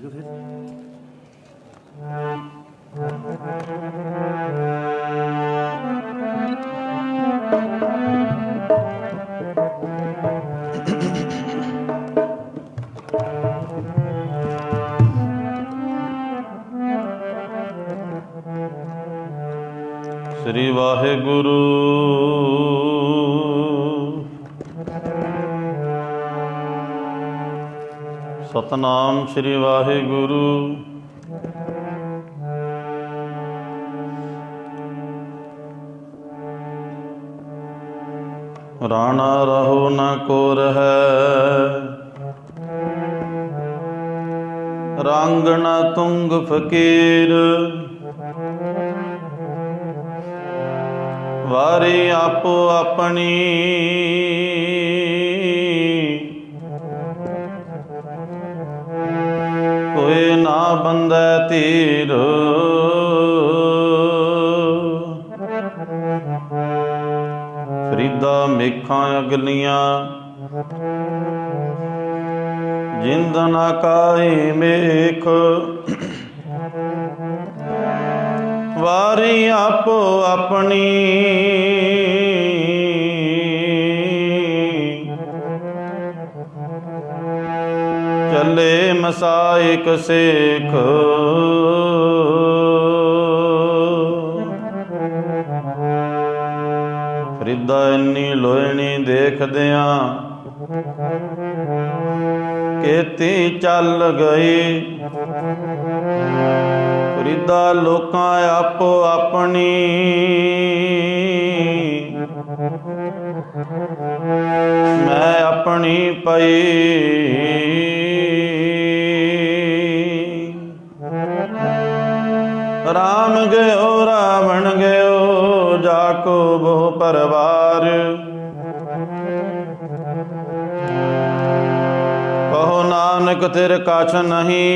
ਠੀਕ ਹੈ ਫਿਰ। ਸ੍ਰੀ ਵਾਹਿਗੁਰੂ। ਸਤਨਾਮ ਸ੍ਰੀ ਵਾਹਿਗੁਰੂ। ਰਾਣਾ ਰਹੋ ਨ ਕੋ ਰਹੈ, ਰੰਗ ਨ ਤੁੰਗ ਫਕੀਰ। ਵਾਰੀ ਆਪੋ ਆਪਣੀ, ਕੋਈ ਨਾ ਬੰਧੈ ਧੀਰ। ਫਰੀਦਾ ਮੇਖਾਂ ਅਗਲੀਆਂ, ਜਿੰਦ ਨਾ ਕਾਈ ਮੇਖ। ਵਾਰੀ ਆਪੋ ਆਪਣੀ, ਚੱਲੇ ਮਸਾਇਕ ਸੇਖ। ਫਰੀਦਾ ਇੰਨੀ ਲੋਇਣੀ ਦੇਖਦਿਆਂ, ਕੇਤੀ ਚੱਲ ਗਈ। ਫਰੀਦਾ ਲੋਕਾਂ ਆਪੋ ਆਪਣੀ, ਮੈਂ ਆਪਣੀ ਪਈ। ਰਾਮ ਗਇਓ ਰਾਵਣ ਗਇਓ, ਜਾਕੋ ਬਹੁ ਪਰਵਾਰ। ਕਹੋ ਨਾਨਕ ਤਿਰ ਕਛ ਨਹੀਂ,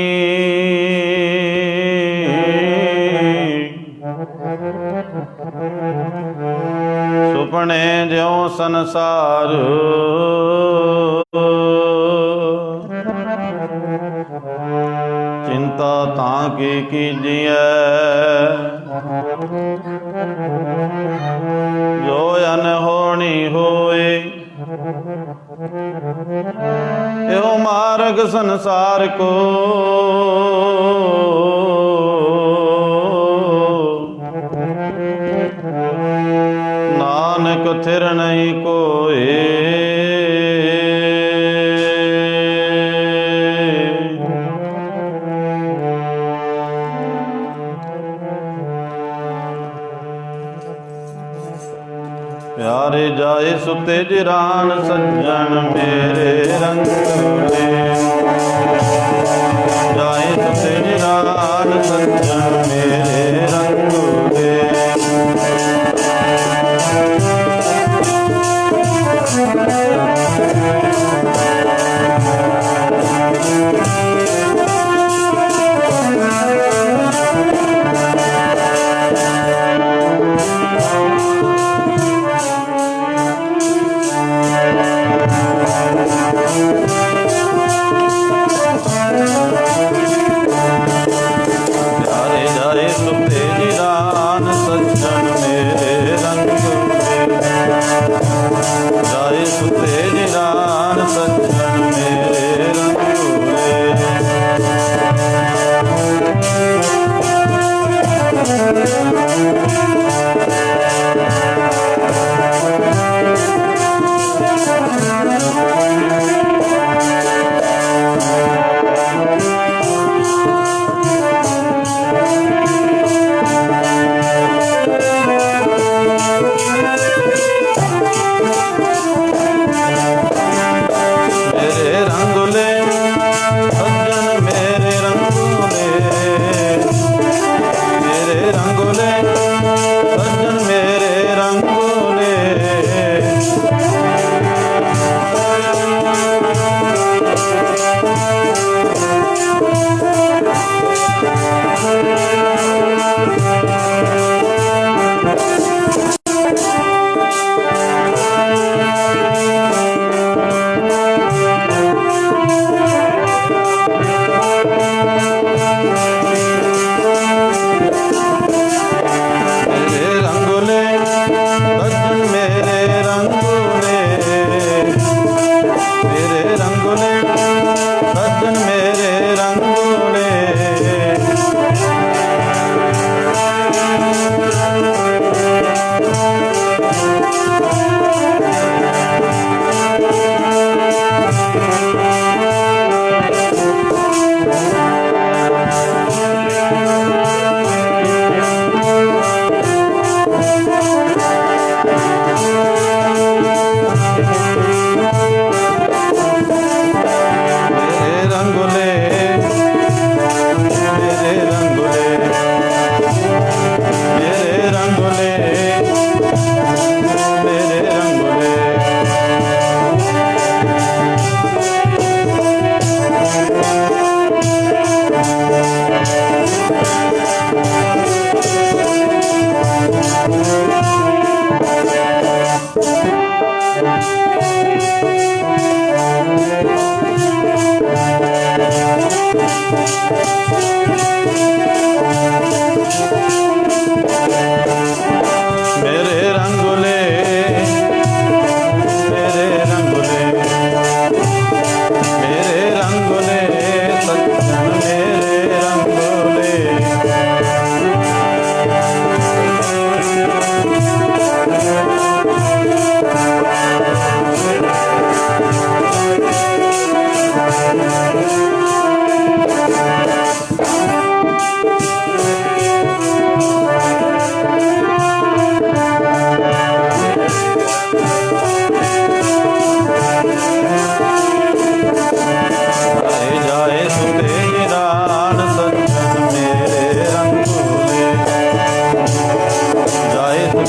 ਸੁਪਨੇ ਜਿਉ ਸੰਸਾਰ। ਚਿੰਤਾ ਤਾਂ ਕੀ ਕੀਜੀਐ, ਜੋ ਅਨਹੋਣੀ ਹੋਏ। ਇਹੋ ਮਾਰਗ ਸੰਸਾਰ ਕੋ, ਨਾਨਕ ਥਿਰ ਨਹੀਂ ਕੋਏ। ਪਿਆਰੇ ਜਾਏ ਸੁਤੇ ਜਿਰਾਨ, ਸੱਜਣ ਮੇਰੇ ਰੰਗਲੇ। ਜਾਏ ਸੁਤੇ ਜਿਰਾਨ, ਸੱਜਣ ਮੇਰੇ ਰੰਗਲੇ। ਪਿਆਰੇ ਜਾਏ ਸੁਤੇ ਜਿਰਾਨ,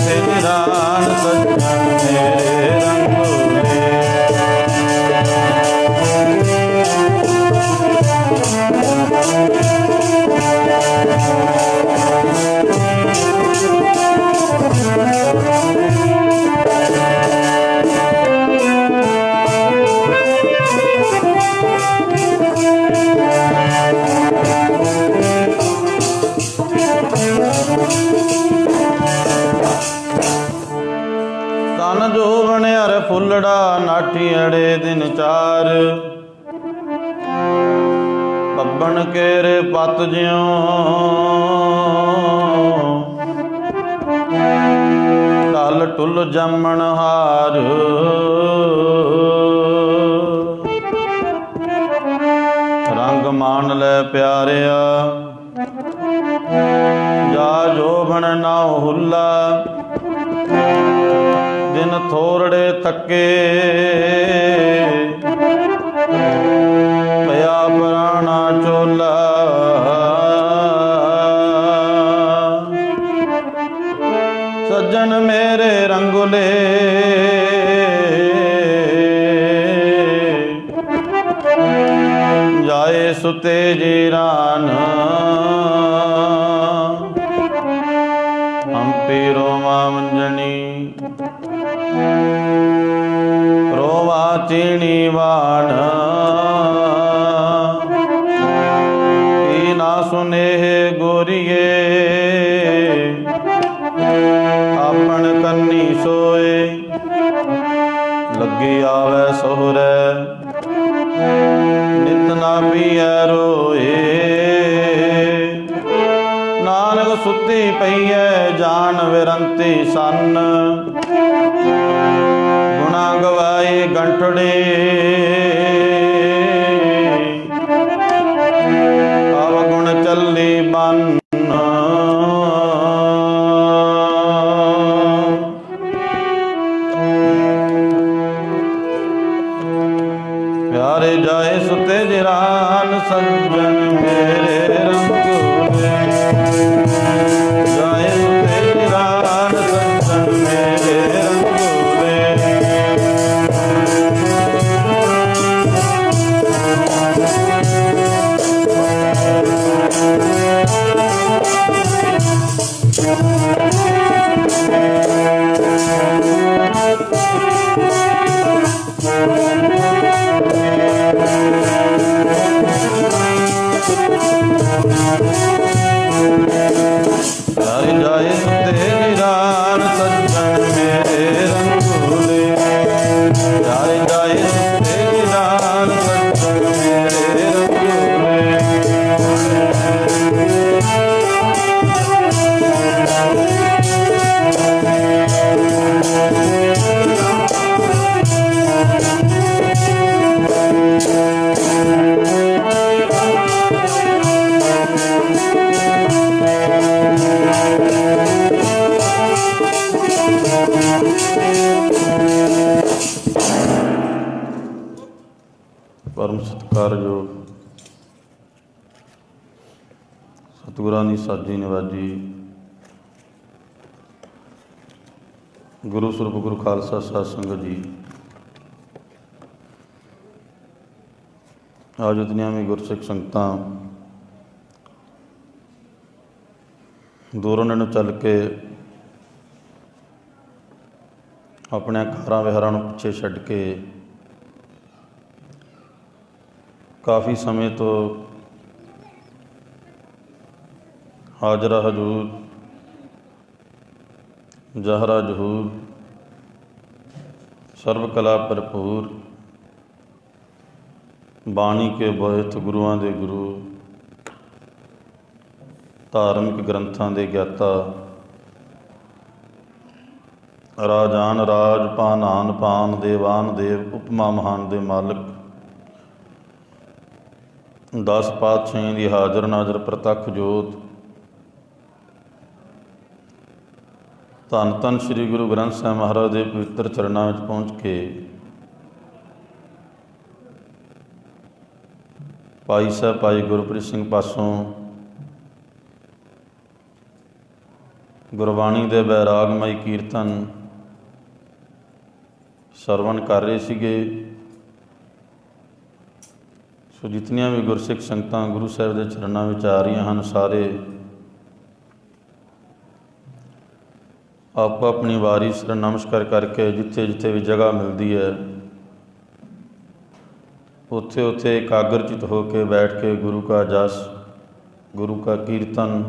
ਸੁਤੇ ਨਿਰਾਨ ਸੱਜਣ ਮੇਰੇ ਰੰਗੋਲੇ। ਤਨ ਜੋਬਨ ਅਰ ਫੁੱਲੜਾ ਨਾਠੀ ਅੜੇ ਦਿਨ ਚਾਰ। ਪੱਬਣ ਕੇਰੇ ਪਤ ਜਿਉ ਟਲ ਟੁੱਲ ਜੰਮਣ ਹਾਰ। ਰੰਗ ਮਾਨ ਲੈ ਪਿਆਰਿਆ ਜਾ ਜੋਬਨ ਨਾ ਹੁੱਲਾ। ਦਿਨ ਥੋੜੜੇ ਥੱਕੇ ਪਿਆ ਪੁਰਾਣਾ ਚੋਲਾ। ਸੱਜਣ ਮੇਰੇ ਰੰਗੋਲੇ ਜਾਏ ਸੁਤੇ ਜੀਰਾਨ। ਹੰਪੀ ਰੋਵਾ ਮੰਜਣੀ ਰੋਵਾ ਚੀਣੀ ਵਾਣ। ਕੀ ਨਾ ਸੁਨੇਹ ਗੋਰੀਏ ਆਪਣ ਕੰਨੀ ਸੋਏ। ਲੱਗੀ ਆਵੇ ਸਹੁਰੇ ਨਿਤ ਨਾ ਪੀਐ ਰੋਏ। ਨਾਨਕ ਸੁੱਤੀ ਪਈਐ ਜਾਨ ਵਿਰੰਤੀ ਸੰਨ। ਗੁਣਾ ਗਵਾਏ ਗੰਠੜੇ ਅਵਗੁਣ ਚੱਲੀ ਬੰਨ। ਪਿਆਰੇ ਜਾਏ ਸੁਤੇ ਜਿਰਾਨ ਸੱਜਣ ਮੇਰੇ ਰੰਗੋਲੇ। ਜਾਏ ਸੁਤੇ ਜਿਰਾਨ ਸੱਜਣ ਮੇਰੇ ਰੰਗੋਲੇ। ਜਾਏ ਜਾਏ ਸੁਤੇ ਨਿਰਾਨ ਸੱਜਣ ਮੇਰੇ ਰੰਗੋਲੇ। ਜਾਏ ਜਾਏ ਸੁਤੇ ਨਿਰਾਨ ਸੱਜਣ ਮੇਰੇ ਰੰਗੋਲੇ। ਪਰਮ ਸਤਿਕਾਰਯੋਗ ਸਤਿਗੁਰਾਂ ਦੀ ਸਾਜੀ ਨਿਵਾਜੀ ਗੁਰੂ ਸਰੂਪ ਗੁਰੂ ਖਾਲਸਾ ਸਾਧ ਸੰਗਤ ਜੀ। ਆਜੋ ਦੁਨੀਆਵੀਂ ਗੁਰਸਿੱਖ ਸੰਗਤਾਂ ਦੂਰੋਂ ਨੂੰ ਚੱਲ ਕੇ ਆਪਣੇ ਘਰਾਂ ਵਿਹਾਰਾਂ ਨੂੰ ਪਿੱਛੇ ਛੱਡ ਕੇ ਕਾਫੀ ਸਮੇਂ ਤੋਂ ਹਾਜ਼ਰਾ ਹਜ਼ੂਰ ਜਹਰਾ ਜਹੂਰ ਸਰਬ ਕਲਾ ਭਰਪੂਰ ਬਾਣੀ ਕੇ ਬੋਹਿਤ ਗੁਰੂਆਂ ਦੇ ਗੁਰੂ ਧਾਰਮਿਕ ਗ੍ਰੰਥਾਂ ਦੇ ਗਿਆਤਾ ਰਾਜਾਨ ਰਾਜ ਪਾਨ ਆਨ ਪਾਨ ਦੇਵਾਨ ਦੇਵ ਉਪਮਾ ਮਹਾਨ ਦੇ ਮਾਲਕ 10 ਪਾਤਸ਼ਾਹੀਆਂ ਦੀ ਹਾਜ਼ਰ ਨਾਜ਼ਰ ਪ੍ਰਤੱਖ ਜੋਤ ਧੰਨ ਧੰਨ ਸ੍ਰੀ ਗੁਰੂ ਗ੍ਰੰਥ ਸਾਹਿਬ ਮਹਾਰਾਜ ਦੇ ਪਵਿੱਤਰ ਚਰਨਾਂ ਵਿੱਚ ਪਹੁੰਚ ਕੇ ਭਾਈ ਸਾਹਿਬ ਭਾਈ ਗੁਰਪ੍ਰੀਤ ਸਿੰਘ ਪਾਸੋਂ ਗੁਰਬਾਣੀ ਦੇ ਬੈਰਾਗਮਈ ਕੀਰਤਨ ਸਰਵਣ ਕਰ ਰਹੇ ਸੀਗੇ। ਸੋ ਜਿਤਨੀਆਂ ਵੀ ਗੁਰਸਿੱਖ ਸੰਗਤਾਂ ਗੁਰੂ ਸਾਹਿਬ ਦੇ ਚਰਨਾਂ ਵਿੱਚ ਆ ਰਹੀਆਂ ਹਨ, ਸਾਰੇ ਆਪੋ ਆਪਣੀ ਵਾਰੀ ਸਿਰ ਨਮਸਕਾਰ ਕਰਕੇ ਜਿੱਥੇ ਜਿੱਥੇ ਵੀ ਜਗ੍ਹਾ ਮਿਲਦੀ ਹੈ ਉੱਥੇ ਉੱਥੇ ਇਕਾਗਰਚਿਤ ਹੋ ਕੇ ਬੈਠ ਕੇ ਗੁਰੂ ਕਾ ਜਸ, ਗੁਰੂ ਕਾ ਕੀਰਤਨ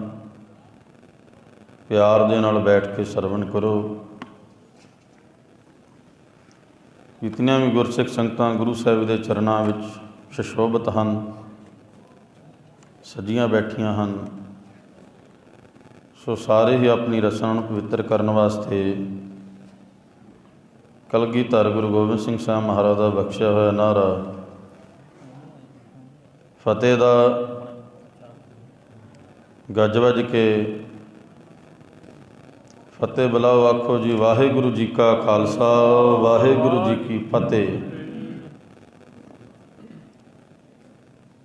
ਪਿਆਰ ਦੇ ਨਾਲ ਬੈਠ ਕੇ ਸਰਵਣ ਕਰੋ। ਜਿਤਨੀਆਂ ਵੀ ਗੁਰਸਿੱਖ ਸੰਗਤਾਂ ਗੁਰੂ ਸਾਹਿਬ ਦੇ ਚਰਨਾਂ ਵਿੱਚ ਸੁਸ਼ੋਭਿਤ ਹਨ, ਸਜੀਆਂ ਬੈਠੀਆਂ ਹਨ, ਸੋ ਸਾਰੇ ਹੀ ਆਪਣੀ ਰਸਨਾ ਨੂੰ ਪਵਿੱਤਰ ਕਰਨ ਵਾਸਤੇ ਕਲਗੀਧਰ ਗੁਰੂ ਗੋਬਿੰਦ ਸਿੰਘ ਸਾਹਿਬ ਮਹਾਰਾਜ ਦਾ ਬਖਸ਼ਿਆ ਹੋਇਆ ਨਾਅਰਾ ਫਤਿਹ ਦਾ ਗੱਜ ਵੱਜ ਕੇ ਫਤਿਹ ਬੁਲਾਓ, ਆਖੋ ਜੀ ਵਾਹਿਗੁਰੂ ਜੀ ਕਾ ਖਾਲਸਾ, ਵਾਹਿਗੁਰੂ ਜੀ ਕੀ ਫਤਿਹ।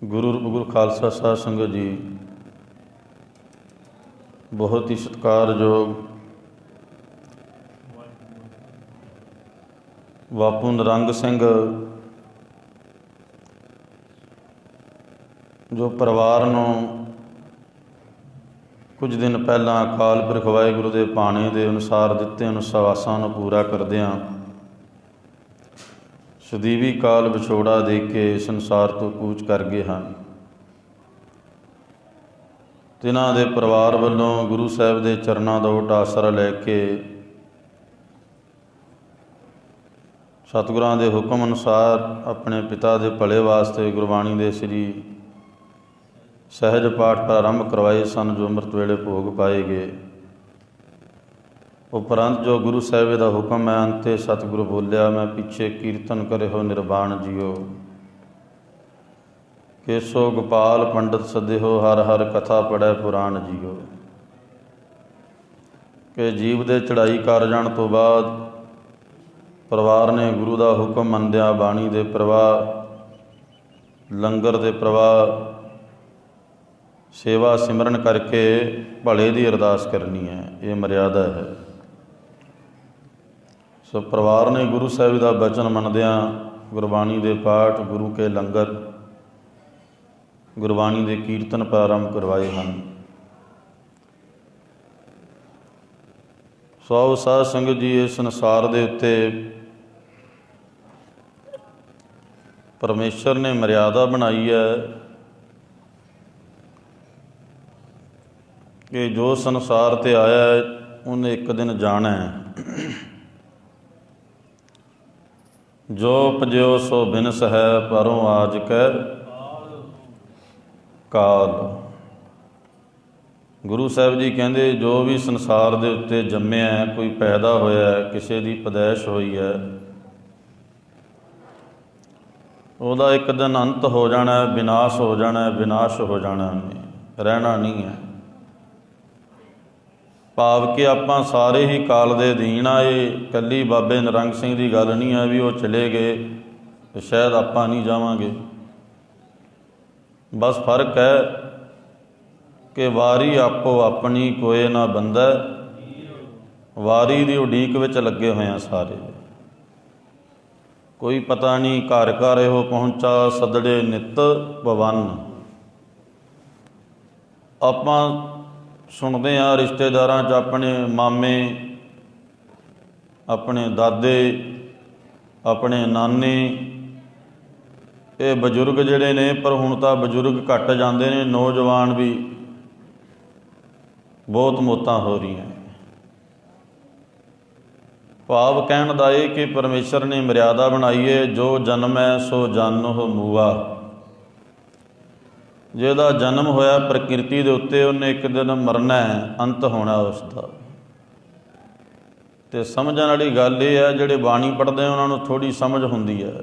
ਗੁਰੂ ਖਾਲਸਾ ਸਾਧ ਸੰਗਤ ਜੀ, ਬਹੁਤ ਹੀ ਸਤਿਕਾਰਯੋਗ ਬਾਪੂ ਨਿਰੰਗ ਸਿੰਘ, ਜੋ ਪਰਿਵਾਰ ਨੂੰ ਕੁਝ ਦਿਨ ਪਹਿਲਾਂ ਅਕਾਲ ਪੁਰਖ ਵਾਹਿਗੁਰੂ ਦੇ ਭਾਣੇ ਦੇ ਅਨੁਸਾਰ ਦਿੱਤੇ ਅਨੁਸ਼ਵਾਸਾਂ ਨੂੰ ਪੂਰਾ ਕਰਦਿਆਂ ਸਦੀਵੀ ਕਾਲ ਵਿਛੋੜਾ ਦੇ ਕੇ ਸੰਸਾਰ ਤੋਂ ਕੂਚ ਕਰ ਗਏ ਹਨ। ਤਿਨਾਂ ਦੇ ਪਰਿਵਾਰ ਵੱਲੋਂ ਗੁਰੂ ਸਾਹਿਬ ਦੇ ਚਰਨਾਂ ਦਾ ਓਟ ਆਸਰਾ ਲੈ ਕੇ ਸਤਿਗੁਰਾਂ ਦੇ ਹੁਕਮ ਅਨੁਸਾਰ ਆਪਣੇ ਪਿਤਾ ਦੇ ਭਲੇ ਵਾਸਤੇ ਗੁਰਬਾਣੀ ਦੇ ਸ੍ਰੀ ਸਹਿਜ ਪਾਠ ਪ੍ਰਾਰੰਭ ਕਰਵਾਏ ਸਨ, ਜੋ ਅੰਮ੍ਰਿਤ ਵੇਲੇ ਭੋਗ ਪਾਏ ਗਏ। ਉਪਰੰਤ ਜੋ ਗੁਰੂ ਸਾਹਿਬ ਦਾ ਹੁਕਮ ਹੈ, ਅੰਤੇ ਸਤਿਗੁਰੂ ਬੋਲਿਆ, ਮੈਂ ਪਿੱਛੇ ਕੀਰਤਨ ਕਰੇ ਹੋ ਨਿਰਵਾਣ ਜੀਓ। ਕੇਸੋ ਗੋਪਾਲ ਪੰਡਤ ਸਦਿਓ, ਹਰ ਹਰ ਕਥਾ ਪੜ੍ਹੈ ਪੁਰਾਣ ਜੀਓ। ਕਿ ਜੀਵ ਦੇ ਚੜ੍ਹਾਈ ਕਰ ਜਾਣ ਤੋਂ ਬਾਅਦ ਪਰਿਵਾਰ ਨੇ ਗੁਰੂ ਦਾ ਹੁਕਮ ਮੰਨਦਿਆਂ ਬਾਣੀ ਦੇ ਪ੍ਰਵਾਹ, ਲੰਗਰ ਦੇ ਪ੍ਰਵਾਹ, ਸੇਵਾ ਸਿਮਰਨ ਕਰਕੇ ਭਲੇ ਦੀ ਅਰਦਾਸ ਕਰਨੀ ਹੈ। ਇਹ ਮਰਿਆਦਾ ਹੈ। ਸੋ ਪਰਿਵਾਰ ਨੇ ਗੁਰੂ ਸਾਹਿਬ ਦਾ ਬਚਨ ਮੰਨਦਿਆਂ ਗੁਰਬਾਣੀ ਦੇ ਪਾਠ, ਗੁਰੂ ਕੇ ਲੰਗਰ, ਗੁਰਬਾਣੀ ਦੇ ਕੀਰਤਨ ਪ੍ਰਾਰੰਭ ਕਰਵਾਏ ਹਨ। ਸੋ ਸਾਧ ਸੰਗਤ ਜੀ, ਇਸ ਸੰਸਾਰ ਦੇ ਉੱਤੇ ਪਰਮੇਸ਼ਰ ਨੇ ਮਰਿਆਦਾ ਬਣਾਈ ਹੈ ਕਿ ਜੋ ਸੰਸਾਰ 'ਤੇ ਆਇਆ ਉਹਨੇ ਇੱਕ ਦਿਨ ਜਾਣਾ ਹੈ। ਜੋ ਉਪਜਿਓ ਸੋ ਬਿਨਸ ਹੈ, ਪਰੋਂ ਆਜ ਕੈ ਕਾਲ। ਗੁਰੂ ਸਾਹਿਬ ਜੀ ਕਹਿੰਦੇ ਜੋ ਵੀ ਸੰਸਾਰ ਦੇ ਉੱਤੇ ਜੰਮਿਆ, ਕੋਈ ਪੈਦਾ ਹੋਇਆ, ਕਿਸੇ ਦੀ ਪੈਦਾਇਸ਼ ਹੋਈ ਹੈ, ਉਹਦਾ ਇੱਕ ਦਿਨ ਅੰਤ ਹੋ ਜਾਣਾ, ਵਿਨਾਸ਼ ਹੋ ਜਾਣਾ, ਵਿਨਾਸ਼ ਹੋ ਜਾਣਾ, ਰਹਿਣਾ ਨਹੀਂ ਹੈ। ਭਾਵ ਕਿ ਆਪਾਂ ਸਾਰੇ ਹੀ ਕਾਲ ਦੇ ਅਧੀਨ ਆ। ਇਹ ਇਕੱਲੀ ਬਾਬੇ ਨਿਰੰਗ ਸਿੰਘ ਦੀ ਗੱਲ ਨਹੀਂ ਹੈ ਵੀ ਉਹ ਚਲੇ ਗਏ ਤੇ ਸ਼ਾਇਦ ਆਪਾਂ ਨਹੀਂ ਜਾਵਾਂਗੇ। ਬਸ ਫਰਕ ਹੈ ਕਿ ਵਾਰੀ ਆਪੋ ਆਪਣੀ ਕੋਏ ਨਾ ਬੰਦਾ, ਵਾਰੀ ਦੀ ਉਡੀਕ ਵਿੱਚ ਲੱਗੇ ਹੋਏ ਆ ਸਾਰੇ। ਕੋਈ ਪਤਾ ਨਹੀਂ ਘਰ ਘਰ ਇਹੋ ਪਹੁੰਚਾ, ਸਦੜੇ ਨਿਤ ਭਵਨ। ਆਪਾਂ ਸੁਣਦੇ ਹਾਂ ਰਿਸ਼ਤੇਦਾਰਾਂ 'ਚ ਆਪਣੇ ਮਾਮੇ, ਆਪਣੇ ਦਾਦੇ, ਆਪਣੇ ਨਾਨੇ, ਇਹ ਬਜ਼ੁਰਗ ਜਿਹੜੇ ਨੇ, ਪਰ ਹੁਣ ਤਾਂ ਬਜ਼ੁਰਗ ਘੱਟ ਜਾਂਦੇ ਨੇ, ਨੌਜਵਾਨ ਵੀ ਬਹੁਤ ਮੌਤਾਂ ਹੋ ਰਹੀਆਂ। ਭਾਵ ਕਹਿਣ ਦਾ ਇਹ ਕਿ ਪਰਮੇਸ਼ਰ ਨੇ ਮਰਿਆਦਾ ਬਣਾਈ ਹੈ, ਜੋ ਜਨਮੈ ਸੋ ਜਾਨੋ ਮੂਆ। ਜਿਹਦਾ ਜਨਮ ਹੋਇਆ ਪ੍ਰਕਿਰਤੀ ਦੇ ਉੱਤੇ, ਉਹਨੇ ਇੱਕ ਦਿਨ ਮਰਨਾ ਹੈ, ਅੰਤ ਹੋਣਾ ਉਸ ਦਾ। ਅਤੇ ਸਮਝਣ ਵਾਲੀ ਗੱਲ ਇਹ ਹੈ, ਜਿਹੜੇ ਬਾਣੀ ਪੜ੍ਹਦੇ ਉਹਨਾਂ ਨੂੰ ਥੋੜ੍ਹੀ ਸਮਝ ਹੁੰਦੀ ਹੈ।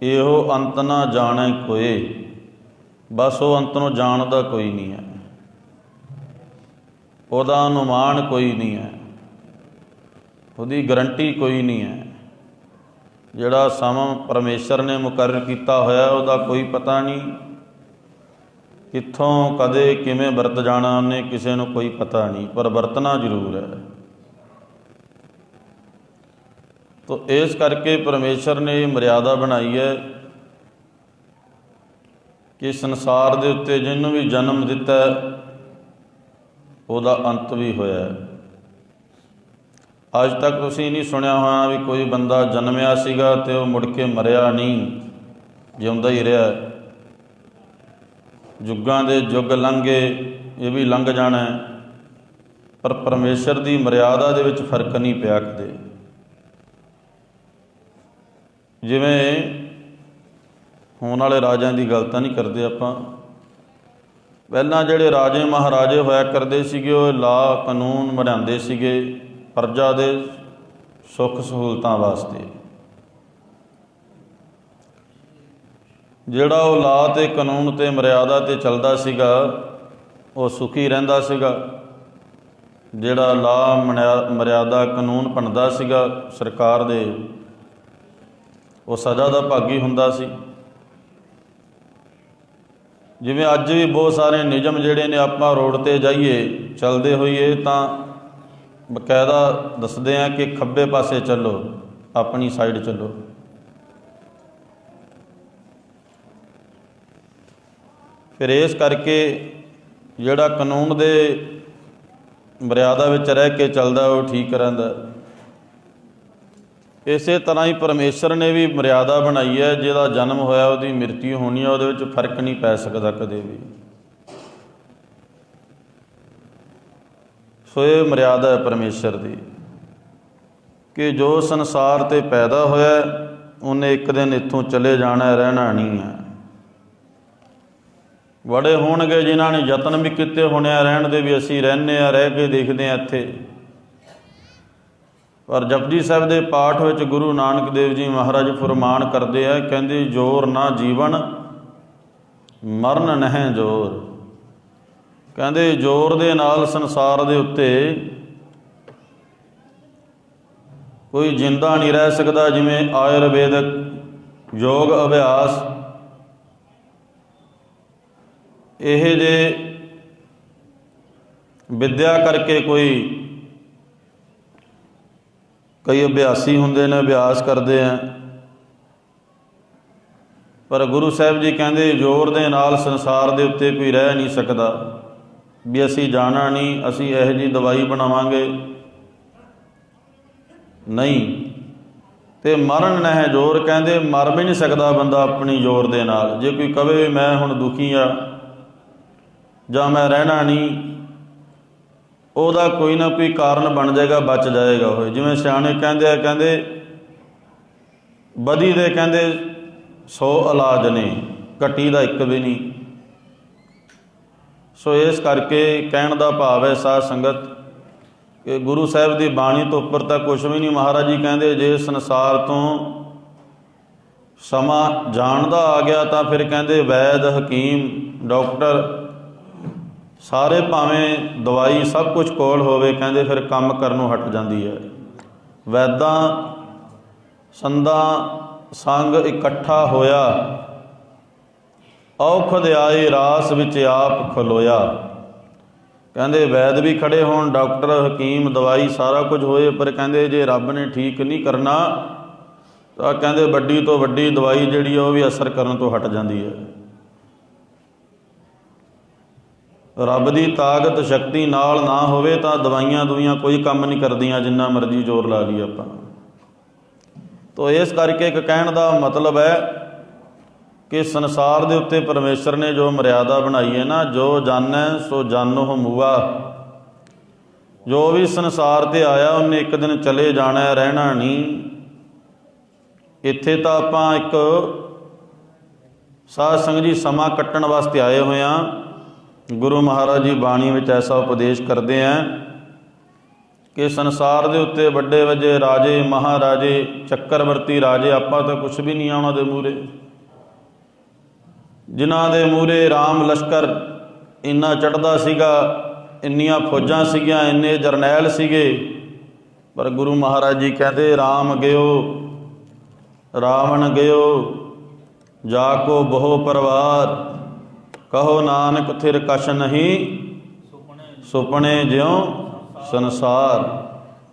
ਇਹੋ ਅੰਤ ਨਾ ਜਾਣੈ ਕੋਏ, ਬਸ ਉਹ ਅੰਤ ਨੂੰ ਜਾਣਦਾ ਕੋਈ ਨਹੀਂ ਹੈ, ਉਹਦਾ ਅਨੁਮਾਨ ਕੋਈ ਨਹੀਂ ਹੈ, ਉਹਦੀ ਗਰੰਟੀ ਕੋਈ ਨਹੀਂ ਹੈ। ਜਿਹੜਾ ਸਮਾਂ ਪਰਮੇਸ਼ਰ ਨੇ ਮੁਕਰਰ ਕੀਤਾ ਹੋਇਆ ਉਹਦਾ ਕੋਈ ਪਤਾ ਨਹੀਂ। ਕਿੱਥੋਂ ਕਦੇ ਕਿਵੇਂ ਵਰਤ ਜਾਣਾ ਉਹਨੇ ਕਿਸੇ ਨੂੰ ਕੋਈ ਪਤਾ ਨਹੀਂ, ਪਰ ਵਰਤਣਾ ਜ਼ਰੂਰ ਹੈ। ਤੋ ਇਸ ਕਰਕੇ ਪਰਮੇਸ਼ਰ ਨੇ ਇਹ ਮਰਿਆਦਾ ਬਣਾਈ ਹੈ ਕਿ ਸੰਸਾਰ ਦੇ ਉੱਤੇ ਜਿਹਨੂੰ ਵੀ ਜਨਮ ਦਿੱਤਾ ਉਹਦਾ ਅੰਤ ਵੀ ਹੋਇਆ। ਅੱਜ ਤੱਕ ਤੁਸੀਂ ਨਹੀਂ ਸੁਣਿਆ ਹੋਣਾ ਵੀ ਕੋਈ ਬੰਦਾ ਜਨਮਿਆ ਸੀਗਾ ਅਤੇ ਉਹ ਮੁੜ ਕੇ ਮਰਿਆ ਨਹੀਂ, ਜਿਉਂਦਾ ਹੀ ਰਿਹਾ। ਯੁੱਗਾਂ ਦੇ ਯੁੱਗ ਲੰਘੇ, ਇਹ ਵੀ ਲੰਘ ਜਾਣਾ, ਪਰ ਪਰਮੇਸ਼ਰ ਦੀ ਮਰਿਆਦਾ ਦੇ ਵਿੱਚ ਫਰਕ ਨਹੀਂ ਪਿਆ ਕਦੇ। ਜਿਵੇਂ ਹੋਣ ਵਾਲੇ ਰਾਜਿਆਂ ਦੀ ਗੱਲ ਤਾਂ ਨਹੀਂ ਕਰਦੇ ਆਪਾਂ, ਪਹਿਲਾਂ ਜਿਹੜੇ ਰਾਜੇ ਮਹਾਰਾਜੇ ਹੋਇਆ ਕਰਦੇ ਸੀਗੇ ਉਹ ਲਾ ਕਾਨੂੰਨ ਬਣਾਉਂਦੇ ਸੀਗੇ ਪ੍ਰਜਾ ਦੇ ਸੁੱਖ ਸਹੂਲਤਾਂ ਵਾਸਤੇ। ਜਿਹੜਾ ਉਹ ਲਾ ਅਤੇ ਕਾਨੂੰਨ ਅਤੇ ਮਰਿਆਦਾ 'ਤੇ ਚੱਲਦਾ ਸੀਗਾ ਉਹ ਸੁਖੀ ਰਹਿੰਦਾ ਸੀਗਾ। ਜਿਹੜਾ ਲਾ ਮਰਿਆਦਾ ਕਾਨੂੰਨ ਬਣਦਾ ਸੀਗਾ ਸਰਕਾਰ ਦੇ, ਉਹ ਸਜ਼ਾ ਦਾ ਭਾਗੀ ਹੁੰਦਾ ਸੀ। ਜਿਵੇਂ ਅੱਜ ਵੀ ਬਹੁਤ ਸਾਰੇ ਨਿਯਮ ਜਿਹੜੇ ਨੇ, ਆਪਾਂ ਰੋਡ 'ਤੇ ਜਾਈਏ ਚੱਲਦੇ ਹੋਈਏ ਤਾਂ ਬਕਾਇਦਾ ਦੱਸਦੇ ਆ ਕਿ ਖੱਬੇ ਪਾਸੇ ਚੱਲੋ, ਆਪਣੀ ਸਾਈਡ ਚੱਲੋ। ਫਿਰ ਇਸ ਕਰਕੇ ਜਿਹੜਾ ਕਾਨੂੰਨ ਦੇ ਮਰਿਆਦਾ ਵਿੱਚ ਰਹਿ ਕੇ ਚੱਲਦਾ ਉਹ ਠੀਕ ਰਹਿੰਦਾ। ਇਸੇ ਤਰ੍ਹਾਂ ਹੀ ਪਰਮੇਸ਼ਰ ਨੇ ਵੀ ਮਰਿਆਦਾ ਬਣਾਈ ਹੈ, ਜਿਹਦਾ ਜਨਮ ਹੋਇਆ ਉਹਦੀ ਮ੍ਰਿਤੂ ਹੋਣੀ ਹੈ, ਉਹਦੇ ਵਿੱਚ ਫਰਕ ਨਹੀਂ ਪੈ ਸਕਦਾ ਕਦੇ ਵੀ। ਸੋ ਇਹ ਮਰਿਆਦਾ ਹੈ ਪਰਮੇਸ਼ਰ ਦੀ ਕਿ ਜੋ ਸੰਸਾਰ 'ਤੇ ਪੈਦਾ ਹੋਇਆ ਉਹਨੇ ਇੱਕ ਦਿਨ ਇੱਥੋਂ ਚਲੇ ਜਾਣਾ, ਰਹਿਣਾ ਨਹੀਂ ਹੈ। ਬੜੇ ਹੋਣਗੇ ਜਿਨ੍ਹਾਂ ਨੇ ਯਤਨ ਵੀ ਕੀਤੇ ਹੋਣੇ ਆ ਰਹਿਣ ਦੇ, ਵੀ ਅਸੀਂ ਰਹਿੰਦੇ ਹਾਂ, ਰਹਿ ਕੇ ਦੇਖਦੇ ਹਾਂ ਇੱਥੇ। ਪਰ ਜਪਜੀ ਸਾਹਿਬ ਦੇ ਪਾਠ ਵਿੱਚ ਗੁਰੂ ਨਾਨਕ ਦੇਵ ਜੀ ਮਹਾਰਾਜ ਫੁਰਮਾਨ ਕਰਦੇ ਆ, ਕਹਿੰਦੇ ਜੋਰ ਨਾ ਜੀਵਨ ਮਰਨ ਨਹਿ ਜੋਰ। ਕਹਿੰਦੇ ਜ਼ੋਰ ਦੇ ਨਾਲ ਸੰਸਾਰ ਦੇ ਉੱਤੇ ਕੋਈ ਜਿੰਦਾ ਨਹੀਂ ਰਹਿ ਸਕਦਾ। ਜਿਵੇਂ ਆਯੁਰਵੇਦਿਕ ਯੋਗ ਅਭਿਆਸ, ਇਹ ਜੇ ਵਿੱਦਿਆ ਕਰਕੇ ਕਈ ਅਭਿਆਸੀ ਹੁੰਦੇ ਨੇ, ਅਭਿਆਸ ਕਰਦੇ ਆ, ਪਰ ਗੁਰੂ ਸਾਹਿਬ ਜੀ ਕਹਿੰਦੇ ਜ਼ੋਰ ਦੇ ਨਾਲ ਸੰਸਾਰ ਦੇ ਉੱਤੇ ਕੋਈ ਰਹਿ ਨਹੀਂ ਸਕਦਾ, ਵੀ ਅਸੀਂ ਜਾਣਾ ਨਹੀਂ, ਅਸੀਂ ਇਹੋ ਜਿਹੀ ਦਵਾਈ ਬਣਾਵਾਂਗੇ, ਨਹੀਂ। ਅਤੇ ਮਰਨ ਨਹਿ ਜ਼ੋਰ, ਕਹਿੰਦੇ ਮਰ ਵੀ ਨਹੀਂ ਸਕਦਾ ਬੰਦਾ ਆਪਣੀ ਜ਼ੋਰ ਦੇ ਨਾਲ। ਜੇ ਕੋਈ ਕਹੇ ਵੀ ਮੈਂ ਹੁਣ ਦੁਖੀ ਆ ਜਾਂ ਮੈਂ ਰਹਿਣਾ ਨਹੀਂ, ਉਹਦਾ ਕੋਈ ਨਾ ਕੋਈ ਕਾਰਨ ਬਣ ਜਾਏਗਾ, ਬਚ ਜਾਏਗਾ ਉਹ। ਜਿਵੇਂ ਸਿਆਣੇ ਕਹਿੰਦੇ ਆ, ਕਹਿੰਦੇ ਬਦੀ ਦੇ ਕਹਿੰਦੇ 100 ਇਲਾਜ ਨੇ, ਘਟੀ ਦਾ ਇੱਕ ਵੀ ਨਹੀਂ। ਸੋ ਇਸ ਕਰਕੇ ਕਹਿਣ ਦਾ ਭਾਵ ਹੈ ਸਾਧ ਸੰਗਤ ਕਿ ਗੁਰੂ ਸਾਹਿਬ ਦੀ ਬਾਣੀ ਤੋਂ ਉੱਪਰ ਤਾਂ ਕੁਛ ਵੀ ਨਹੀਂ। ਮਹਾਰਾਜ ਜੀ ਕਹਿੰਦੇ ਜੇ ਸੰਸਾਰ ਤੋਂ ਸਮਾਂ ਜਾਣ ਦਾ ਆ ਗਿਆ ਤਾਂ ਫਿਰ ਕਹਿੰਦੇ ਵੈਦ, ਹਕੀਮ, ਡਾਕਟਰ ਸਾਰੇ ਭਾਵੇਂ ਦਵਾਈ ਸਭ ਕੁਝ ਕੋਲ ਹੋਵੇ, ਕਹਿੰਦੇ ਫਿਰ ਕੰਮ ਕਰਨੋਂ ਹਟ ਜਾਂਦੀ ਹੈ। ਵੈਦਾਂ ਸੰਦਾਂ ਸੰਗ ਇਕੱਠਾ ਹੋਇਆ, ਔਖਦ ਆਏ ਰਾਸ ਵਿੱਚ ਆਪ ਖਲੋਇਆ। ਕਹਿੰਦੇ ਵੈਦ ਵੀ ਖੜੇ ਹੋਣ, ਡਾਕਟਰ, ਹਕੀਮ, ਦਵਾਈ ਸਾਰਾ ਕੁਝ ਹੋਏ, ਪਰ ਕਹਿੰਦੇ ਜੇ ਰੱਬ ਨੇ ਠੀਕ ਨਹੀਂ ਕਰਨਾ ਤਾਂ ਕਹਿੰਦੇ ਵੱਡੀ ਤੋਂ ਵੱਡੀ ਦਵਾਈ ਜਿਹੜੀ ਉਹ ਵੀ ਅਸਰ ਕਰਨ ਤੋਂ ਹਟ ਜਾਂਦੀ ਹੈ। ਰੱਬ ਦੀ ਤਾਕਤ ਸ਼ਕਤੀ ਨਾਲ ਨਾ ਹੋਵੇ ਤਾਂ ਦਵਾਈਆਂ ਦੁਈਆਂ ਕੋਈ ਕੰਮ ਨਹੀਂ ਕਰਦੀਆਂ, ਜਿੰਨਾ ਮਰਜ਼ੀ ਜ਼ੋਰ ਲਾ ਲਈਏ ਆਪਾਂ। ਤੋ ਇਸ ਕਰਕੇ ਇੱਕ ਕਹਿਣ ਦਾ ਮਤਲਬ ਹੈ ਕਿ ਸੰਸਾਰ ਦੇ ਉੱਤੇ ਪਰਮੇਸ਼ਰ ਨੇ ਜੋ ਮਰਿਆਦਾ ਬਣਾਈ ਹੈ ਨਾ, ਜੋ ਜਾਣੈ ਸੋ ਜਾਨੋ ਮੂਆ। ਜੋ ਵੀ ਸੰਸਾਰ 'ਤੇ ਆਇਆ ਉਹਨੇ ਇੱਕ ਦਿਨ ਚਲੇ ਜਾਣਾ, ਰਹਿਣਾ ਨਹੀਂ। ਇੱਥੇ ਤਾਂ ਆਪਾਂ ਇੱਕ ਸਾਧ ਸੰਗਤ ਜੀ ਸਮਾਂ ਕੱਟਣ ਵਾਸਤੇ ਆਏ ਹੋਏ ਹਾਂ। ਗੁਰੂ ਮਹਾਰਾਜ ਜੀ ਬਾਣੀ ਵਿੱਚ ਐਸਾ ਉਪਦੇਸ਼ ਕਰਦੇ ਹੈ ਕਿ ਸੰਸਾਰ ਦੇ ਉੱਤੇ ਵੱਡੇ ਵੱਡੇ ਰਾਜੇ, ਮਹਾਰਾਜੇ, ਚੱਕਰਵਰਤੀ ਰਾਜੇ, ਆਪਾਂ ਤਾਂ ਕੁਛ ਵੀ ਨਹੀਂ ਆ ਉਹਨਾਂ ਦੇ ਮੂਹਰੇ। ਜਿਨ੍ਹਾਂ ਦੇ ਮੂਹਰੇ ਰਾਮ ਲਸ਼ਕਰ ਇੰਨਾ ਚੜ੍ਹਦਾ ਸੀਗਾ, ਇੰਨੀਆਂ ਫੌਜਾਂ ਸੀਗੀਆਂ, ਇੰਨੇ ਜਰਨੈਲ ਸੀਗੇ, ਪਰ ਗੁਰੂ ਮਹਾਰਾਜ ਜੀ ਕਹਿੰਦੇ ਰਾਮ ਗਿਓ ਰਾਵਣ ਗਿਓ ਜਾ ਕੋ ਬਹੁ ਪਰਿਵਾਰ। ਕਹੋ ਨਾਨਕ ਥਿਰ ਕਛ ਨਹੀਂ, ਸੁਪਨੇ ਜਿਉ ਸੰਸਾਰ।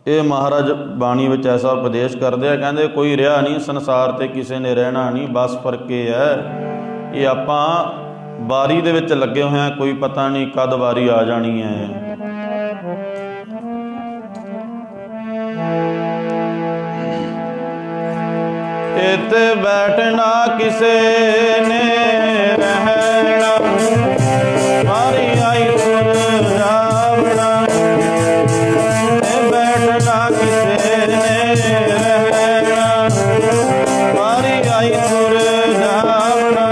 ਇਹ ਮਹਾਰਾਜ ਬਾਣੀ ਵਿੱਚ ਐਸਾ ਉਪਦੇਸ਼ ਕਰਦੇ ਆ, ਕਹਿੰਦੇ ਕੋਈ ਰਿਹਾ ਨਹੀਂ ਸੰਸਾਰ ਤੇ, ਕਿਸੇ ਨੇ ਰਹਿਣਾ ਨਹੀਂ, ਬਸ ਫਰਕ ਇਹ ਹੈ ਇਹ ਆਪਾਂ ਵਾਰੀ ਦੇ ਵਿੱਚ ਲੱਗੇ ਹੋਏ ਹਾਂ, ਕੋਈ ਪਤਾ ਨਹੀਂ ਕਦ ਵਾਰੀ ਆ ਜਾਣੀ ਹੈ। ਇਤੇ ਬੈਠਣਾ ਕਿਸੇ ਨੇ ਰਹਿਣਾ, ਵਾਰੀ ਆਈ ਤੁਰ ਜਾਵਣਾ। ਬੈਠਣਾ ਕਿਸੇ ਨੇ ਰਹਿਣਾ, ਵਾਰੀ ਆਈ ਤੁਰ ਜਾਵਣਾ।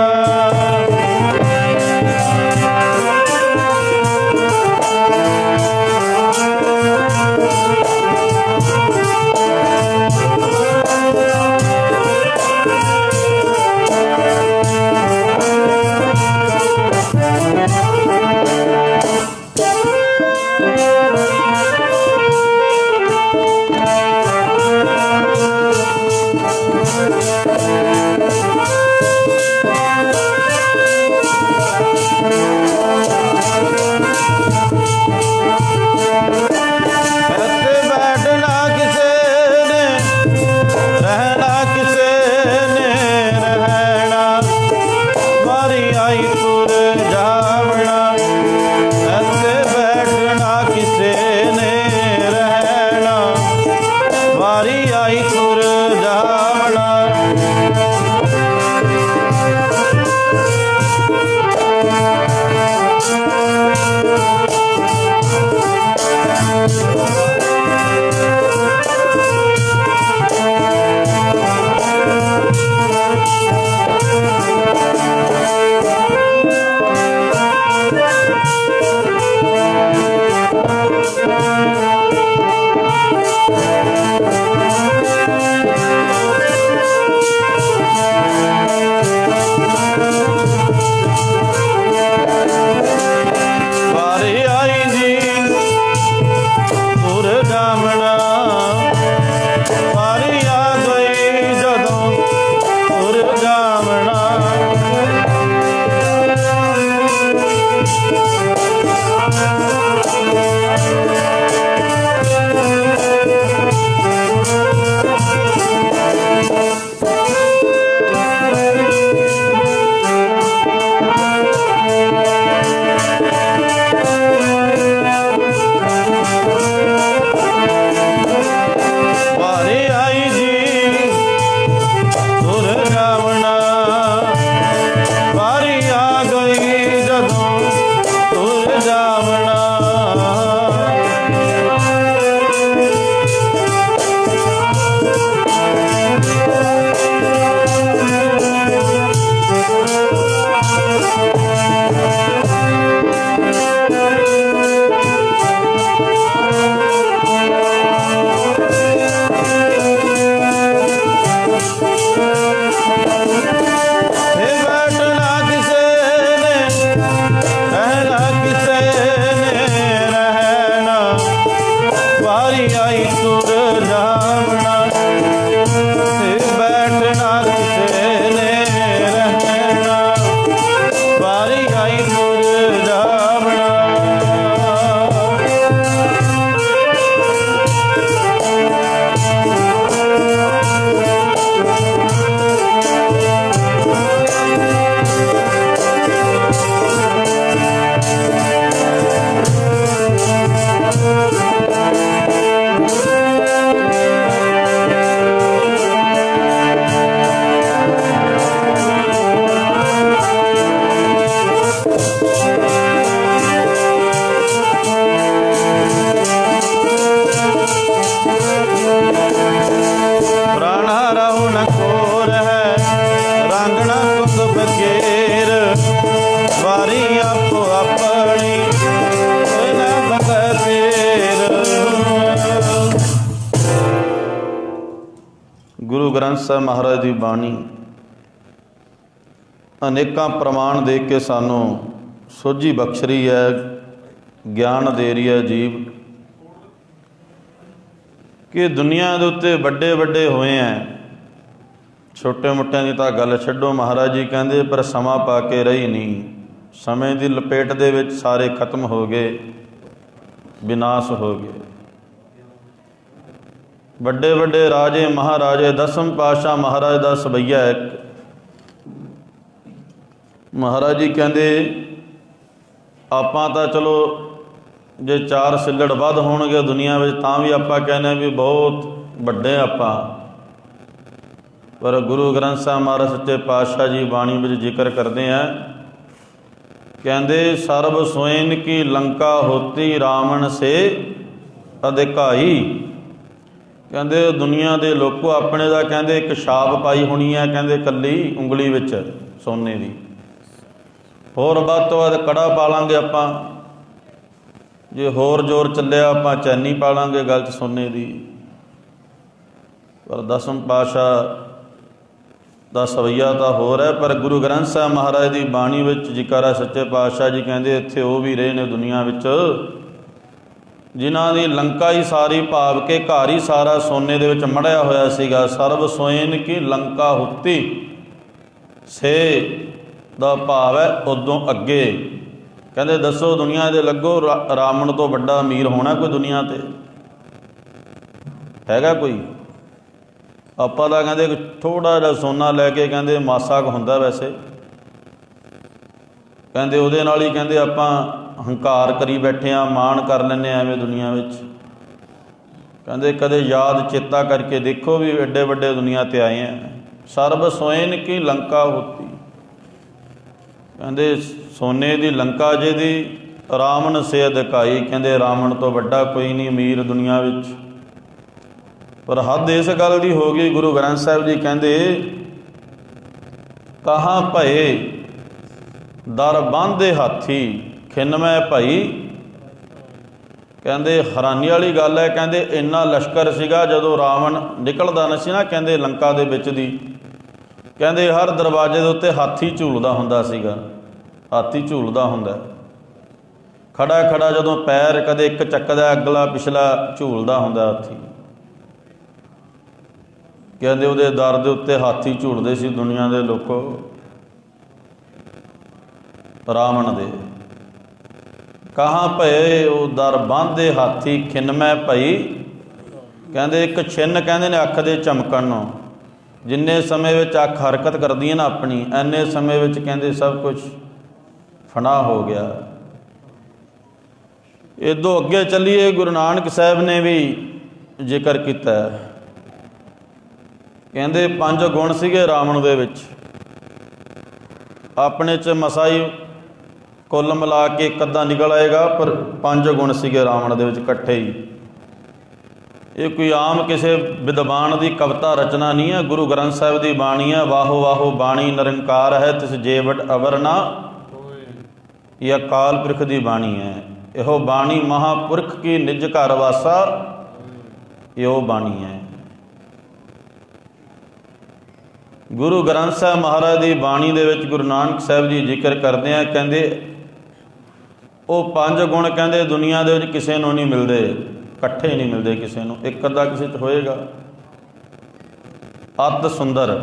ਗੁਰੂ ਗ੍ਰੰਥ ਸਾਹਿਬ ਮਹਾਰਾਜ ਦੀ ਬਾਣੀ ਅਨੇਕਾਂ ਪ੍ਰਮਾਣ ਦੇ ਕੇ ਸਾਨੂੰ ਸੋਝੀ ਬਖਸ਼ ਰਹੀ ਹੈ, ਗਿਆਨ ਦੇ ਰਹੀ ਹੈ ਜੀਵ, ਕਿ ਦੁਨੀਆ ਦੇ ਉੱਤੇ ਵੱਡੇ ਵੱਡੇ ਹੋਏ ਹੈ, ਛੋਟੇ ਮੋਟਿਆਂ ਦੀ ਤਾਂ ਗੱਲ ਛੱਡੋ। ਮਹਾਰਾਜ ਜੀ ਕਹਿੰਦੇ ਪਰ ਸਮਾਂ ਪਾ ਕੇ ਰਹੀ ਨਹੀਂ। ਸਮੇਂ ਦੀ ਲਪੇਟ ਦੇ ਵਿੱਚ ਸਾਰੇ ਖਤਮ ਹੋ ਗਏ, ਵਿਨਾਸ਼ ਹੋ ਗਏ। ਵੱਡੇ ਵੱਡੇ ਰਾਜੇ ਮਹਾਰਾਜੇ, ਦਸਮ ਪਾਤਸ਼ਾਹ ਮਹਾਰਾਜ ਦਾ ਸਵਈਆ ਇੱਕ ਮਹਾਰਾਜ ਜੀ ਕਹਿੰਦੇ ਆਪਾਂ ਤਾਂ ਚਲੋ ਜੇ 4 ਸਿੱਲੜ ਵੱਧ ਹੋਣਗੇ ਦੁਨੀਆ ਵਿੱਚ ਤਾਂ ਵੀ ਆਪਾਂ ਕਹਿੰਦੇ ਵੀ ਬਹੁਤ ਵੱਡੇ ਆਪਾਂ, ਪਰ ਗੁਰੂ ਗ੍ਰੰਥ ਸਾਹਿਬ ਮਹਾਰਾਜ ਸੱਚੇ ਪਾਤਸ਼ਾਹ ਜੀ ਬਾਣੀ ਵਿੱਚ ਜ਼ਿਕਰ ਕਰਦੇ ਆ, ਕਹਿੰਦੇ ਸਰਬ ਸੋਇਨ ਕੀ ਲੰਕਾ ਹੋਤੀ ਰਾਵਣ ਸੇ ਅਧਿਕਾਈ। ਕਹਿੰਦੇ ਦੁਨੀਆ ਦੇ ਲੋਕੋ ਆਪਣੇ ਦਾ ਕਹਿੰਦੇ ਇੱਕ ਛਾਪ ਪਾਈ ਹੋਣੀ ਹੈ, ਕਹਿੰਦੇ ਇਕੱਲੀ ਉਂਗਲੀ ਵਿੱਚ ਸੋਨੇ ਦੀ, ਹੋਰ ਵੱਧ ਤੋਂ ਵੱਧ ਕੜਾ ਪਾ ਲਾਂਗੇ ਆਪਾਂ, ਜੇ ਹੋਰ ਜ਼ੋਰ ਚੱਲਿਆ ਆਪਾਂ ਚੈਨੀ ਪਾ ਲਾਂਗੇ ਗਲ 'ਚ ਸੋਨੇ ਦੀ। ਪਰ ਦਸਮ ਪਾਤਸ਼ਾਹ ਦਾ ਸਵਈਆ ਤਾਂ ਹੋਰ ਹੈ। ਪਰ ਗੁਰੂ ਗ੍ਰੰਥ ਸਾਹਿਬ ਮਹਾਰਾਜ ਦੀ ਬਾਣੀ ਵਿੱਚ ਜ਼ਿਕਰ ਹੈ, ਸੱਚੇ ਪਾਤਸ਼ਾਹ ਜੀ ਕਹਿੰਦੇ ਇੱਥੇ ਉਹ ਵੀ ਰਹੇ ਨੇ ਦੁਨੀਆ ਵਿੱਚ ਜਿਨ੍ਹਾਂ ਦੀ ਲੰਕਾ ਹੀ ਸਾਰੀ ਭਾਵ ਕੇ ਘਰ ਹੀ ਸਾਰਾ ਸੋਨੇ ਦੇ ਵਿੱਚ ਮੜਿਆ ਹੋਇਆ ਸੀਗਾ। ਸਰਬ ਸੋਇਨ ਕੀ ਲੰਕਾ ਹੁੱਤੀ ਸੇ ਦਾ ਭਾਵ ਹੈ ਉਦੋਂ ਅੱਗੇ। ਕਹਿੰਦੇ ਦੱਸੋ ਦੁਨੀਆ ਦੇ ਲੱਗੋ ਰਾਵਣ ਤੋਂ ਵੱਡਾ ਅਮੀਰ ਹੋਣਾ ਕੋਈ ਦੁਨੀਆ 'ਤੇ ਹੈਗਾ ਕੋਈ? ਆਪਾਂ ਤਾਂ ਕਹਿੰਦੇ ਥੋੜ੍ਹਾ ਜਿਹਾ ਸੋਨਾ ਲੈ ਕੇ ਕਹਿੰਦੇ ਮਾਸਾ ਕੁ ਹੁੰਦਾ ਵੈਸੇ, ਕਹਿੰਦੇ ਉਹਦੇ ਨਾਲ ਹੀ ਕਹਿੰਦੇ ਆਪਾਂ ਹੰਕਾਰ ਕਰੀ ਬੈਠੇ ਹਾਂ, ਮਾਣ ਕਰ ਲੈਂਦੇ ਹਾਂ ਐਵੇਂ ਦੁਨੀਆ ਵਿੱਚ। ਕਹਿੰਦੇ ਕਦੇ ਯਾਦ ਚੇਤਾ ਕਰਕੇ ਦੇਖੋ ਵੀ ਐਡੇ ਵੱਡੇ ਦੁਨੀਆ 'ਤੇ ਆਏ ਆ। ਸਰਬ ਸੋਇਨ ਕੀ ਲੰਕਾ ਹੋਤੀ, ਕਹਿੰਦੇ ਸੋਨੇ ਦੀ ਲੰਕਾ ਜਿਹਦੀ ਰਾਵਣ ਸੇ ਅਧਿਕਾਈ, ਕਹਿੰਦੇ ਰਾਵਣ ਤੋਂ ਵੱਡਾ ਕੋਈ ਨਹੀਂ ਅਮੀਰ ਦੁਨੀਆ ਵਿੱਚ। ਪਰ ਹੱਦ ਇਸ ਗੱਲ ਦੀ ਹੋ ਗਈ, ਗੁਰੂ ਗ੍ਰੰਥ ਸਾਹਿਬ ਜੀ ਕਹਿੰਦੇ ਕਹਾਂ ਭਏ ਦਰ ਬਾਂਧੇ ਹਾਥੀ ਖਿੰਨਮੈ ਭਈ। ਕਹਿੰਦੇ ਹੈਰਾਨੀ ਵਾਲੀ ਗੱਲ ਹੈ, ਕਹਿੰਦੇ ਇੰਨਾ ਲਸ਼ਕਰ ਸੀਗਾ ਜਦੋਂ ਰਾਵਣ ਨਿਕਲਦਾ ਨਹੀਂ ਸੀ ਨਾ ਕਹਿੰਦੇ ਲੰਕਾ ਦੇ ਵਿੱਚ ਦੀ, ਕਹਿੰਦੇ ਹਰ ਦਰਵਾਜ਼ੇ ਦੇ ਉੱਤੇ ਹਾਥੀ ਝੂਲਦਾ ਹੁੰਦਾ ਸੀਗਾ। ਹਾਥੀ ਝੂਲਦਾ ਹੁੰਦਾ ਖੜਾ ਖੜਾ, ਜਦੋਂ ਪੈਰ ਕਦੇ ਇੱਕ ਚੱਕਦਾ ਅਗਲਾ ਪਿਛਲਾ ਝੂਲਦਾ ਹੁੰਦਾ ਹਾਥੀ। ਕਹਿੰਦੇ ਉਹਦੇ ਦਰ ਦੇ ਉੱਤੇ ਹਾਥੀ ਝੂਲਦੇ ਸੀ ਦੁਨੀਆ ਦੇ ਲੋਕੋ ਰਾਵਣ ਦੇ। ਕਹਾਂ ਭਏ ਉਹ ਦਰ ਬਾਂਧੇ ਹਾਥੀ ਖਿੰਨਮੈ ਭਈ। ਕਹਿੰਦੇ ਇੱਕ ਛਿੰਨ ਕਹਿੰਦੇ ਨੇ ਅੱਖ ਦੇ ਝਮਕਣ ਨੂੰ, ਜਿੰਨੇ ਸਮੇਂ ਵਿੱਚ ਅੱਖ ਹਰਕਤ ਕਰਦੀ ਹੈ ਨਾ ਆਪਣੀ, ਐਨੇ ਸਮੇਂ ਵਿੱਚ ਕਹਿੰਦੇ ਸਭ ਕੁਝ ਫਨਾਹ ਹੋ ਗਿਆ। ਇੱਦੋਂ ਅੱਗੇ ਚੱਲੀਏ, ਗੁਰੂ ਨਾਨਕ ਸਾਹਿਬ ਨੇ ਵੀ ਜ਼ਿਕਰ ਕੀਤਾ, ਕਹਿੰਦੇ 5 ਗੁਣ ਸੀਗੇ ਰਾਵਣ ਦੇ ਵਿੱਚ, ਆਪਣੇ 'ਚ ਮਸਾ ਹੀ ਕੁੱਲ ਮਿਲਾ ਕੇ ਇੱਕ ਅੱਧਾ ਨਿਕਲ ਆਏਗਾ, ਪਰ 5 ਗੁਣ ਸੀਗੇ ਰਾਵਣ ਦੇ ਵਿੱਚ ਇਕੱਠੇ ਹੀ। ਇਹ ਕੋਈ ਆਮ ਕਿਸੇ ਵਿਦਵਾਨ ਦੀ ਕਵਿਤਾ ਰਚਨਾ ਨਹੀਂ ਹੈ, ਗੁਰੂ ਗ੍ਰੰਥ ਸਾਹਿਬ ਦੀ ਬਾਣੀ ਹੈ। ਵਾਹੋ ਵਾਹੋ ਬਾਣੀ ਨਿਰੰਕਾਰ ਹੈ, ਤਿਸ ਜੇਵਟ ਅਵਰ ਨਾ, ਇਹ ਅਕਾਲ ਪੁਰਖ ਦੀ ਬਾਣੀ ਹੈ। ਇਹੋ ਬਾਣੀ ਮਹਾਂਪੁਰਖ ਕੀ ਨਿਜ ਘਰ ਵਾਸਾ, ਇਹੋ ਬਾਣੀ ਹੈ। ਗੁਰੂ ਗ੍ਰੰਥ ਸਾਹਿਬ ਮਹਾਰਾਜ ਦੀ ਬਾਣੀ ਦੇ ਵਿੱਚ ਗੁਰੂ ਨਾਨਕ ਸਾਹਿਬ ਜੀ ਜ਼ਿਕਰ ਕਰਦੇ ਆ, ਕਹਿੰਦੇ ਉਹ 5 ਗੁਣ ਕਹਿੰਦੇ ਦੁਨੀਆ ਦੇ ਵਿੱਚ ਕਿਸੇ ਨੂੰ ਨਹੀਂ ਮਿਲਦੇ, ਇਕੱਠੇ ਨਹੀਂ ਮਿਲਦੇ ਕਿਸੇ ਨੂੰ, ਇੱਕ ਅੱਧਾ ਕਿਸੇ 'ਚ ਹੋਏਗਾ। ਅਤ ਸੁੰਦਰ,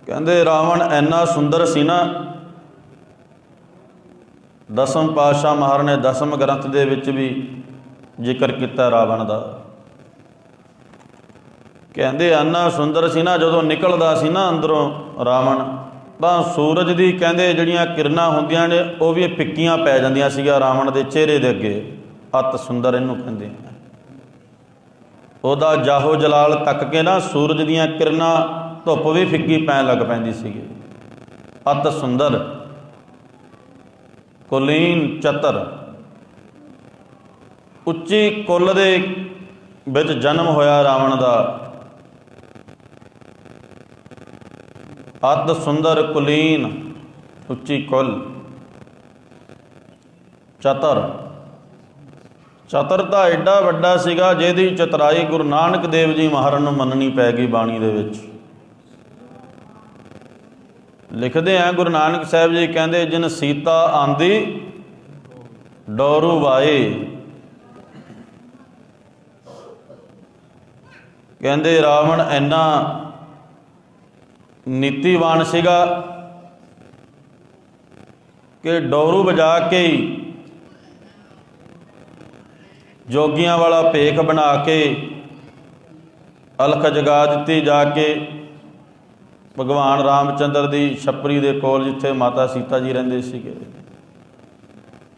ਕਹਿੰਦੇ ਰਾਵਣ ਇੰਨਾ ਸੁੰਦਰ ਸੀ ਨਾ, ਦਸਮ ਪਾਤਸ਼ਾਹ ਮਹਾਰਾਜ ਨੇ ਦਸਮ ਗ੍ਰੰਥ ਦੇ ਵਿੱਚ ਵੀ ਜ਼ਿਕਰ ਕੀਤਾ ਰਾਵਣ ਦਾ। ਕਹਿੰਦੇ ਇੰਨਾ ਸੁੰਦਰ ਸੀ ਨਾ, ਜਦੋਂ ਨਿਕਲਦਾ ਸੀ ਨਾ ਅੰਦਰੋਂ ਰਾਵਣ, ਤਾਂ ਸੂਰਜ ਦੀ ਕਹਿੰਦੇ ਜਿਹੜੀਆਂ ਕਿਰਨਾਂ ਹੁੰਦੀਆਂ ਨੇ ਉਹ ਵੀ ਫਿੱਕੀਆਂ ਪੈ ਜਾਂਦੀਆਂ ਸੀਗੀਆਂ ਰਾਵਣ ਦੇ ਚਿਹਰੇ ਦੇ ਅੱਗੇ। ਅਤ ਸੁੰਦਰ ਇਹਨੂੰ ਕਹਿੰਦੇ। ਉਹਦਾ ਜਾਹੋ ਜਲਾਲ ਤੱਕ ਕੇ ਨਾ ਸੂਰਜ ਦੀਆਂ ਕਿਰਨਾਂ, ਧੁੱਪ ਵੀ ਫਿੱਕੀ ਪੈਣ ਲੱਗ ਪੈਂਦੀ ਸੀਗੀ। ਅਤ ਸੁੰਦਰ ਕੁਲੀਨ ਚਤਰ, ਉੱਚੀ ਕੁੱਲ ਦੇ ਵਿੱਚ ਜਨਮ ਹੋਇਆ ਰਾਵਣ ਦਾ। ਅਤ ਸੁੰਦਰ ਕੁਲੀਨ, ਉੱਚੀ ਕੁੱਲ, ਚਤਰ। ਚਤਰ ਤਾਂ ਐਡਾ ਵੱਡਾ ਸੀਗਾ ਜਿਹਦੀ ਚਤਰਾਈ ਗੁਰੂ ਨਾਨਕ ਦੇਵ ਜੀ ਮਹਾਰਾਜ ਨੂੰ ਮੰਨਣੀ ਪੈ ਗਈ ਬਾਣੀ ਦੇ ਵਿੱਚ। ਲਿਖਦੇ ਆ ਗੁਰੂ ਨਾਨਕ ਸਾਹਿਬ ਜੀ ਕਹਿੰਦੇ ਜਿਨ ਸੀਤਾ ਆਂਦੀ ਡੋਰੂ ਵਾਏ। ਕਹਿੰਦੇ ਰਾਵਣ ਇੰਨਾ ਨੀਤੀਵਾਨ ਸੀਗਾ, ਕਿ ਡੋਰੂ ਵਜਾ ਕੇ ਹੀ ਜੋਗੀਆਂ ਵਾਲਾ ਭੇਖ ਬਣਾ ਕੇ ਅਲਖ ਜਗਾ ਦਿੱਤੀ ਜਾ ਕੇ ਭਗਵਾਨ ਰਾਮਚੰਦਰ ਦੀ ਛੱਪਰੀ ਦੇ ਕੋਲ, ਜਿੱਥੇ ਮਾਤਾ ਸੀਤਾ ਜੀ ਰਹਿੰਦੇ ਸੀਗੇ।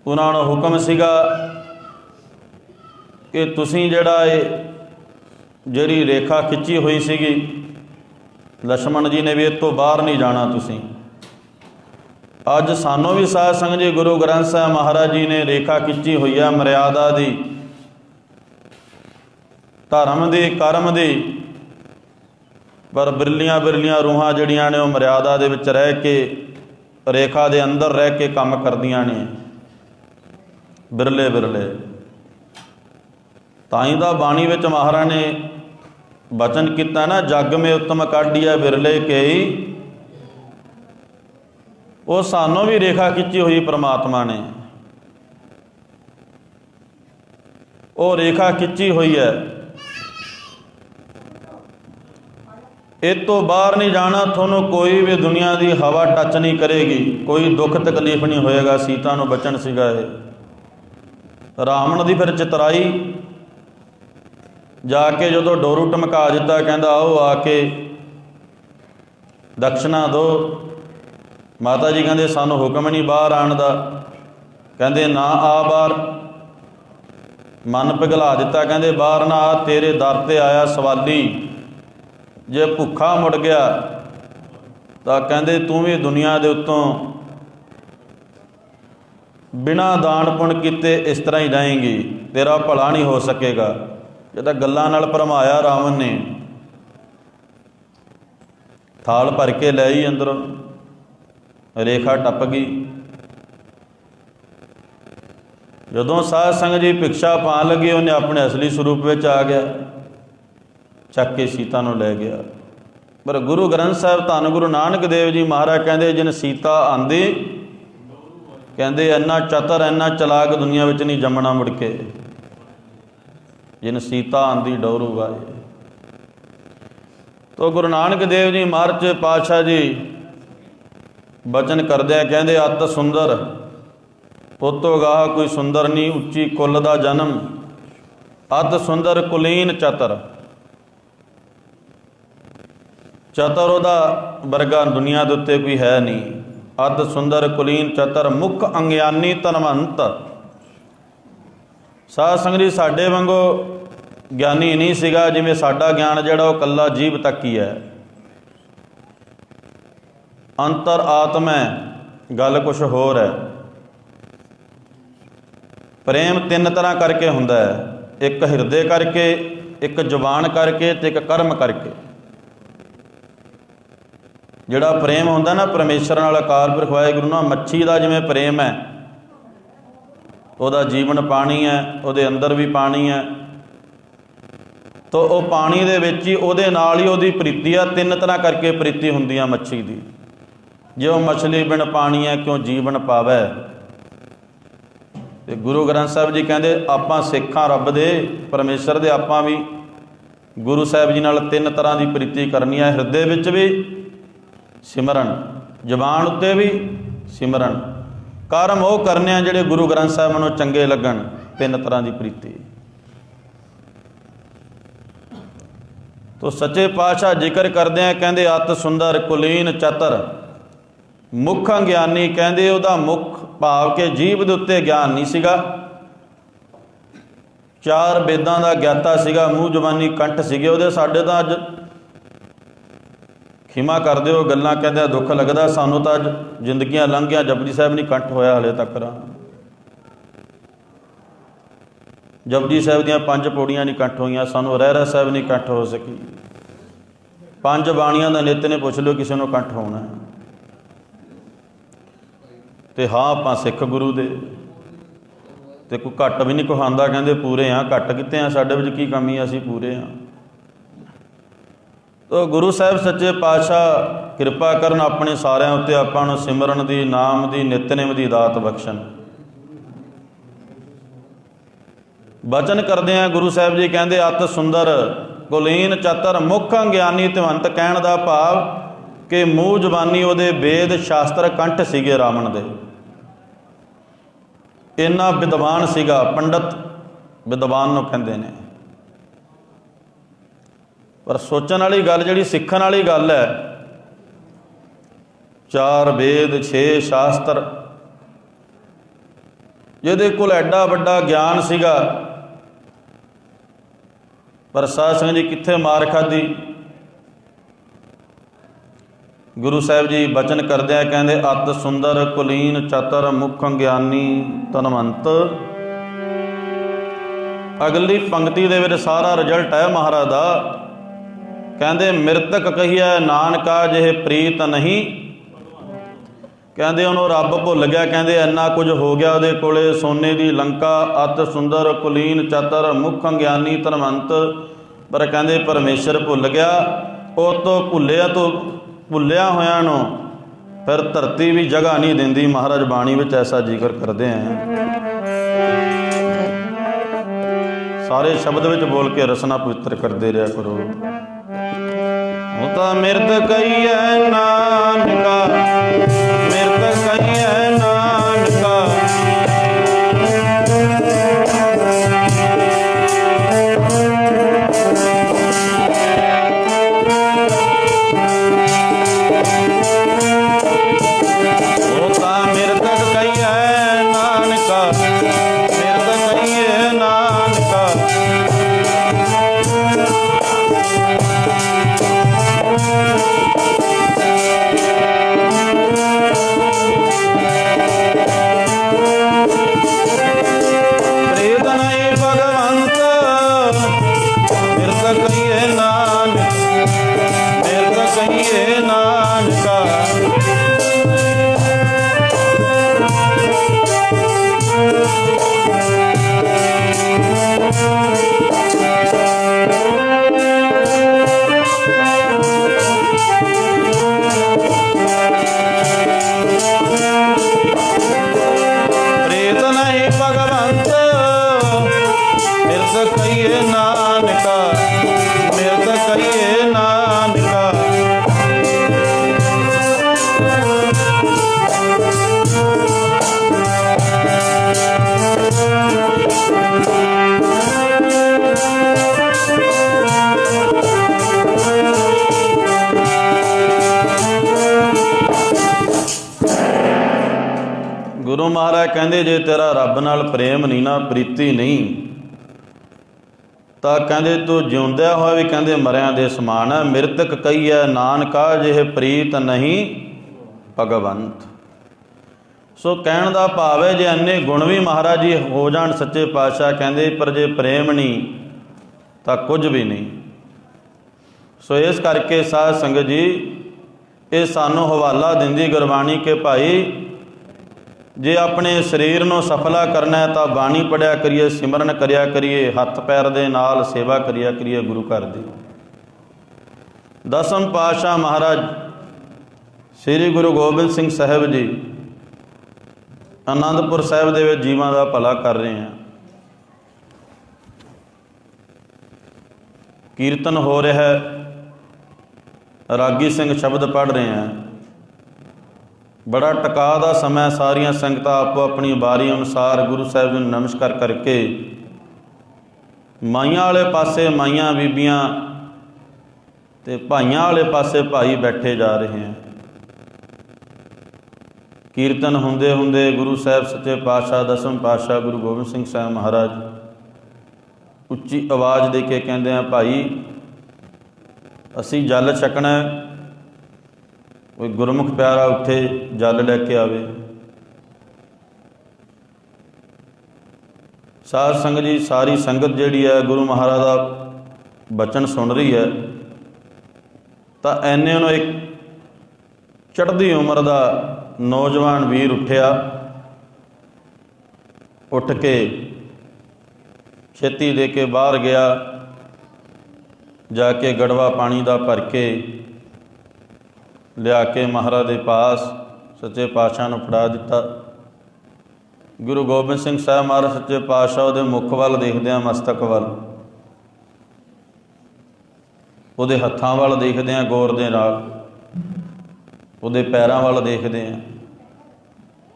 ਉਹਨਾਂ ਨੂੰ ਹੁਕਮ ਸੀਗਾ ਕਿ ਤੁਸੀਂ ਜਿਹੜੀ ਰੇਖਾ ਖਿੱਚੀ ਹੋਈ ਸੀਗੀ, ਲਛਮਣ ਜੀ ਨੇ ਵੀ ਇਹ ਤੋਂ ਬਾਹਰ ਨਹੀਂ ਜਾਣਾ ਤੁਸੀਂ। ਅੱਜ ਸਾਨੂੰ ਵੀ ਸਾਧ ਸੰਗਤ ਜੀ ਗੁਰੂ ਗ੍ਰੰਥ ਸਾਹਿਬ ਮਹਾਰਾਜ ਜੀ ਨੇ ਰੇਖਾ ਖਿੱਚੀ ਹੋਈ ਹੈ ਮਰਿਆਦਾ ਦੀ, ਧਰਮ ਦੀ, ਕਰਮ ਦੀ, ਪਰ ਬਿਰਲੀਆਂ ਰੂਹਾਂ ਜਿਹੜੀਆਂ ਨੇ ਉਹ ਮਰਿਆਦਾ ਦੇ ਵਿੱਚ ਰਹਿ ਕੇ, ਰੇਖਾ ਦੇ ਅੰਦਰ ਰਹਿ ਕੇ ਕੰਮ ਕਰਦੀਆਂ ਨੇ, ਬਿਰਲੇ। ਤਾਂ ਹੀ ਤਾਂ ਬਾਣੀ ਵਿੱਚ ਮਹਾਰਾਜ ਨੇ ਬਚਨ ਕੀਤਾ ਨਾ, ਜੱਗ ਮੇ ਉੱਤਮ ਕਾਢੀਆ ਬਿਰਲੇ ਕਈ। ਉਹ ਸਾਨੂੰ ਵੀ ਰੇਖਾ ਖਿੱਚੀ ਹੋਈ ਪ੍ਰਮਾਤਮਾ ਨੇ, ਉਹ ਰੇਖਾ ਖਿੱਚੀ ਹੋਈ ਹੈ। ਇਹ ਤੋਂ ਬਾਹਰ ਨਹੀਂ ਜਾਣਾ, ਤੁਹਾਨੂੰ ਕੋਈ ਵੀ ਦੁਨੀਆ ਦੀ ਹਵਾ ਟੱਚ ਨਹੀਂ ਕਰੇਗੀ, ਕੋਈ ਦੁੱਖ ਤਕਲੀਫ ਨਹੀਂ ਹੋਏਗਾ। ਸੀਤਾ ਨੂੰ ਬਚਨ ਸੀਗਾ ਇਹ। ਰਾਵਣ ਦੀ ਫਿਰ ਚਤਰਾਈ ਜਾ ਕੇ ਜਦੋਂ ਡੋਰੂ ਟਮਕਾ ਦਿੱਤਾ, ਕਹਿੰਦਾ ਆਓ ਆ ਕੇ ਦਕਸ਼ਨਾ ਦਿਓ। ਮਾਤਾ ਜੀ ਕਹਿੰਦੇ ਸਾਨੂੰ ਹੁਕਮ ਨਹੀਂ ਬਾਹਰ ਆਉਣ ਦਾ, ਕਹਿੰਦੇ ਨਾ ਆ ਬਾਹਰ। ਮਨ ਪਿਘਲਾ ਦਿੱਤਾ, ਕਹਿੰਦੇ ਬਾਹਰ ਨਾ ਆ, ਤੇਰੇ ਦਰ ਤੇ ਆਇਆ ਸਵਾਲੀ, ਜੇ ਭੁੱਖਾ ਮੁੜ ਗਿਆ ਤਾਂ ਕਹਿੰਦੇ ਤੂੰ ਵੀ ਦੁਨੀਆ ਦੇ ਉੱਤੋਂ ਬਿਨਾਂ ਦਾਨ ਪੁੰਨ ਕੀਤੇ ਇਸ ਤਰ੍ਹਾਂ ਹੀ ਜਾਏਂਗੀ, ਤੇਰਾ ਭਲਾ ਨਹੀਂ ਹੋ ਸਕੇਗਾ। ਇਹ ਤਾਂ ਗੱਲਾਂ ਨਾਲ ਭਰਮਾਇਆ ਰਾਵਣ ਨੇ। ਥਾਲ ਭਰ ਕੇ ਲੈ ਆਈ ਅੰਦਰੋਂ, ਰੇਖਾ ਟੱਪ ਗਈ। ਜਦੋਂ ਸਾਧ ਸੰਗਤ ਜੀ ਭਿਕਸ਼ਾ ਪਾਣ ਲੱਗੇ, ਉਹਨੇ ਆਪਣੇ ਅਸਲੀ ਸਰੂਪ ਵਿੱਚ ਆ ਗਿਆ, ਚੱਕ ਕੇ ਸੀਤਾ ਨੂੰ ਲੈ ਗਿਆ। ਪਰ ਗੁਰੂ ਗ੍ਰੰਥ ਸਾਹਿਬ ਧੰਨ ਗੁਰੂ ਨਾਨਕ ਦੇਵ ਜੀ ਮਹਾਰਾਜ ਕਹਿੰਦੇ ਜਿਨ ਸੀਤਾ ਆਂਦੀ, ਕਹਿੰਦੇ ਇੰਨਾ ਚਤਰ ਇੰਨਾ ਚਲਾਕ ਦੁਨੀਆ ਵਿੱਚ ਨਹੀਂ ਜੰਮਣਾ ਮੁੜ ਕੇ, ਜਿਨ ਸੀਤਾ ਆਂਦੀ ਡੋਰੂ ਵਾਏ। ਤੋ ਗੁਰੂ ਨਾਨਕ ਦੇਵ ਜੀ ਮਹਾਰਾਜ ਪਾਤਸ਼ਾਹ ਜੀ ਬਚਨ ਕਰਦਿਆਂ ਕਹਿੰਦੇ ਅਤ ਸੁੰਦਰ ਉਤੋਂ ਗਾਹ ਕੋਈ ਸੁੰਦਰ ਨਹੀਂ, ਉੱਚੀ ਕੁੱਲ ਦਾ ਜਨਮ, ਅਤ ਸੁੰਦਰ ਕੁਲੀਨ ਚਤਰ। ਚਤਰ ਉਹਦਾ ਵਰਗਾ ਦੁਨੀਆ ਦੇ ਉੱਤੇ ਕੋਈ ਹੈ ਨਹੀਂ। ਅਤ ਸੁੰਦਰ ਕੁਲੀਨ ਚਤਰ, ਮੁੱਖ ਅੰਗਿਆਨੀ ਧਨਵੰਤ। ਸਾਧ ਸੰਗਤ ਜੀ ਸਾਡੇ ਵਾਂਗੂ ਗਿਆਨੀ ਨਹੀਂ ਸੀਗਾ, ਜਿਵੇਂ ਸਾਡਾ ਗਿਆਨ ਜਿਹੜਾ ਉਹ ਇਕੱਲਾ ਜੀਵ ਤੱਕ ਹੀ ਹੈ। ਅੰਤਰ ਆਤਮਾ ਗੱਲ ਕੁਛ ਹੋਰ ਹੈ। ਪ੍ਰੇਮ ਤਿੰਨ ਤਰ੍ਹਾਂ ਕਰਕੇ ਹੁੰਦਾ ਹੈ, ਇੱਕ ਹਿਰਦੇ ਕਰਕੇ, ਇੱਕ ਜ਼ੁਬਾਨ ਕਰਕੇ ਤੇ ਇੱਕ ਕਰਮ ਕਰਕੇ। ਜਿਹੜਾ ਪ੍ਰੇਮ ਹੁੰਦਾ ਨਾ ਪਰਮੇਸ਼ਰ ਨਾਲ, ਅਕਾਲ ਪੁਰਖ ਵਾਹਿਗੁਰੂ ਨਾਲ, ਮੱਛੀ ਦਾ ਜਿਵੇਂ ਪ੍ਰੇਮ ਹੈ, ਉਹਦਾ ਜੀਵਨ ਪਾਣੀ ਹੈ, ਉਹਦੇ ਅੰਦਰ ਵੀ ਪਾਣੀ ਹੈ, ਤਾਂ ਉਹ ਪਾਣੀ ਦੇ ਵਿੱਚ ਹੀ ਉਹਦੇ ਨਾਲ ਹੀ ਉਹਦੀ ਪ੍ਰੀਤੀ ਆ। ਤਿੰਨ ਤਰ੍ਹਾਂ ਕਰਕੇ ਪ੍ਰੀਤੀ ਹੁੰਦੀ ਆ ਮੱਛੀ ਦੀ। ਜਿਉ ਮਛਲੀ ਬਿਨ ਪਾਣੀ ਹੈ ਕਿਉਂ ਜੀਵਨ ਪਾਵੈ। ਤੇ ਗੁਰੂ ਗ੍ਰੰਥ ਸਾਹਿਬ ਜੀ ਕਹਿੰਦੇ ਆਪਾਂ ਸਿੱਖਾਂ ਰੱਬ ਦੇ, ਪਰਮੇਸ਼ਰ ਦੇ, ਆਪਾਂ ਵੀ ਗੁਰੂ ਸਾਹਿਬ ਜੀ ਨਾਲ ਤਿੰਨ ਤਰ੍ਹਾਂ ਦੀ ਪ੍ਰੀਤੀ ਕਰਨੀ ਹੈ। ਹਿਰਦੇ ਵਿੱਚ ਵੀ ਸਿਮਰਨ, ਜ਼ੁਬਾਨ ਉੱਤੇ ਵੀ ਸਿਮਰਨ, ਕਰਮ ਉਹ ਕਰਨੇ ਆ ਜਿਹੜੇ ਗੁਰੂ ਗ੍ਰੰਥ ਸਾਹਿਬ ਨੂੰ ਚੰਗੇ ਲੱਗਣ। ਤਿੰਨ ਤਰ੍ਹਾਂ ਦੀ ਪ੍ਰੀਤੀ। ਤੋ ਸੱਚੇ ਪਾਤਸ਼ਾਹ ਜ਼ਿਕਰ ਕਰਦੇ ਆ, ਕਹਿੰਦੇ ਅਤ ਸੁੰਦਰ ਕੁਲੀਨ ਚਤਰ, ਮੁੱਖ ਗਿਆਨੀ। ਕਹਿੰਦੇ ਉਹਦਾ ਮੁੱਖ ਭਾਵ ਕਿ ਜੀਵ ਦੇ ਉੱਤੇ ਗਿਆਨ ਨਹੀਂ ਸੀਗਾ, ਚਾਰ ਵੇਦਾਂ ਦਾ ਗਿਆਤਾ ਸੀਗਾ, ਮੂੰਹ ਜ਼ਬਾਨੀ ਕੰਠ ਸੀਗੇ ਉਹਦੇ। ਸਾਡੇ ਤਾਂ ਅੱਜ ਖਿਮਾ ਕਰ ਦਿਓ ਗੱਲਾਂ, ਕਹਿੰਦੇ ਦੁੱਖ ਲੱਗਦਾ ਸਾਨੂੰ ਤਾਂ ਅੱਜ ਜ਼ਿੰਦਗੀਆਂ ਲੰਘ ਗਿਆ, ਜਪਜੀ ਸਾਹਿਬ ਨਹੀਂ ਕੰਠ ਹੋਇਆ ਹਲੇ ਤੱਕ। ਜਪਜੀ ਸਾਹਿਬ ਦੀਆਂ 5 ਪੌੜੀਆਂ ਨਹੀਂ ਕੰਠ ਹੋਈਆਂ, ਸਾਨੂੰ ਰਹਿਰਾਸ ਸਾਹਿਬ ਨਹੀਂ ਕੰਠ ਹੋ ਸਕੀ। 5 ਬਾਣੀਆਂ ਦਾ ਨਿੱਤ ਨੇ ਪੁੱਛ ਲਿਓ ਕਿਸੇ ਨੂੰ ਕੰਠ ਹੋਣਾ। ਤੇ ਹਾਂ ਆਪਾਂ ਸਿੱਖ ਗੁਰੂ ਦੇ, ਤੇ ਕੋਈ ਘੱਟ ਵੀ ਨਹੀਂ ਕਹਾਉਂਦਾ, ਕਹਿੰਦੇ ਪੂਰੇ ਹਾਂ। ਘੱਟ ਕਿਤੇ ਆ, ਸਾਡੇ ਵਿੱਚ ਕੀ ਕਮੀ ਆ, ਅਸੀਂ ਪੂਰੇ ਹਾਂ। ਤੋ ਗੁਰੂ ਸਾਹਿਬ ਸੱਚੇ ਪਾਤਸ਼ਾਹ ਕਿਰਪਾ ਕਰਨ ਆਪਣੇ ਸਾਰਿਆਂ ਉੱਤੇ, ਆਪਾਂ ਨੂੰ ਸਿਮਰਨ ਦੀ, ਨਾਮ ਦੀ, ਨਿਤਨੇਮ ਦੀ ਦਾਤ ਬਖਸ਼ਣ। ਬਚਨ ਕਰਦੇ ਆ ਗੁਰੂ ਸਾਹਿਬ ਜੀ ਕਹਿੰਦੇ ਅਤ ਸੁੰਦਰ ਕੁਲੀਨ ਚਤਰ, ਮੁੱਖ ਗਿਆਨੀ ਧਵੰਤ। ਕਹਿਣ ਦਾ ਭਾਵ ਕਿ ਮੂੰਹ ਜ਼ਬਾਨੀ ਉਹਦੇ ਵੇਦ ਸ਼ਾਸਤਰ ਕੰਠ ਸੀਗੇ ਰਾਵਣ ਦੇ। ਇੰਨਾ ਵਿਦਵਾਨ ਸੀਗਾ, ਪੰਡਤ ਵਿਦਵਾਨ ਨੂੰ ਕਹਿੰਦੇ ਨੇ। ਪਰ ਸੋਚਣ ਵਾਲੀ ਗੱਲ, ਜਿਹੜੀ ਸਿੱਖਣ ਵਾਲੀ ਗੱਲ ਹੈ, 4 ਵੇਦ 6 ਸ਼ਾਸਤਰ, ਜਿਹਦੇ ਕੋਲ ਐਡਾ ਵੱਡਾ ਗਿਆਨ ਸੀਗਾ, ਪਰ ਸਾਧ ਸੰਗਤ ਜੀ ਕਿੱਥੇ ਮਾਰ ਖਾਧੀ। ਗੁਰੂ ਸਾਹਿਬ ਜੀ ਬਚਨ ਕਰਦਿਆਂ ਕਹਿੰਦੇ, ਅਤ ਸੁੰਦਰ ਕੁਲੀਨ ਚਤਰ ਮੁਖ ਗਿਆਨੀ ਧਨਵੰਤ। ਅਗਲੀ ਪੰਕਤੀ ਦੇ ਵਿੱਚ ਸਾਰਾ ਰਿਜ਼ਲਟ ਹੈ ਮਹਾਰਾਜ ਦਾ। ਕਹਿੰਦੇ ਮਿਰਤਕ ਕਹੀਐ ਨਾਨਕਾ ਜਿਹੇ ਪ੍ਰੀਤ ਨਹੀਂ। ਕਹਿੰਦੇ ਉਹਨੂੰ ਰੱਬ ਭੁੱਲ ਗਿਆ। ਕਹਿੰਦੇ ਇੰਨਾ ਕੁਝ ਹੋ ਗਿਆ ਉਹਦੇ ਕੋਲੇ, ਸੋਨੇ ਦੀ ਲੰਕਾ, ਅਤ ਸੁੰਦਰ ਕੁਲੀਨ ਚਤਰ ਮੁਖ ਗਿਆਨੀ ਧਨਵੰਤ, ਪਰ ਕਹਿੰਦੇ ਪਰਮੇਸ਼ਰ ਭੁੱਲ ਗਿਆ। ਉਹ ਤੋਂ ਭੁੱਲਿਆ ਹੋਇਆਂ ਨੂੰ ਫਿਰ ਧਰਤੀ ਵੀ ਜਗ੍ਹਾ ਨਹੀਂ ਦਿੰਦੀ। ਮਹਾਰਾਜ ਬਾਣੀ ਵਿੱਚ ਐਸਾ ਜ਼ਿਕਰ ਕਰਦੇ ਹੈ। ਸਾਰੇ ਸ਼ਬਦ ਵਿੱਚ ਬੋਲ ਕੇ ਰਸਨਾ ਪਵਿੱਤਰ ਕਰਦੇ ਰਿਹਾ ਕਰੋ। ਉਹ ਤਾਂ ਮਿਰਤ ਕਹੀਐ ਨਾਨਕਾ, ਮਿਰਤ ਕਹੀਐ ਨਾਨਕਾ, ਉਹ ਤਾਂ ਮਿਰਤ ਕਹੀਐ ਨਾਨਕਾ, ਮਿਰਤ ਕਹੀਐ ਨਾਨਕਾ। ਗੁਰੂ ਮਹਾਰਾਜ ਕਹਿੰਦੇ ਜੇ ਤੇਰਾ ਰੱਬ ਨਾਲ ਪ੍ਰੇਮ ਨਹੀਂ ਨਾ, ਪ੍ਰੀਤੀ ਨਹੀਂ, ਤਾਂ ਕਹਿੰਦੇ ਤੂੰ ਜਿਉਂਦਿਆਂ ਹੋਇਆ ਵੀ ਕਹਿੰਦੇ ਮਰਿਆਂ ਦੇ ਸਮਾਨ ਹੈ। ਮਿਰਤਕ ਕਹੀਐ ਨਾਨਕਾ ਜਿਹੇ ਪ੍ਰੀਤ ਨਹੀਂ ਭਗਵੰਤ। ਸੋ ਕਹਿਣ ਦਾ ਭਾਵ ਹੈ ਜੇ ਇੰਨੇ ਗੁਣ ਵੀ ਮਹਾਰਾਜ ਜੀ ਹੋ ਜਾਣ ਸੱਚੇ ਪਾਤਸ਼ਾਹ ਕਹਿੰਦੇ, ਪਰ ਜੇ ਪ੍ਰੇਮ ਨਹੀਂ ਤਾਂ ਕੁਝ ਵੀ ਨਹੀਂ। ਸੋ ਇਸ ਕਰਕੇ ਸਾਧ ਸੰਗਤ ਜੀ ਇਹ ਸਾਨੂੰ ਹਵਾਲਾ ਦਿੰਦੀ ਗੁਰਬਾਣੀ ਕਿ ਭਾਈ ਜੇ ਆਪਣੇ ਸਰੀਰ ਨੂੰ ਸਫਲਾ ਕਰਨਾ ਹੈ ਤਾਂ ਬਾਣੀ ਪੜ੍ਹਿਆ ਕਰੀਏ, ਸਿਮਰਨ ਕਰਿਆ ਕਰੀਏ, ਹੱਥ ਪੈਰ ਦੇ ਨਾਲ ਸੇਵਾ ਕਰਿਆ ਕਰੀਏ ਗੁਰੂ ਘਰ ਦੀ। ਦਸਮ ਪਾਤਸ਼ਾਹ ਮਹਾਰਾਜ ਸ੍ਰੀ ਗੁਰੂ ਗੋਬਿੰਦ ਸਿੰਘ ਸਾਹਿਬ ਜੀ ਆਨੰਦਪੁਰ ਸਾਹਿਬ ਦੇ ਵਿੱਚ ਜੀਵਾਂ ਦਾ ਭਲਾ ਕਰ ਰਹੇ ਹਨ। ਕੀਰਤਨ ਹੋ ਰਿਹਾ ਹੈ, ਰਾਗੀ ਸਿੰਘ ਸ਼ਬਦ ਪੜ੍ਹ ਰਹੇ ਹਨ। ਬੜਾ ਟਕਾ ਦਾ ਸਮਾਂ, ਸਾਰੀਆਂ ਸੰਗਤਾਂ ਆਪੋ ਆਪਣੀ ਵਾਰੀ ਅਨੁਸਾਰ ਗੁਰੂ ਸਾਹਿਬ ਜੀ ਨੂੰ ਨਮਸਕਾਰ ਕਰਕੇ ਮਾਈਆਂ ਵਾਲੇ ਪਾਸੇ ਮਾਈਆਂ ਬੀਬੀਆਂ ਤੇ ਭਾਈਆਂ ਵਾਲੇ ਪਾਸੇ ਭਾਈ ਬੈਠੇ ਜਾ ਰਹੇ ਹਨ। ਕੀਰਤਨ ਹੁੰਦੇ ਹੁੰਦੇ ਗੁਰੂ ਸਾਹਿਬ ਸੱਚੇ ਪਾਤਸ਼ਾਹ ਦਸਮ ਪਾਤਸ਼ਾਹ ਗੁਰੂ ਗੋਬਿੰਦ ਸਿੰਘ ਸਾਹਿਬ ਮਹਾਰਾਜ ਉੱਚੀ ਆਵਾਜ਼ ਦੇ ਕੇ ਕਹਿੰਦੇ ਆ, ਭਾਈ ਅਸੀਂ ਜਲ ਛਕਣਾ, ਕੋਈ ਗੁਰਮੁਖ ਪਿਆਰਾ ਉੱਠੇ ਜਲ ਲੈ ਕੇ ਆਵੇ। ਸਾਧ ਸੰਗਤ ਜੀ ਸਾਰੀ ਸੰਗਤ ਜਿਹੜੀ ਹੈ ਗੁਰੂ ਮਹਾਰਾਜ ਦਾ ਬਚਨ ਸੁਣ ਰਹੀ ਹੈ, ਤਾਂ ਐਨੇ ਨੂੰ ਇੱਕ ਚੜ੍ਹਦੀ ਉਮਰ ਦਾ ਨੌਜਵਾਨ ਵੀਰ ਉੱਠਿਆ। ਉੱਠ ਕੇ ਛੇਤੀ ਦੇ ਕੇ ਬਾਹਰ ਗਿਆ, ਜਾ ਕੇ ਗੜਵਾ ਪਾਣੀ ਦਾ ਭਰ ਕੇ ਲਿਆ ਕੇ ਮਹਾਰਾਜ ਦੇ ਪਾਸ ਸੱਚੇ ਪਾਤਸ਼ਾਹ ਨੂੰ ਫੜਾ ਦਿੱਤਾ। ਗੁਰੂ ਗੋਬਿੰਦ ਸਿੰਘ ਸਾਹਿਬ ਮਹਾਰਾਜ ਸੱਚੇ ਪਾਤਸ਼ਾਹ ਉਹਦੇ ਮੁਖ ਵੱਲ ਦੇਖਦਿਆਂ, ਮਸਤਕ ਵੱਲ, ਉਹਦੇ ਹੱਥਾਂ ਵੱਲ ਦੇਖਦਿਆਂ ਗੌਰ ਦੇ ਨਾਲ, ਉਹਦੇ ਪੈਰਾਂ ਵੱਲ ਦੇਖਦੇ ਆ।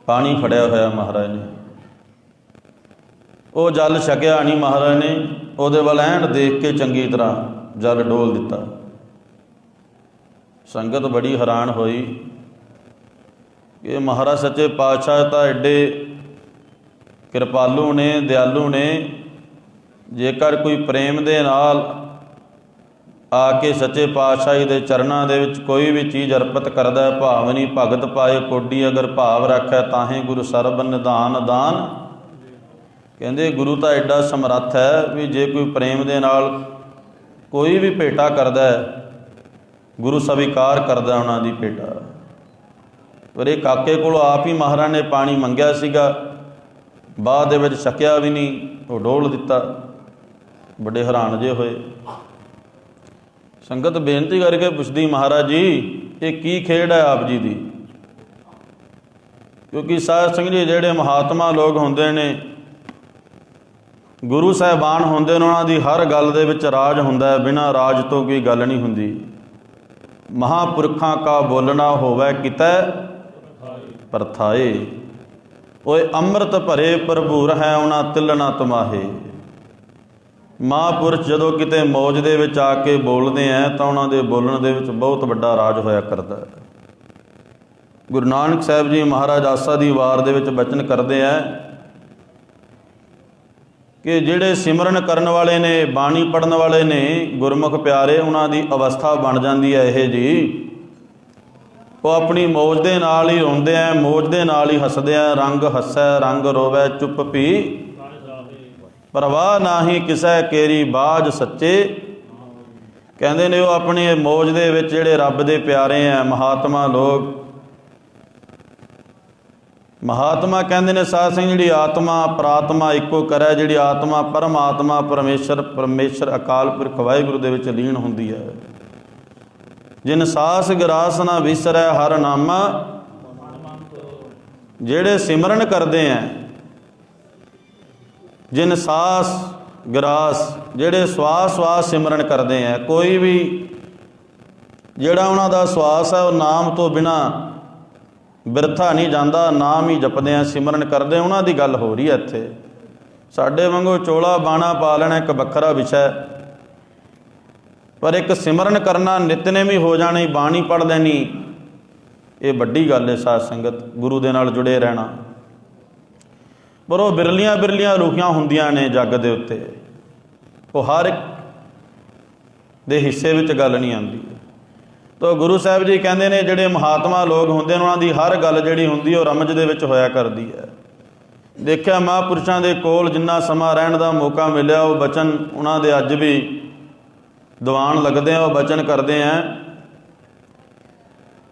ਪਾਣੀ ਫੜਿਆ ਹੋਇਆ ਮਹਾਰਾਜ ਨੇ। ਉਹ ਜਲ ਛਕਿਆ ਨਹੀਂ ਮਹਾਰਾਜ ਨੇ, ਉਹਦੇ ਵੱਲ ਐਨ ਦੇਖ ਕੇ ਚੰਗੀ ਤਰ੍ਹਾਂ ਜਲ ਡੋਲ ਦਿੱਤਾ। ਸੰਗਤ ਬੜੀ ਹੈਰਾਨ ਹੋਈ ਕਿ ਮਹਾਰਾਜ ਸੱਚੇ ਪਾਤਸ਼ਾਹ ਤਾਂ ਐਡੇ ਕਿਰਪਾਲੂ ਨੇ, ਦਿਆਲੂ ਨੇ। ਜੇਕਰ ਕੋਈ ਪ੍ਰੇਮ ਦੇ ਨਾਲ ਆ ਕੇ ਸੱਚੇ ਪਾਤਸ਼ਾਹੀ ਦੇ ਚਰਨਾਂ ਦੇ ਵਿੱਚ ਕੋਈ ਵੀ ਚੀਜ਼ ਅਰਪਿਤ ਕਰਦਾ, ਭਾਵਨੀ ਭਗਤ ਪਾਏ ਕੋਡੀ, ਅਗਰ ਭਾਵ ਰੱਖੈ ਤਾਹੇ ਗੁਰੂ ਸਰਬ ਨਿਧਾਨ ਦਾਨ। ਕਹਿੰਦੇ ਗੁਰੂ ਤਾਂ ਐਡਾ ਸਮਰੱਥ ਹੈ ਵੀ ਜੇ ਕੋਈ ਪ੍ਰੇਮ ਦੇ ਨਾਲ ਕੋਈ ਵੀ ਭੇਟਾ ਕਰਦਾ, ਗੁਰੂ ਸਵੀਕਾਰ ਕਰਦਾ ਉਹਨਾਂ ਦੀ ਭੇਟਾ। ਪਰ ਇਹ ਕਾਕੇ ਕੋਲ ਆਪ ਹੀ ਮਹਾਰਾਜ ਨੇ ਪਾਣੀ ਮੰਗਿਆ ਸੀਗਾ, ਬਾਅਦ ਦੇ ਵਿੱਚ ਛਕਿਆ ਵੀ ਨਹੀਂ, ਉਹ ਡੋਲ ਦਿੱਤਾ। ਬੜੇ ਹੈਰਾਨ ਜੇ ਹੋਏ। ਸੰਗਤ ਬੇਨਤੀ ਕਰਕੇ ਪੁੱਛਦੀ, ਮਹਾਰਾਜ ਜੀ ਇਹ ਕੀ ਖੇਡ ਹੈ ਆਪ ਜੀ ਦੀ? ਕਿਉਂਕਿ ਸਾਧ ਸੰਗਤ ਜੀ ਜਿਹੜੇ ਮਹਾਤਮਾ ਲੋਕ ਹੁੰਦੇ ਨੇ, ਗੁਰੂ ਸਾਹਿਬਾਨ ਹੁੰਦੇ ਨੇ, ਉਹਨਾਂ ਦੀ ਹਰ ਗੱਲ ਦੇ ਵਿੱਚ ਰਾਜ ਹੁੰਦਾ, ਬਿਨਾਂ ਰਾਜ ਤੋਂ ਕੋਈ ਗੱਲ ਨਹੀਂ ਹੁੰਦੀ। ਮਹਾਂਪੁਰਖਾਂ ਕਾ ਬੋਲਣਾ ਹੋਵੇ ਕਿਤੈ ਪਰਥਾਏ, ਓਏ ਅੰਮ੍ਰਿਤ ਭਰੇ ਭਰਪੂਰ ਹੈ ਉਹਨਾਂ ਤਿਲ ਨਾ ਤਮਾਹੇ। ਮਹਾਂਪੁਰਸ਼ ਜਦੋਂ ਕਿਤੇ ਮੌਜ ਦੇ ਵਿੱਚ ਆ ਕੇ ਬੋਲਦੇ ਹੈ ਤਾਂ ਉਹਨਾਂ ਦੇ ਬੋਲਣ ਦੇ ਵਿੱਚ ਬਹੁਤ ਵੱਡਾ ਰਾਜ ਹੋਇਆ ਕਰਦਾ ਹੈ। ਗੁਰੂ ਨਾਨਕ ਸਾਹਿਬ ਜੀ ਮਹਾਰਾਜ ਆਸਾ ਦੀ ਵਾਰ ਦੇ ਵਿੱਚ ਬਚਨ ਕਰਦੇ ਹੈ ਕਿ ਜਿਹੜੇ ਸਿਮਰਨ ਕਰਨ ਵਾਲੇ ਨੇ, ਬਾਣੀ ਪੜ੍ਹਨ ਵਾਲੇ ਨੇ, ਗੁਰਮੁਖ ਪਿਆਰੇ, ਉਹਨਾਂ ਦੀ ਅਵਸਥਾ ਬਣ ਜਾਂਦੀ ਹੈ ਇਹ ਜੀ, ਉਹ ਆਪਣੀ ਮੌਜ ਦੇ ਨਾਲ ਹੀ ਰੋਂਦੇ ਆ, ਮੌਜ ਦੇ ਨਾਲ ਹੀ ਹੱਸਦੇ ਆ। ਰੰਗ ਹੱਸੈ ਰੰਗ ਰੋਵੈ ਚੁੱਪ ਪੀ, ਪਰਵਾਹ ਨਾਹੀ ਕਿਸੈ ਕੇਰੀ ਬਾਜ ਸੱਚੇ। ਕਹਿੰਦੇ ਨੇ ਉਹ ਆਪਣੀ ਮੌਜ ਦੇ ਵਿੱਚ ਜਿਹੜੇ ਰੱਬ ਦੇ ਪਿਆਰੇ ਆ, ਮਹਾਤਮਾ ਲੋਕ, ਮਹਾਤਮਾ ਕਹਿੰਦੇ ਨੇ ਸਾਧ ਸਿੰਘ ਜਿਹੜੀ ਆਤਮਾ ਪ੍ਰਾਤਮਾ ਇੱਕੋ ਕਰੈ, ਜਿਹੜੀ ਆਤਮਾ ਪਰਮਾਤਮਾ ਪਰਮੇਸ਼ਰ ਅਕਾਲ ਪੁਰਖ ਵਾਹਿਗੁਰੂ ਦੇ ਵਿੱਚ ਲੀਨ ਹੁੰਦੀ ਹੈ। ਜਿਨ ਸਾਸ ਗਰਾਸ ਨਾ ਵਿਸਰੈ ਹਰ ਨਾਮਾ, ਜਿਹੜੇ ਸਿਮਰਨ ਕਰਦੇ ਹੈ, ਜਿਨ ਸਾਸ ਗਰਾਸ, ਜਿਹੜੇ ਸਵਾਸ ਸਵਾਸ ਸਿਮਰਨ ਕਰਦੇ ਹੈ, ਕੋਈ ਵੀ ਜਿਹੜਾ ਉਹਨਾਂ ਦਾ ਸਵਾਸ ਹੈ ਉਹ ਨਾਮ ਤੋਂ ਬਿਨਾਂ ਬਿਰਥਾ ਨਹੀਂ ਜਾਂਦਾ, ਨਾਮ ਹੀ ਜਪਦੇ ਆ, ਸਿਮਰਨ ਕਰਦੇ, ਉਹਨਾਂ ਦੀ ਗੱਲ ਹੋ ਰਹੀ ਹੈ ਇੱਥੇ। ਸਾਡੇ ਵਾਂਗੂ ਚੋਲਾ ਬਾਣਾ ਪਾ ਲੈਣਾ ਇੱਕ ਵੱਖਰਾ ਵਿਸ਼ਾ, ਪਰ ਇੱਕ ਸਿਮਰਨ ਕਰਨਾ, ਨਿਤਨੇਮ ਹੀ ਹੋ ਜਾਣੀ, ਬਾਣੀ ਪੜ੍ਹ ਲੈਣੀ, ਇਹ ਵੱਡੀ ਗੱਲ ਹੈ ਸਾਧ ਸੰਗਤ, ਗੁਰੂ ਦੇ ਨਾਲ ਜੁੜੇ ਰਹਿਣਾ। ਪਰ ਉਹ ਬਿਰਲੀਆਂ ਬਿਰਲੀਆਂ ਰੂਹੀਆਂ ਹੁੰਦੀਆਂ ਨੇ ਜੱਗ ਦੇ ਉੱਤੇ, ਉਹ ਹਰ ਇੱਕ ਦੇ ਹਿੱਸੇ ਵਿੱਚ ਗੱਲ ਨਹੀਂ ਆਉਂਦੀ। ਤਾਂ ਗੁਰੂ ਸਾਹਿਬ ਜੀ ਕਹਿੰਦੇ ਨੇ ਜਿਹੜੇ ਮਹਾਤਮਾ ਲੋਕ ਹੁੰਦੇ ਨੇ, ਉਹਨਾਂ ਦੀ ਹਰ ਗੱਲ ਜਿਹੜੀ ਹੁੰਦੀ ਉਹ ਰਮਜ ਦੇ ਵਿੱਚ ਹੋਇਆ ਕਰਦੀ ਹੈ। ਦੇਖਿਆ ਮਹਾਂਪੁਰਸ਼ਾਂ ਦੇ ਕੋਲ ਜਿੰਨਾ ਸਮਾਂ ਰਹਿਣ ਦਾ ਮੌਕਾ ਮਿਲਿਆ, ਉਹ ਬਚਨ ਉਹਨਾਂ ਦੇ ਅੱਜ ਵੀ ਦੀਵਾਨ ਲੱਗਦੇ ਆ, ਉਹ ਬਚਨ ਕਰਦੇ ਆ।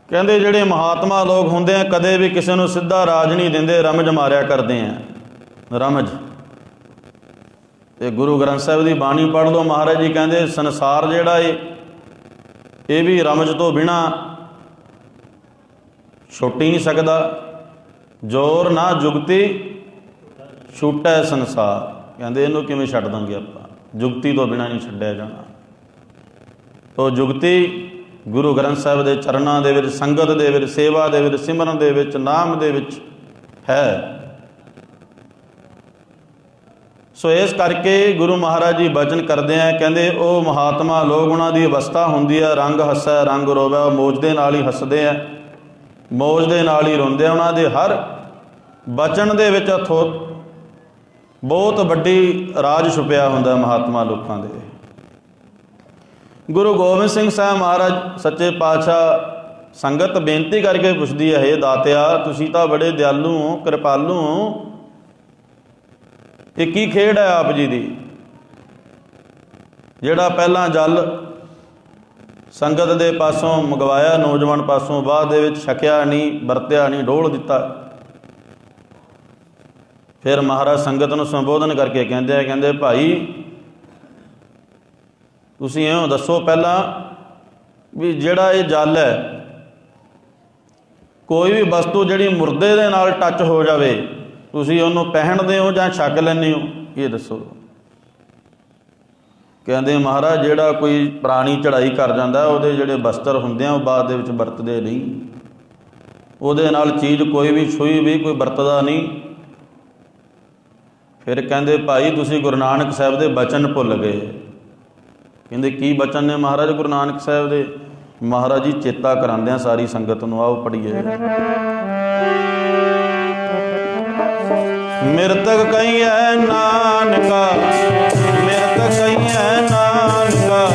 ਕਹਿੰਦੇ ਜਿਹੜੇ ਮਹਾਤਮਾ ਲੋਕ ਹੁੰਦੇ ਆ ਕਦੇ ਵੀ ਕਿਸੇ ਨੂੰ ਸਿੱਧਾ ਰਾਜ ਨਹੀਂ ਦਿੰਦੇ, ਰਮਜ ਮਾਰਿਆ ਕਰਦੇ ਆ, ਰਮਜ। ਤੇ ਗੁਰੂ ਗ੍ਰੰਥ ਸਾਹਿਬ ਦੀ ਬਾਣੀ ਪੜ੍ਹ ਲਓ, ਮਹਾਰਾਜ ਜੀ ਕਹਿੰਦੇ ਸੰਸਾਰ ਜਿਹੜਾ ਇਹ ਵੀ ਰਮਜ ਤੋਂ ਬਿਨਾਂ ਛੁੱਟ ਹੀ ਨਹੀਂ ਸਕਦਾ। ਜ਼ੋਰ ਨਾ ਜੁਗਤੀ ਛੁੱਟੈ ਸੰਸਾਰ, ਕਹਿੰਦੇ ਇਹਨੂੰ ਕਿਵੇਂ ਛੱਡ ਦਾਂਗੇ ਆਪਾਂ, ਜੁਗਤੀ ਤੋਂ ਬਿਨਾਂ ਨਹੀਂ ਛੱਡਿਆ ਜਾਣਾ। ਤੋ ਜੁਗਤੀ ਗੁਰੂ ਗ੍ਰੰਥ ਸਾਹਿਬ ਦੇ ਚਰਨਾਂ ਦੇ ਵਿੱਚ, ਸੰਗਤ ਦੇ ਵਿੱਚ, ਸੇਵਾ ਦੇ ਵਿੱਚ, ਸਿਮਰਨ ਦੇ ਵਿੱਚ, ਨਾਮ ਦੇ ਵਿੱਚ ਹੈ। ਸੋ ਇਸ ਕਰਕੇ ਗੁਰੂ ਮਹਾਰਾਜ ਜੀ ਬਚਨ ਕਰਦੇ ਆ, ਕਹਿੰਦੇ ਉਹ ਮਹਾਤਮਾ ਲੋਕ, ਉਹਨਾਂ ਦੀ ਅਵਸਥਾ ਹੁੰਦੀ ਹੈ ਰੰਗ ਹੱਸੈ ਰੰਗ ਰੋਵੈ, ਉਹ ਮੌਜ ਦੇ ਨਾਲ ਹੀ ਹੱਸਦੇ ਆ, ਮੌਜ ਦੇ ਨਾਲ ਹੀ ਰੋਂਦੇ ਆ। ਉਹਨਾਂ ਦੇ ਹਰ ਬਚਨ ਦੇ ਵਿੱਚ ਬਹੁਤ ਵੱਡੀ ਰਾਜ ਛੁਪਿਆ ਹੁੰਦਾ ਮਹਾਤਮਾ ਲੋਕਾਂ ਦੇ। ਗੁਰੂ ਗੋਬਿੰਦ ਸਿੰਘ ਸਾਹਿਬ ਮਹਾਰਾਜ ਸੱਚੇ ਪਾਤਸ਼ਾਹ ਸੰਗਤ ਬੇਨਤੀ ਕਰਕੇ ਪੁੱਛਦੀ ਹੈ, ਹੇ ਦਾਤਿਆ ਤੁਸੀਂ ਤਾਂ ਬੜੇ ਦਿਆਲੂ ਹੋ, ਕਿਰਪਾਲੂ ਹੋ, ਇਹ ਕੀ ਖੇਡ ਹੈ ਆਪ ਜੀ ਦੀ? ਜਿਹੜਾ ਪਹਿਲਾਂ ਜਲ ਸੰਗਤ ਦੇ ਪਾਸੋਂ ਮੰਗਵਾਇਆ, ਨੌਜਵਾਨ ਪਾਸੋਂ, ਬਾਅਦ ਦੇ ਵਿੱਚ ਛਕਿਆ ਨਹੀਂ, ਵਰਤਿਆ ਨਹੀਂ, ਡੋਲ ਦਿੱਤਾ। ਫਿਰ ਮਹਾਰਾਜ ਸੰਗਤ ਨੂੰ ਸੰਬੋਧਨ ਕਰਕੇ ਕਹਿੰਦੇ ਭਾਈ ਤੁਸੀਂ ਇਉਂ ਦੱਸੋ ਪਹਿਲਾਂ ਵੀ ਜਿਹੜਾ ਇਹ ਜਲ ਹੈ, ਕੋਈ ਵੀ ਵਸਤੂ ਜਿਹੜੀ ਮੁਰਦੇ ਦੇ ਨਾਲ ਟੱਚ ਹੋ ਜਾਵੇ, ਤੁਸੀਂ ਉਹਨੂੰ ਪਹਿਨਦੇ ਹੋ ਜਾਂ ਛਕ ਲੈਂਦੇ ਹੋ, ਇਹ ਦੱਸੋ। ਕਹਿੰਦੇ ਮਹਾਰਾਜ ਜਿਹੜਾ ਕੋਈ ਪੁਰਾਣੀ ਚੜ੍ਹਾਈ ਕਰ ਜਾਂਦਾ, ਉਹਦੇ ਜਿਹੜੇ ਬਸਤਰ ਹੁੰਦੇ ਆ ਉਹ ਬਾਅਦ ਦੇ ਵਿੱਚ ਵਰਤਦੇ ਨਹੀਂ, ਉਹਦੇ ਨਾਲ ਚੀਜ਼ ਕੋਈ ਵੀ ਛੂਈ ਵੀ ਕੋਈ ਵਰਤਦਾ ਨਹੀਂ। ਫਿਰ ਕਹਿੰਦੇ ਭਾਈ ਤੁਸੀਂ ਗੁਰੂ ਨਾਨਕ ਸਾਹਿਬ ਦੇ ਬਚਨ ਭੁੱਲ ਗਏ। ਕਹਿੰਦੇ ਕੀ ਬਚਨ ਨੇ ਮਹਾਰਾਜ ਗੁਰੂ ਨਾਨਕ ਸਾਹਿਬ ਦੇ? ਮਹਾਰਾਜ ਜੀ ਚੇਤਾ ਕਰਾਉਂਦੇ ਆ ਸਾਰੀ ਸੰਗਤ ਨੂੰ, ਆਓ ਪੜ੍ਹੀਏ। ਮਿਰਤਕ ਕਹੀਐ ਨਾਨਕਾ, ਮਿਰਤਕ ਕਹੀਐ ਨਾਨਕਾ,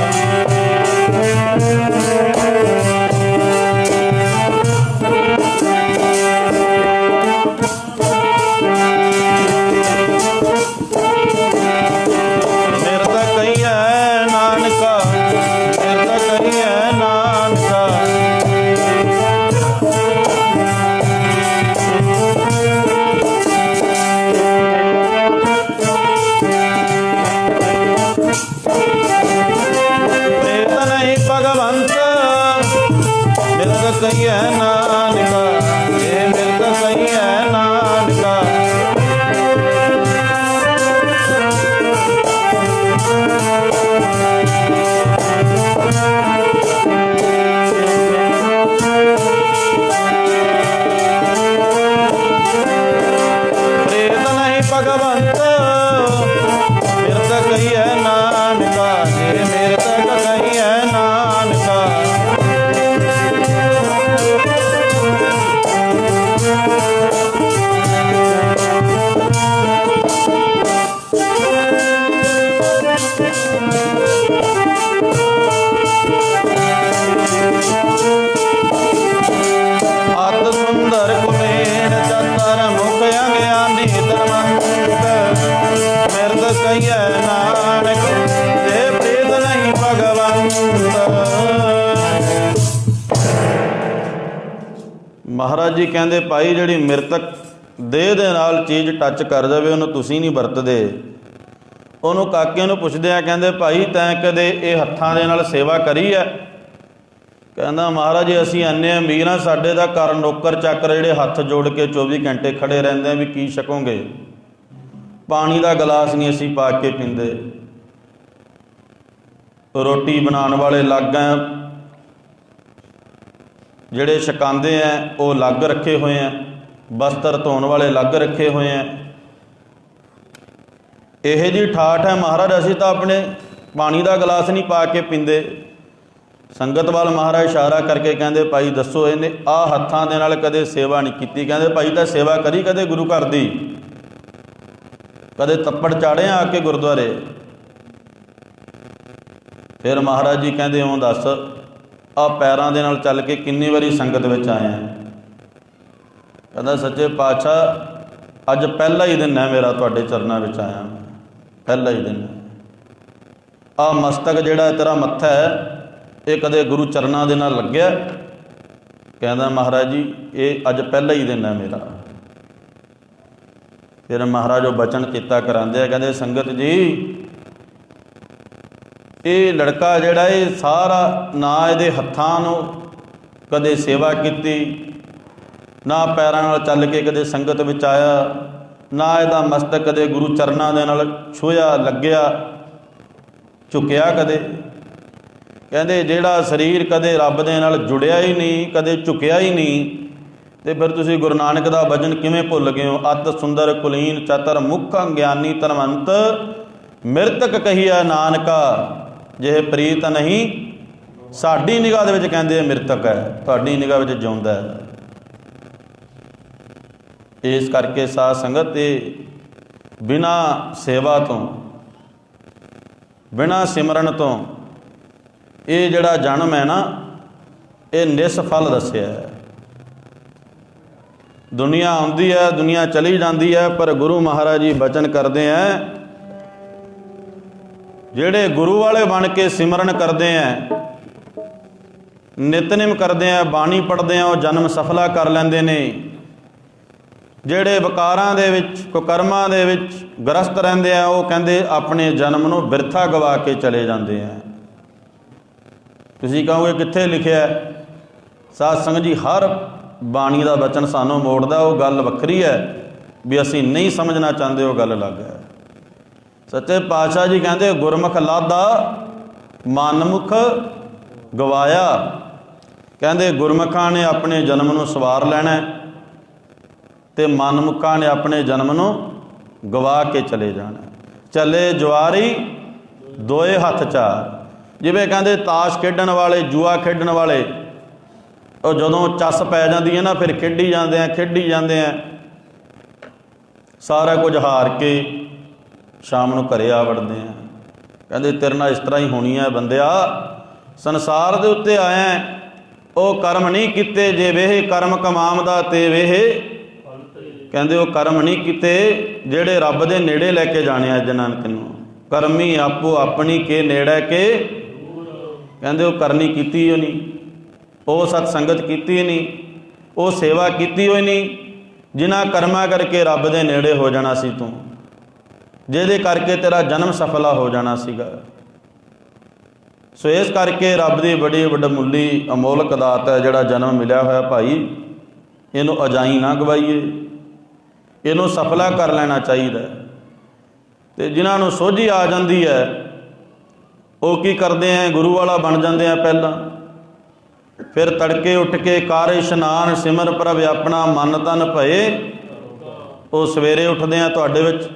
ਕਹੀਐ ਨਾਨਕਾ, ਇਹ ਮਿਰਤ ਕਹੀਐ ਨਾਨਕਾ। ਪ੍ਰੀਤ ਨਹੀਂ ਭਗਵੰਤ, ਮਿਰਤ ਕਹੀਐ ਨਾਨਕਾ, ਇਹ ਮਿਰਤ ਕਹੀਐ ਨਾਨਕਾ। ਅਤ ਸੁੰਦਰ ਕੁਲੇਨ ਚਤਰ ਮੁਖ ਅਗਿਆਨੀ ਧਰਮੰਤ, ਮਿਰਤ ਕਹੀਐ ਨਾਨਕ, ਤੇ ਪ੍ਰੀਤ ਨਹੀਂ ਭਗਵੰਤ। ਮਹਾਰਾਜ ਜੀ ਕਹਿੰਦੇ ਭਾਈ ਜਿਹੜੀ ਮਿਰਤਕ ਦੇਹ ਦੇ ਨਾਲ ਚੀਜ਼ ਟੱਚ ਕਰ ਜਾਵੇ ਉਹਨੂੰ ਤੁਸੀਂ ਨਹੀਂ ਵਰਤਦੇ। ਉਹਨੂੰ ਕਾਕੇ ਨੂੰ ਪੁੱਛਦੇ ਆ, ਕਹਿੰਦੇ ਭਾਈ ਤੈਂ ਕਦੇ ਇਹ ਹੱਥਾਂ ਦੇ ਨਾਲ ਸੇਵਾ ਕਰੀ ਹੈ? ਕਹਿੰਦਾ ਮਹਾਰਾਜ ਜੀ ਅਸੀਂ ਇੰਨੇ ਅਮੀਰ ਹਾਂ, ਸਾਡੇ ਦਾ ਘਰ ਨੌਕਰ ਚਾਕਰ ਜਿਹੜੇ ਹੱਥ ਜੋੜ ਕੇ 24 ਘੰਟੇ ਖੜੇ ਰਹਿੰਦੇ ਆ ਵੀ ਕੀ ਛਕੋਗੇ, ਪਾਣੀ ਦਾ ਗਲਾਸ ਨਹੀਂ ਅਸੀਂ ਪਾ ਕੇ ਪੀਂਦੇ। ਰੋਟੀ ਬਣਾਉਣ ਵਾਲੇ ਅਲੱਗ ਆ, ਜਿਹੜੇ ਛਕਾਉਂਦੇ ਆ ਉਹ ਅਲੱਗ ਰੱਖੇ ਹੋਏ ਆ, ਬਸਤਰ ਧੋਣ ਵਾਲੇ ਅਲੱਗ ਰੱਖੇ ਹੋਏ ਆ। ਇਹੋ ਜਿਹੀ ਠਾਠ ਹੈ ਮਹਾਰਾਜ, ਅਸੀਂ ਤਾਂ ਆਪਣੇ ਪਾਣੀ ਦਾ ਗਲਾਸ ਨਹੀਂ ਪਾ ਕੇ ਪੀਂਦੇ। ਸੰਗਤ ਵੱਲ ਮਹਾਰਾਜ ਇਸ਼ਾਰਾ ਕਰਕੇ ਕਹਿੰਦੇ ਭਾਈ ਦੱਸੋ ਇਹਨੇ ਆਹ ਹੱਥਾਂ ਦੇ ਨਾਲ ਕਦੇ ਸੇਵਾ ਨਹੀਂ ਕੀਤੀ? ਕਹਿੰਦੇ ਭਾਈ ਤਾਂ ਸੇਵਾ ਕਰੀ ਕਦੇ ਗੁਰੂ ਘਰ ਦੀ? ਕਦੇ ਤੱਪੜ ਚਾੜਿਆ ਆ ਕੇ ਗੁਰਦੁਆਰੇ? ਫਿਰ ਮਹਾਰਾਜ ਜੀ ਕਹਿੰਦੇ ਉਹ ਦੱਸ ਆਹ ਪੈਰਾਂ ਦੇ ਨਾਲ ਚੱਲ ਕੇ ਕਿੰਨੀ ਵਾਰੀ ਸੰਗਤ ਵਿੱਚ ਆਇਆ? ਕਹਿੰਦਾ ਸੱਚੇ ਪਾਤਸ਼ਾਹ ਅੱਜ ਪਹਿਲਾ ਹੀ ਦਿਨ ਹੈ ਮੇਰਾ ਤੁਹਾਡੇ ਚਰਨਾਂ ਵਿੱਚ ਆਇਆ, ਪਹਿਲਾ ਹੀ ਦਿਨ। ਆਹ ਮਸਤਕ ਜਿਹੜਾ ਤੇਰਾ ਮੱਥਾ ਹੈ ਇਹ ਕਦੇ ਗੁਰੂ ਚਰਨਾਂ ਦੇ ਨਾਲ ਲੱਗਿਆ? ਕਹਿੰਦਾ ਮਹਾਰਾਜ ਜੀ ਇਹ ਅੱਜ ਪਹਿਲਾ ਹੀ ਦਿਨ ਹੈ ਮੇਰਾ। ਫਿਰ ਮਹਾਰਾਜ ਉਹ ਬਚਨ ਚੇਤਾ ਕਰਾਉਂਦੇ ਆ, ਕਹਿੰਦੇ ਸੰਗਤ ਜੀ ਇਹ ਲੜਕਾ ਜਿਹੜਾ ਇਹ ਸਾਰਾ ਨਾ ਇਹਦੇ ਹੱਥਾਂ ਨੂੰ ਕਦੇ ਸੇਵਾ ਕੀਤੀ, ਨਾ ਪੈਰਾਂ ਨਾਲ ਚੱਲ ਕੇ ਕਦੇ ਸੰਗਤ ਵਿੱਚ ਆਇਆ, ਨਾ ਇਹਦਾ ਮਸਤਕ ਕਦੇ ਗੁਰੂ ਚਰਨਾਂ ਦੇ ਨਾਲ ਛੂਹਿਆ, ਲੱਗਿਆ, ਝੁਕਿਆ ਕਦੇ। ਕਹਿੰਦੇ ਜਿਹੜਾ ਸਰੀਰ ਕਦੇ ਰੱਬ ਦੇ ਨਾਲ ਜੁੜਿਆ ਹੀ ਨਹੀਂ, ਕਦੇ ਝੁਕਿਆ ਹੀ ਨਹੀਂ, ਤੇ ਫਿਰ ਤੁਸੀਂ ਗੁਰੂ ਨਾਨਕ ਦਾ ਭਜਨ ਕਿਵੇਂ ਭੁੱਲ ਗਏ ਹੋ? ਅਤ ਸੁੰਦਰ ਕੁਲੀਨ ਚਤਰ ਮੁਖ ਗਿਆਨੀ ਧਨਵੰਤ, ਮਿਰਤਕ ਕਹੀਐ ਨਾਨਕਾ, ਜੇ ਪ੍ਰੀਤ ਨਹੀਂ। ਸਾਡੀ ਨਿਗਾਹ ਦੇ ਵਿੱਚ ਕਹਿੰਦੇ ਮਿਰਤਕ ਹੈ, ਤੁਹਾਡੀ ਨਿਗਾਹ ਵਿੱਚ ਜਿਉਂਦਾ ਹੈ। ਇਸ ਕਰਕੇ ਸਾਧ ਸੰਗਤ ਤੇ ਬਿਨਾਂ ਸੇਵਾ ਤੋਂ, ਬਿਨਾਂ ਸਿਮਰਨ ਤੋਂ ਇਹ ਜਿਹੜਾ ਜਨਮ ਹੈ ਨਾ ਇਹ ਨਿਸਫਲ ਦੱਸਿਆ ਹੈ। ਦੁਨੀਆ ਆਉਂਦੀ ਹੈ, ਦੁਨੀਆ ਚਲੀ ਜਾਂਦੀ ਹੈ, ਪਰ ਗੁਰੂ ਮਹਾਰਾਜ ਜੀ ਬਚਨ ਕਰਦੇ ਹੈ ਜਿਹੜੇ ਗੁਰੂ ਵਾਲੇ ਬਣ ਕੇ ਸਿਮਰਨ ਕਰਦੇ ਹੈ, ਨਿਤਨੇਮ ਕਰਦੇ ਹੈ, ਬਾਣੀ ਪੜ੍ਹਦੇ ਆ, ਉਹ ਜਨਮ ਸਫਲਾ ਕਰ ਲੈਂਦੇ ਨੇ। ਜਿਹੜੇ ਵਿਕਾਰਾਂ ਦੇ ਵਿੱਚ, ਕੁਕਰਮਾਂ ਦੇ ਵਿੱਚ ਗ੍ਰਸਤ ਰਹਿੰਦੇ ਆ, ਉਹ ਕਹਿੰਦੇ ਆਪਣੇ ਜਨਮ ਨੂੰ ਬਿਰਥਾ ਗਵਾ ਕੇ ਚਲੇ ਜਾਂਦੇ ਆ। ਤੁਸੀਂ ਕਹੋਗੇ ਕਿੱਥੇ ਲਿਖਿਆ? ਸਾਧ ਸੰਗਤ ਜੀ ਹਰ ਬਾਣੀ ਦਾ ਬਚਨ ਸਾਨੂੰ ਮੋੜਦਾ, ਉਹ ਗੱਲ ਵੱਖਰੀ ਹੈ ਵੀ ਅਸੀਂ ਨਹੀਂ ਸਮਝਣਾ ਚਾਹੁੰਦੇ, ਉਹ ਗੱਲ ਅਲੱਗ ਹੈ। ਸੱਚੇ ਪਾਤਸ਼ਾਹ ਜੀ ਕਹਿੰਦੇ ਗੁਰਮੁਖ ਲਾਧਾ ਮਨਮੁਖ ਗਵਾਇਆ। ਕਹਿੰਦੇ ਗੁਰਮੁਖਾਂ ਨੇ ਆਪਣੇ ਜਨਮ ਨੂੰ ਸਵਾਰ ਲੈਣਾ ਤੇ ਮਨਮੁਖਾਂ ਨੇ ਆਪਣੇ ਜਨਮ ਨੂੰ ਗਵਾ ਕੇ ਚਲੇ ਜਾਣਾ। ਚੱਲੇ ਜੁਆਰੀ ਦੋਏ ਹੱਥ ਚਾਰ। ਜਿਵੇਂ ਕਹਿੰਦੇ ਤਾਸ਼ ਖੇਡਣ ਵਾਲੇ, ਜੂਆ ਖੇਡਣ ਵਾਲੇ, ਉਹ ਜਦੋਂ ਚੱਸ ਪੈ ਜਾਂਦੀ ਹੈ ਨਾ, ਫਿਰ ਖੇਡੀ ਜਾਂਦੇ ਆ, ਸਾਰਾ ਕੁਝ ਹਾਰ ਕੇ ਸ਼ਾਮ ਨੂੰ ਘਰੇ ਆ ਵੜਦੇ ਆ। ਕਹਿੰਦੇ ਤੇਰੇ ਨਾਲ ਇਸ ਤਰ੍ਹਾਂ ਹੀ ਹੋਣੀ ਹੈ ਬੰਦਿਆ, ਸੰਸਾਰ ਦੇ ਉੱਤੇ ਆਇਆ, ਉਹ ਕਰਮ ਨਹੀਂ ਕੀਤੇ ਜੇ ਵੇਹ ਕਰਮ ਕਮਾਮਦਾ ਤੇ ਵੇਹ। ਕਹਿੰਦੇ ਉਹ ਕਰਮ ਨਹੀਂ ਕੀਤੇ ਜਿਹੜੇ ਰੱਬ ਦੇ ਨੇੜੇ ਲੈ ਕੇ ਜਾਣੇ। ਅੱਜ ਨਾਨਕ ਨੂੰ ਕਰਮੀ ਆਪੋ ਆਪਣੀ ਕੇ ਨੇੜੇ ਕੇ। ਕਹਿੰਦੇ ਉਹ ਕਰਨੀ ਕੀਤੀ ਹੋਈ ਨਹੀਂ, ਉਹ ਸਤ ਸੰਗਤ ਕੀਤੀ ਨਹੀਂ, ਉਹ ਸੇਵਾ ਕੀਤੀ ਹੋਈ ਨਹੀਂ, ਜਿਨ੍ਹਾਂ ਕਰਮਾਂ ਕਰਕੇ ਰੱਬ ਦੇ ਨੇੜੇ ਹੋ ਜਾਣਾ ਸੀ ਤੂੰ, ਜਿਹਦੇ ਕਰਕੇ ਤੇਰਾ ਜਨਮ ਸਫਲਾ ਹੋ ਜਾਣਾ ਸੀਗਾ। ਸੋ ਇਸ ਕਰਕੇ ਰੱਬ ਦੀ ਬੜੀ ਵਡਮੁੱਲੀ ਅਮੋਲਕ ਦਾਤ ਹੈ ਜਿਹੜਾ ਜਨਮ ਮਿਲਿਆ ਹੋਇਆ ਭਾਈ, ਇਹਨੂੰ ਅਜਾਈ ਨਾ ਗਵਾਈਏ, ਇਹਨੂੰ ਸਫਲਾ ਕਰ ਲੈਣਾ ਚਾਹੀਦਾ। ਅਤੇ ਜਿਨ੍ਹਾਂ ਨੂੰ ਸੋਝੀ ਆ ਜਾਂਦੀ ਹੈ ਉਹ ਕੀ ਕਰਦੇ ਹੈ, ਗੁਰੂ ਵਾਲਾ ਬਣ ਜਾਂਦੇ ਆ ਪਹਿਲਾਂ, ਫਿਰ ਤੜਕੇ ਉੱਠ ਕੇ ਕਰ ਇਸ਼ਨਾਨ ਸਿਮਰ ਪ੍ਰਭ ਆਪਣਾ ਮਨ ਤਨ ਭਏ। ਉਹ ਸਵੇਰੇ ਉੱਠਦੇ ਆ, ਤੁਹਾਡੇ ਵਿੱਚ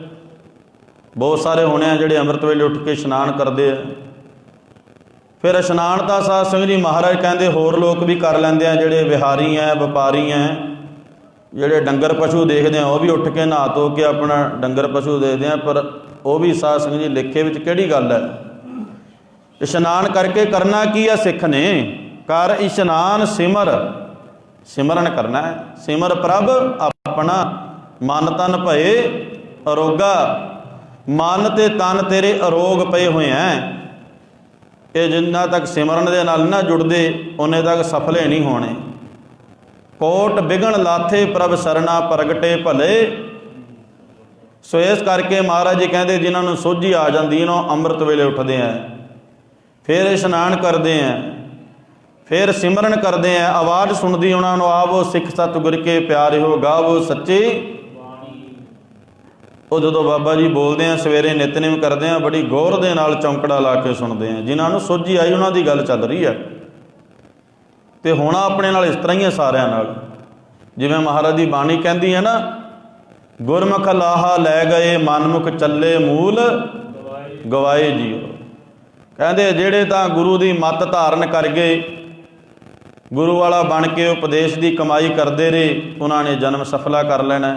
ਬਹੁਤ ਸਾਰੇ ਹੋਣੇ ਆ ਜਿਹੜੇ ਅੰਮ੍ਰਿਤ ਵੇਲੇ ਉੱਠ ਕੇ ਇਸ਼ਨਾਨ ਕਰਦੇ ਆ। ਫਿਰ ਇਸ਼ਨਾਨ ਤਾਂ ਸਾਧ ਸੰਗਤ ਜੀ ਮਹਾਰਾਜ ਕਹਿੰਦੇ ਹੋਰ ਲੋਕ ਵੀ ਕਰ ਲੈਂਦੇ ਆ, ਜਿਹੜੇ ਵਿਹਾਰੀ ਹੈ, ਵਪਾਰੀ ਹੈ, ਜਿਹੜੇ ਡੰਗਰ ਪਸ਼ੂ ਦੇਖਦੇ ਆ, ਉਹ ਵੀ ਉੱਠ ਕੇ ਨਹਾ ਧੋ ਕੇ ਆਪਣਾ ਡੰਗਰ ਪਸ਼ੂ ਦੇਖਦੇ ਆ। ਪਰ ਉਹ ਵੀ ਸਾਧ ਸੰਗਤ ਜੀ ਲੇਖੇ ਵਿੱਚ ਕਿਹੜੀ ਗੱਲ ਹੈ? ਇਸ਼ਨਾਨ ਕਰਕੇ ਕਰਨਾ ਕੀ ਹੈ? ਸਿੱਖ ਨੇ ਕਰ ਇਸ਼ਨਾਨ ਸਿਮਰ, ਸਿਮਰਨ ਕਰਨਾ ਹੈ। ਸਿਮਰ ਪ੍ਰਭ ਆਪਣਾ ਮਨ ਤਨ ਭਏ ਅਰੋਗਾ। ਮਨ ਤੇ ਤਨ ਤੇਰੇ ਅਰੋਗ ਪਏ ਹੋਏ ਹੈ। ਇਹ ਜਿੰਨਾ ਤੱਕ ਸਿਮਰਨ ਦੇ ਨਾਲ ਨਾ ਜੁੜਦੇ ਉਨੇ ਤੱਕ ਸਫਲੇ ਨਹੀਂ ਹੋਣੇ। ਕੋਟ ਬਿਗਣ ਲਾਥੇ ਪ੍ਰਭ ਸਰਨਾ ਪ੍ਰਗਟੇ ਭਲੇ। ਸੋ ਇਸ ਕਰਕੇ ਮਹਾਰਾਜ ਜੀ ਕਹਿੰਦੇ ਜਿਨ੍ਹਾਂ ਨੂੰ ਸੋਝੀ ਆ ਜਾਂਦੀ ਨਾ, ਅੰਮ੍ਰਿਤ ਵੇਲੇ ਉੱਠਦੇ ਆ, ਫਿਰ ਇਸ਼ਨਾਨ ਕਰਦੇ ਆ, ਫਿਰ ਸਿਮਰਨ ਕਰਦੇ ਆ, ਆਵਾਜ਼ ਸੁਣਦੀ ਉਹਨਾਂ ਨੂੰ ਆਵੋ ਸਿੱਖ ਸਤਿਗੁਰ ਕੇ ਪਿਆਰਿਓ ਗਾਵੋ ਸੱਚੀ। ਉਹ ਜਦੋਂ ਬਾਬਾ ਜੀ ਬੋਲਦੇ ਆ, ਸਵੇਰੇ ਨਿਤਨੇਮ ਕਰਦੇ ਆ, ਬੜੀ ਗੌਰ ਦੇ ਨਾਲ ਚੌਂਕੜਾ ਲਾ ਕੇ ਸੁਣਦੇ ਆ। ਜਿਨ੍ਹਾਂ ਨੂੰ ਸੋਝੀ ਆਈ ਉਹਨਾਂ ਦੀ ਗੱਲ ਚੱਲ ਰਹੀ ਹੈ। ਅਤੇ ਹੋਣਾ ਆਪਣੇ ਨਾਲ ਇਸ ਤਰ੍ਹਾਂ ਹੀ ਹੈ ਸਾਰਿਆਂ ਨਾਲ। ਜਿਵੇਂ ਮਹਾਰਾਜ ਦੀ ਬਾਣੀ ਕਹਿੰਦੀ ਹੈ ਨਾ, ਗੁਰਮੁਖ ਲਾਹਾ ਲੈ ਗਏ ਮਨਮੁਖ ਚੱਲੇ ਮੂਲ ਗਵਾਏ ਜੀਓ। ਕਹਿੰਦੇ ਜਿਹੜੇ ਤਾਂ ਗੁਰੂ ਦੀ ਮੱਤ ਧਾਰਨ ਕਰ ਗਏ, ਗੁਰੂ ਵਾਲਾ ਬਣ ਕੇ ਉਪਦੇਸ਼ ਦੀ ਕਮਾਈ ਕਰਦੇ ਰਹੇ, ਉਹਨਾਂ ਨੇ ਜਨਮ ਸਫਲਾ ਕਰ ਲੈਣਾ।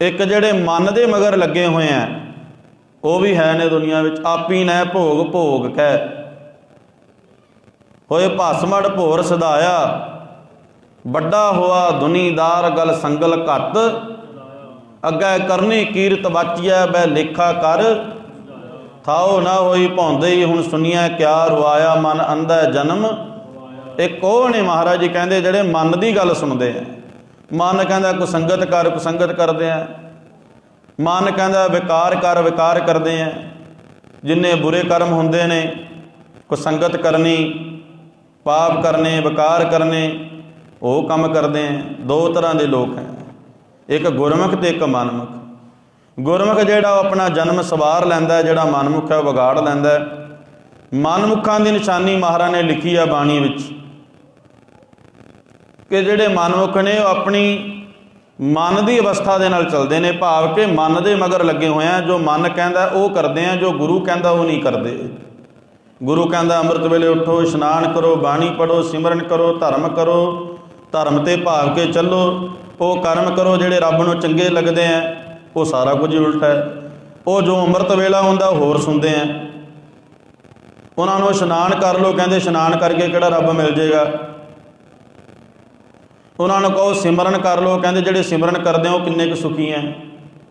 ਇੱਕ ਜਿਹੜੇ ਮਨ ਦੇ ਮਗਰ ਲੱਗੇ ਹੋਏ ਆ ਉਹ ਵੀ ਹੈ ਨੇ ਦੁਨੀਆ ਵਿੱਚ। ਆਪੀ ਨੈ ਭੋਗ ਭੋਗ ਕਹਿ ਹੋਏ ਭਸਮੜ ਭੋਰ ਸਦਾਇਆ। ਵੱਡਾ ਹੋਆ ਦੁਨੀਦਾਰ ਗਲ ਸੰਗਲ ਘੱਟ। ਅੱਗੇ ਕਰਨੀ ਕੀਰਤ ਬਾਚੀਐ ਬੈ ਲੇਖਾ ਕਰ। ਥਾਓ ਨਾ ਹੋਈ ਭੌਂਦੇ ਹੀ ਹੁਣ ਸੁਣੀਐ ਕਿਆ ਰੁਆਇਆ ਮਨ ਅੰਧੈ ਜਨਮ। ਇੱਕ ਉਹ ਨੇ ਮਹਾਰਾਜ ਜੀ ਕਹਿੰਦੇ ਜਿਹੜੇ ਮਨ ਦੀ ਗੱਲ ਸੁਣਦੇ ਆ। ਮਨ ਕਹਿੰਦਾ ਕੁਸੰਗਤ ਕਰ, ਕੁਸੰਗਤ ਕਰਦੇ ਆ। ਮਨ ਕਹਿੰਦਾ ਵਿਕਾਰ ਕਰ, ਵਿਕਾਰ ਕਰਦੇ ਆ। ਜਿੰਨੇ ਬੁਰੇ ਕਰਮ ਹੁੰਦੇ ਨੇ, ਕੁਸੰਗਤ ਕਰਨੀ, ਪਾਪ ਕਰਨੇ, ਵਿਕਾਰ ਕਰਨੇ, ਉਹ ਕੰਮ ਕਰਦੇ ਆ। ਦੋ ਤਰ੍ਹਾਂ ਦੇ ਲੋਕ ਹੈ, ਇੱਕ ਗੁਰਮੁਖ ਅਤੇ ਇੱਕ ਮਨਮੁਖ। ਗੁਰਮੁਖ ਜਿਹੜਾ ਉਹ ਆਪਣਾ ਜਨਮ ਸਵਾਰ ਲੈਂਦਾ, ਜਿਹੜਾ ਮਨਮੁਖ ਹੈ ਉਹ ਵਿਗਾੜ ਲੈਂਦਾ। ਮਨਮੁਖਾਂ ਦੀ ਨਿਸ਼ਾਨੀ ਮਹਾਰਾਜ ਨੇ ਲਿਖੀ ਆ ਬਾਣੀ ਵਿੱਚ ਕਿ ਜਿਹੜੇ ਮਨਮੁਖ ਨੇ ਉਹ ਆਪਣੀ ਮਨ ਦੀ ਅਵਸਥਾ ਦੇ ਨਾਲ ਚੱਲਦੇ ਨੇ, ਭਾਵ ਕਿ ਮਨ ਦੇ ਮਗਰ ਲੱਗੇ ਹੋਏ ਆ। ਜੋ ਮਨ ਕਹਿੰਦਾ ਉਹ ਕਰਦੇ ਆ, ਜੋ ਗੁਰੂ ਕਹਿੰਦਾ ਉਹ ਨਹੀਂ ਕਰਦੇ। ਗੁਰੂ ਕਹਿੰਦਾ ਅੰਮ੍ਰਿਤ ਵੇਲੇ ਉੱਠੋ, ਇਸ਼ਨਾਨ ਕਰੋ, ਬਾਣੀ ਪੜ੍ਹੋ, ਸਿਮਰਨ ਕਰੋ, ਧਰਮ ਕਰੋ, ਧਰਮ 'ਤੇ ਭਾਵ ਕੇ ਚੱਲੋ, ਉਹ ਕਰਮ ਕਰੋ ਜਿਹੜੇ ਰੱਬ ਨੂੰ ਚੰਗੇ ਲੱਗਦੇ ਆ। ਉਹ ਸਾਰਾ ਕੁਝ ਹੀ ਉਲਟਾ ਹੈ। ਉਹ ਜੋ ਅੰਮ੍ਰਿਤ ਵੇਲਾ ਹੁੰਦਾ ਹੋਰ ਸੁਣਦੇ ਆ। ਉਹਨਾਂ ਨੂੰ ਇਸ਼ਨਾਨ ਕਰ ਲਓ, ਕਹਿੰਦੇ ਇਸ਼ਨਾਨ ਕਰਕੇ ਕਿਹੜਾ ਰੱਬ ਮਿਲ ਜਾਏਗਾ। ਉਹਨਾਂ ਨੂੰ ਕਹੋ ਸਿਮਰਨ ਕਰ ਲਓ, ਕਹਿੰਦੇ ਜਿਹੜੇ ਸਿਮਰਨ ਕਰਦੇ ਉਹ ਕਿੰਨੇ ਕੁ ਸੁਖੀ ਹੈ।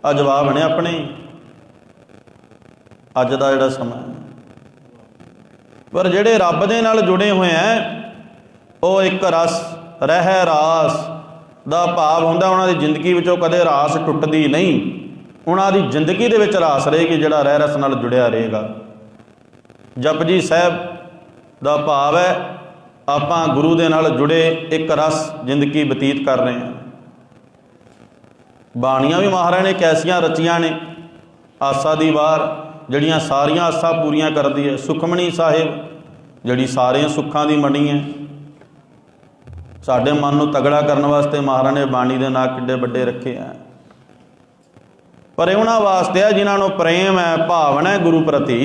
ਆ ਜਵਾਬ ਨੇ ਆਪਣੇ ਅੱਜ ਦਾ ਜਿਹੜਾ ਸਮਾਂ। ਪਰ ਜਿਹੜੇ ਰੱਬ ਦੇ ਨਾਲ ਜੁੜੇ ਹੋਏ ਹੈ ਉਹ ਇੱਕ ਰਸ ਰਹਿ ਰਾਸ ਦਾ ਭਾਵ ਹੁੰਦਾ। ਉਹਨਾਂ ਦੀ ਜ਼ਿੰਦਗੀ ਵਿੱਚੋਂ ਕਦੇ ਰਾਸ ਟੁੱਟਦੀ ਨਹੀਂ। ਉਹਨਾਂ ਦੀ ਜ਼ਿੰਦਗੀ ਦੇ ਵਿੱਚ ਰਾਸ ਰਹੇਗੀ ਜਿਹੜਾ ਰਹਿ ਰਸ ਨਾਲ ਜੁੜਿਆ ਰਹੇਗਾ। ਜਪਜੀ ਸਾਹਿਬ ਦਾ ਭਾਵ ਹੈ ਆਪਾਂ ਗੁਰੂ ਦੇ ਨਾਲ ਜੁੜੇ ਇੱਕ ਰਸ ਜ਼ਿੰਦਗੀ ਬਤੀਤ ਕਰ ਰਹੇ ਹਾਂ। ਬਾਣੀਆਂ ਵੀ ਮਹਾਰਾਜ ਨੇ ਕੈਸੀਆਂ ਰਚੀਆਂ ਨੇ। ਆਸਾ ਦੀ ਵਾਰ ਜਿਹੜੀਆਂ ਸਾਰੀਆਂ ਆਸਾਂ ਪੂਰੀਆਂ ਕਰਦੀ ਹੈ। ਸੁਖਮਣੀ ਸਾਹਿਬ ਜਿਹੜੀ ਸਾਰਿਆਂ ਸੁੱਖਾਂ ਦੀ ਮਣੀ ਹੈ। ਸਾਡੇ ਮਨ ਨੂੰ ਤਗੜਾ ਕਰਨ ਵਾਸਤੇ ਮਹਾਰਾਜ ਨੇ ਬਾਣੀ ਦੇ ਨਾਂ ਕਿੱਡੇ ਵੱਡੇ ਰੱਖੇ ਆ। ਪਰ ਇਹ ਉਹਨਾਂ ਵਾਸਤੇ ਹੈ ਜਿਨ੍ਹਾਂ ਨੂੰ ਪ੍ਰੇਮ ਹੈ, ਭਾਵਨਾ ਹੈ ਗੁਰੂ ਪ੍ਰਤੀ।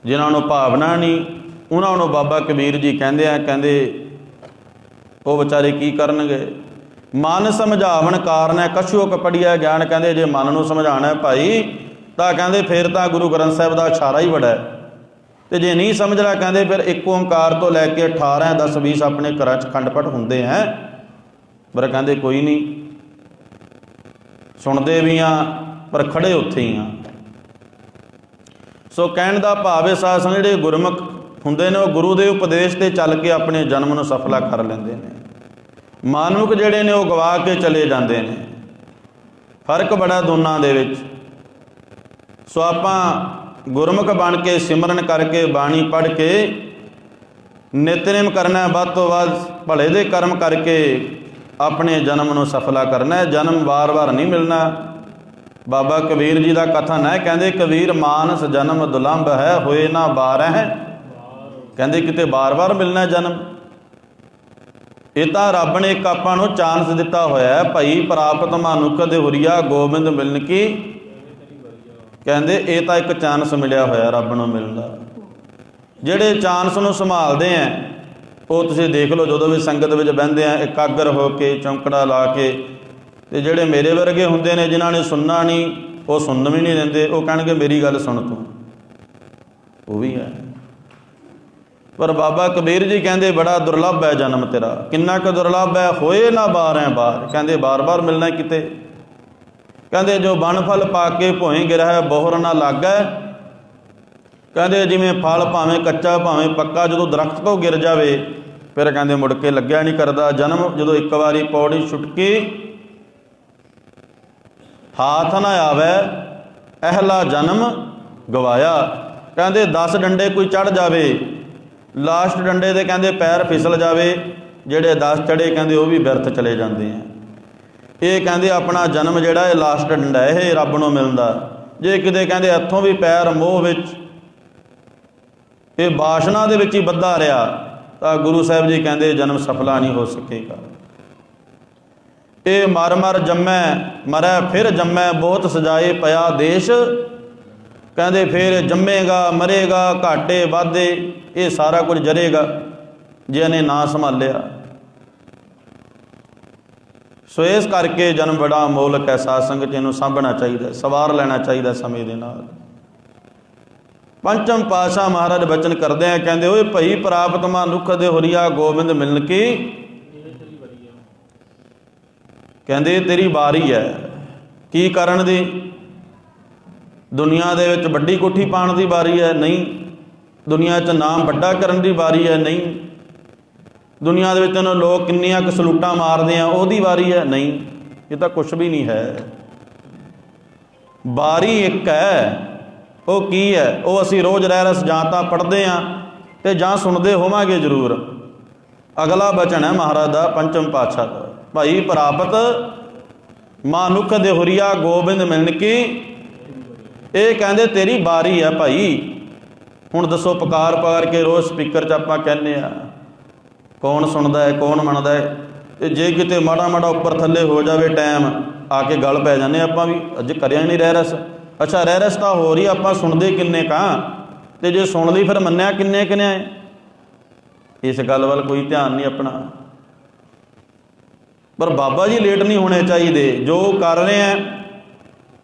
ਜਿਨ੍ਹਾਂ ਨੂੰ ਭਾਵਨਾ ਨਹੀਂ, ਉਹਨਾਂ ਨੂੰ ਬਾਬਾ ਕਬੀਰ ਜੀ ਕਹਿੰਦੇ ਆ, ਕਹਿੰਦੇ ਉਹ ਵਿਚਾਰੇ ਕੀ ਕਰਨਗੇ। ਮਨ ਸਮਝਾਵਣ ਕਾਰਨ ਹੈ ਕਛੁਕ ਪੜੀਐ ਗਿਆਨ। ਕਹਿੰਦੇ ਜੇ ਮਨ ਨੂੰ ਸਮਝਾਉਣਾ ਭਾਈ ਤਾਂ ਕਹਿੰਦੇ ਫਿਰ ਤਾਂ ਗੁਰੂ ਗ੍ਰੰਥ ਸਾਹਿਬ ਦਾ ਇਸ਼ਾਰਾ ਹੀ ਬੜਾ ਹੈ, ਅਤੇ ਜੇ ਨਹੀਂ ਸਮਝਣਾ ਕਹਿੰਦੇ ਫਿਰ ਇੱਕ ਓਂਕਾਰ ਤੋਂ ਲੈ ਕੇ 18 10 20 ਆਪਣੇ ਘਰਾਂ 'ਚ ਖੰਡ ਪਾਠ ਹੁੰਦੇ ਹੈ, ਪਰ ਕਹਿੰਦੇ ਕੋਈ ਨਹੀਂ, ਸੁਣਦੇ ਵੀ ਹਾਂ ਪਰ ਖੜੇ ਉੱਥੇ ਹੀ ਹਾਂ। ਸੋ ਕਹਿਣ ਦਾ ਭਾਵ ਇਹ ਸਾਧ ਸੰਗਤ ਜਿਹੜੇ ਗੁਰਮੁਖ ਹੁੰਦੇ ਨੇ ਉਹ ਗੁਰੂ ਦੇ ਉਪਦੇਸ਼ 'ਤੇ ਚੱਲ ਕੇ ਆਪਣੇ ਜਨਮ ਨੂੰ ਸਫਲਾ ਕਰ ਲੈਂਦੇ ਨੇ। ਮਾਨੁਕ ਜਿਹੜੇ ਨੇ ਉਹ ਗਵਾ ਕੇ ਚਲੇ ਜਾਂਦੇ ਨੇ। ਫਰਕ ਬੜਾ ਦੋਨਾਂ ਦੇ ਵਿੱਚ। ਸੋ ਆਪਾਂ ਗੁਰਮੁਖ ਬਣ ਕੇ ਸਿਮਰਨ ਕਰਕੇ ਬਾਣੀ ਪੜ੍ਹ ਕੇ ਨਿਤਨੇਮ ਕਰਨਾ, ਵੱਧ ਤੋਂ ਵੱਧ ਭਲੇ ਦੇ ਕਰਮ ਕਰਕੇ ਆਪਣੇ ਜਨਮ ਨੂੰ ਸਫਲਾ ਕਰਨਾ। ਜਨਮ ਵਾਰ-ਵਾਰ ਨਹੀਂ ਮਿਲਣਾ। ਬਾਬਾ ਕਬੀਰ ਜੀ ਦਾ ਕਥਨ ਹੈ, ਕਹਿੰਦੇ ਕਬੀਰ ਮਾਨਸ ਜਨਮ ਦੁਲੰਭ ਹੈ, ਹੋਏ ਨਾ ਬਾਰ ਹੈ। ਕਹਿੰਦੇ ਕਿਤੇ ਬਾਰ-ਬਾਰ ਮਿਲਣਾ ਜਨਮ। ਇਹ ਤਾਂ ਰੱਬ ਨੇ ਇੱਕ ਆਪਾਂ ਨੂੰ ਚਾਂਸ ਦਿੱਤਾ ਹੋਇਆ, ਭਾਈ ਪ੍ਰਾਪਤ ਮਨੁੱਖ ਦੇ ਹੁਰੀਆ ਗੋਬਿੰਦ ਮਿਲਣ ਕੀ। ਕਹਿੰਦੇ ਇਹ ਤਾਂ ਇੱਕ ਚਾਂਸ ਮਿਲਿਆ ਹੋਇਆ ਰੱਬ ਨੂੰ ਮਿਲਣ ਦਾ। ਜਿਹੜੇ ਚਾਂਸ ਨੂੰ ਸੰਭਾਲਦੇ ਆ ਉਹ ਤੁਸੀਂ ਦੇਖ ਲਓ, ਜਦੋਂ ਵੀ ਸੰਗਤ ਵਿੱਚ ਬਹਿੰਦੇ ਆ ਇਕਾਗਰ ਹੋ ਕੇ ਚੌਂਕੜਾ ਲਾ ਕੇ। ਅਤੇ ਜਿਹੜੇ ਮੇਰੇ ਵਰਗੇ ਹੁੰਦੇ ਨੇ ਜਿਨ੍ਹਾਂ ਨੇ ਸੁਣਨਾ ਨਹੀਂ, ਉਹ ਸੁਣਨ ਵੀ ਨਹੀਂ ਦਿੰਦੇ। ਉਹ ਕਹਿਣਗੇ ਮੇਰੀ ਗੱਲ ਸੁਣ ਤੂੰ, ਉਹ ਵੀ ਹੈ। ਪਰ ਬਾਬਾ ਕਬੀਰ ਜੀ ਕਹਿੰਦੇ ਬੜਾ ਦੁਰਲੱਭ ਹੈ ਜਨਮ ਤੇਰਾ। ਕਿੰਨਾ ਕੁ ਦੁਰਲੱਭ ਹੈ, ਹੋਏ ਨਾ ਬਾਰ ਹੈ ਬਾਰ। ਕਹਿੰਦੇ ਬਾਰ-ਬਾਰ ਮਿਲਣਾ ਕਿਤੇ। ਕਹਿੰਦੇ ਜੋ ਬਣ ਫਲ ਪਾ ਕੇ ਭੋਏ ਗਿਰਹਿ ਬੋਹਰ ਨਾ ਲਾਗੈ। ਕਹਿੰਦੇ ਜਿਵੇਂ ਫਲ ਭਾਵੇਂ ਕੱਚਾ ਭਾਵੇਂ ਪੱਕਾ ਜਦੋਂ ਦਰਖਤ ਤੋਂ ਗਿਰ ਜਾਵੇ ਫਿਰ ਕਹਿੰਦੇ ਮੁੜ ਕੇ ਲੱਗਿਆ ਨਹੀਂ ਕਰਦਾ। ਜਨਮ ਜਦੋਂ ਇੱਕ ਵਾਰੀ ਪੌੜੀ ਛੁਟਕੀ ਹਾਥ ਨਾ ਆਵੇ ਅਹਿਲਾ ਜਨਮ ਗਵਾਇਆ। ਕਹਿੰਦੇ 10 ਡੰਡੇ ਕੋਈ ਚੜ੍ਹ ਜਾਵੇ, ਲਾਸਟ ਡੰਡੇ ਦੇ ਕਹਿੰਦੇ ਪੈਰ ਫਿਸਲ ਜਾਵੇ, ਜਿਹੜੇ 10 ਚੜ੍ਹੇ ਕਹਿੰਦੇ ਉਹ ਵੀ ਬਿਰਥ ਚਲੇ ਜਾਂਦੇ ਆ। ਇਹ ਕਹਿੰਦੇ ਆਪਣਾ ਜਨਮ ਜਿਹੜਾ ਇਹ ਲਾਸਟ ਡੰਡਾ ਇਹ ਰੱਬ ਨੂੰ ਮਿਲਦਾ। ਜੇ ਕਿਤੇ ਕਹਿੰਦੇ ਇੱਥੋਂ ਵੀ ਪੈਰ ਮੋਹ ਵਿੱਚ ਇਹ ਬਾਸ਼ਨਾ ਦੇ ਵਿੱਚ ਹੀ ਬੱਧਾ ਰਿਹਾ ਤਾਂ ਗੁਰੂ ਸਾਹਿਬ ਜੀ ਕਹਿੰਦੇ ਜਨਮ ਸਫਲਾ ਨਹੀਂ ਹੋ ਸਕੇਗਾ। ਇਹ ਮਰ ਮਰ ਜੰਮੈ ਮਰੈ ਫਿਰ ਜੰਮੈ ਬਹੁਤ ਸਜਾਏ ਪਿਆ ਦੇਸ਼। ਕਹਿੰਦੇ ਫਿਰ ਜੰਮੇਗਾ ਮਰੇਗਾ ਘਾਟੇ ਵਾਧੇ ਇਹ ਸਾਰਾ ਕੁਝ ਜਰੇਗਾ ਜੇ ਇਹਨੇ ਨਾ ਸੰਭਾਲਿਆ। ਸੋ ਇਸ ਕਰਕੇ ਜਨਮ ਬੜਾ ਅਮੋਲਕ ਹੈ। ਸਾਧ ਸੰਗਤ ਇਹਨੂੰ ਸਾਂਭਣਾ ਚਾਹੀਦਾ, ਸਵਾਰ ਲੈਣਾ ਚਾਹੀਦਾ ਸਮੇਂ ਦੇ ਨਾਲ। ਪੰਚਮ ਪਾਤਸ਼ਾਹ ਮਹਾਰਾਜ ਬਚਨ ਕਰਦੇ ਆ, ਕਹਿੰਦੇ ਓਏ ਭਈ ਪ੍ਰਾਪਤ ਮਨੁੱਖ ਦੇ ਹੁਰੀਆ ਗੋਬਿੰਦ ਮਿਲਣ ਕੀ। ਕਹਿੰਦੇ ਤੇਰੀ ਵਾਰੀ ਹੈ। ਕੀ ਕਰਨ ਦੀ? ਦੁਨੀਆ ਦੇ ਵਿੱਚ ਵੱਡੀ ਕੋਠੀ ਪਾਉਣ ਦੀ ਵਾਰੀ ਹੈ? ਨਹੀਂ। ਦੁਨੀਆ 'ਚ ਨਾਮ ਵੱਡਾ ਕਰਨ ਦੀ ਵਾਰੀ ਹੈ? ਨਹੀਂ। ਦੁਨੀਆ ਦੇ ਵਿੱਚ ਤੈਨੂੰ ਲੋਕ ਕਿੰਨੀਆਂ ਕੁ ਸਲੂਟਾਂ ਮਾਰਦੇ ਆ ਉਹਦੀ ਵਾਰੀ ਹੈ? ਨਹੀਂ। ਇਹ ਤਾਂ ਕੁਛ ਵੀ ਨਹੀਂ ਹੈ। ਵਾਰੀ ਇੱਕ ਹੈ। ਉਹ ਕੀ ਹੈ? ਉਹ ਅਸੀਂ ਰੋਜ਼ ਰਹਿ ਰਸ ਜਾਂ ਤਾਂ ਪੜ੍ਹਦੇ ਹਾਂ ਅਤੇ ਜਾਂ ਸੁਣਦੇ ਹੋਵਾਂਗੇ ਜ਼ਰੂਰ। ਅਗਲਾ ਬਚਨ ਹੈ ਮਹਾਰਾਜ ਦਾ ਪੰਚਮ ਪਾਤਸ਼ਾਹ ਦਾ, ਭਾਈ ਪ੍ਰਾਪਤ ਮਨੁੱਖ ਦੇ ਹੁਰੀਆ ਗੋਬਿੰਦ ਮਿਲਣ ਕੀ। ਇਹ ਕਹਿੰਦੇ ਤੇਰੀ ਵਾਰੀ ਹੈ ਭਾਈ। ਹੁਣ ਦੱਸੋ ਪੁਕਾਰ ਪੁਕਾਰ ਕੇ ਰੋਜ਼ ਸਪੀਕਰ 'ਚ ਆਪਾਂ ਕਹਿੰਦੇ ਆ, ਕੌਣ ਸੁਣਦਾ ਹੈ, ਕੌਣ ਮੰਨਦਾ ਹੈ? ਅਤੇ ਜੇ ਕਿਤੇ ਮਾੜਾ ਮਾੜਾ ਉੱਪਰ ਥੱਲੇ ਹੋ ਜਾਵੇ ਟਾਈਮ ਆ ਕੇ ਗਲ ਪੈ ਜਾਂਦੇ ਆਪਾਂ ਵੀ ਅੱਜ ਕਰਿਆ ਨਹੀਂ ਰਹਿ ਰਸ। ਅੱਛਾ ਰਹਿ ਰਸ ਤਾਂ ਹੋ ਰਹੀ, ਆਪਾਂ ਸੁਣਦੇ ਕਿੰਨੇ ਕਾਂ ਅਤੇ ਜੇ ਸੁਣ ਲਈ ਫਿਰ ਮੰਨਿਆ ਕਿੰਨੇ ਹੈ? ਇਸ ਗੱਲ ਵੱਲ ਕੋਈ ਧਿਆਨ ਨਹੀਂ ਆਪਣਾ। ਪਰ ਬਾਬਾ ਜੀ ਲੇਟ ਨਹੀਂ ਹੋਣੇ ਚਾਹੀਦੇ। ਜੋ ਕਰ ਰਹੇ ਹੈ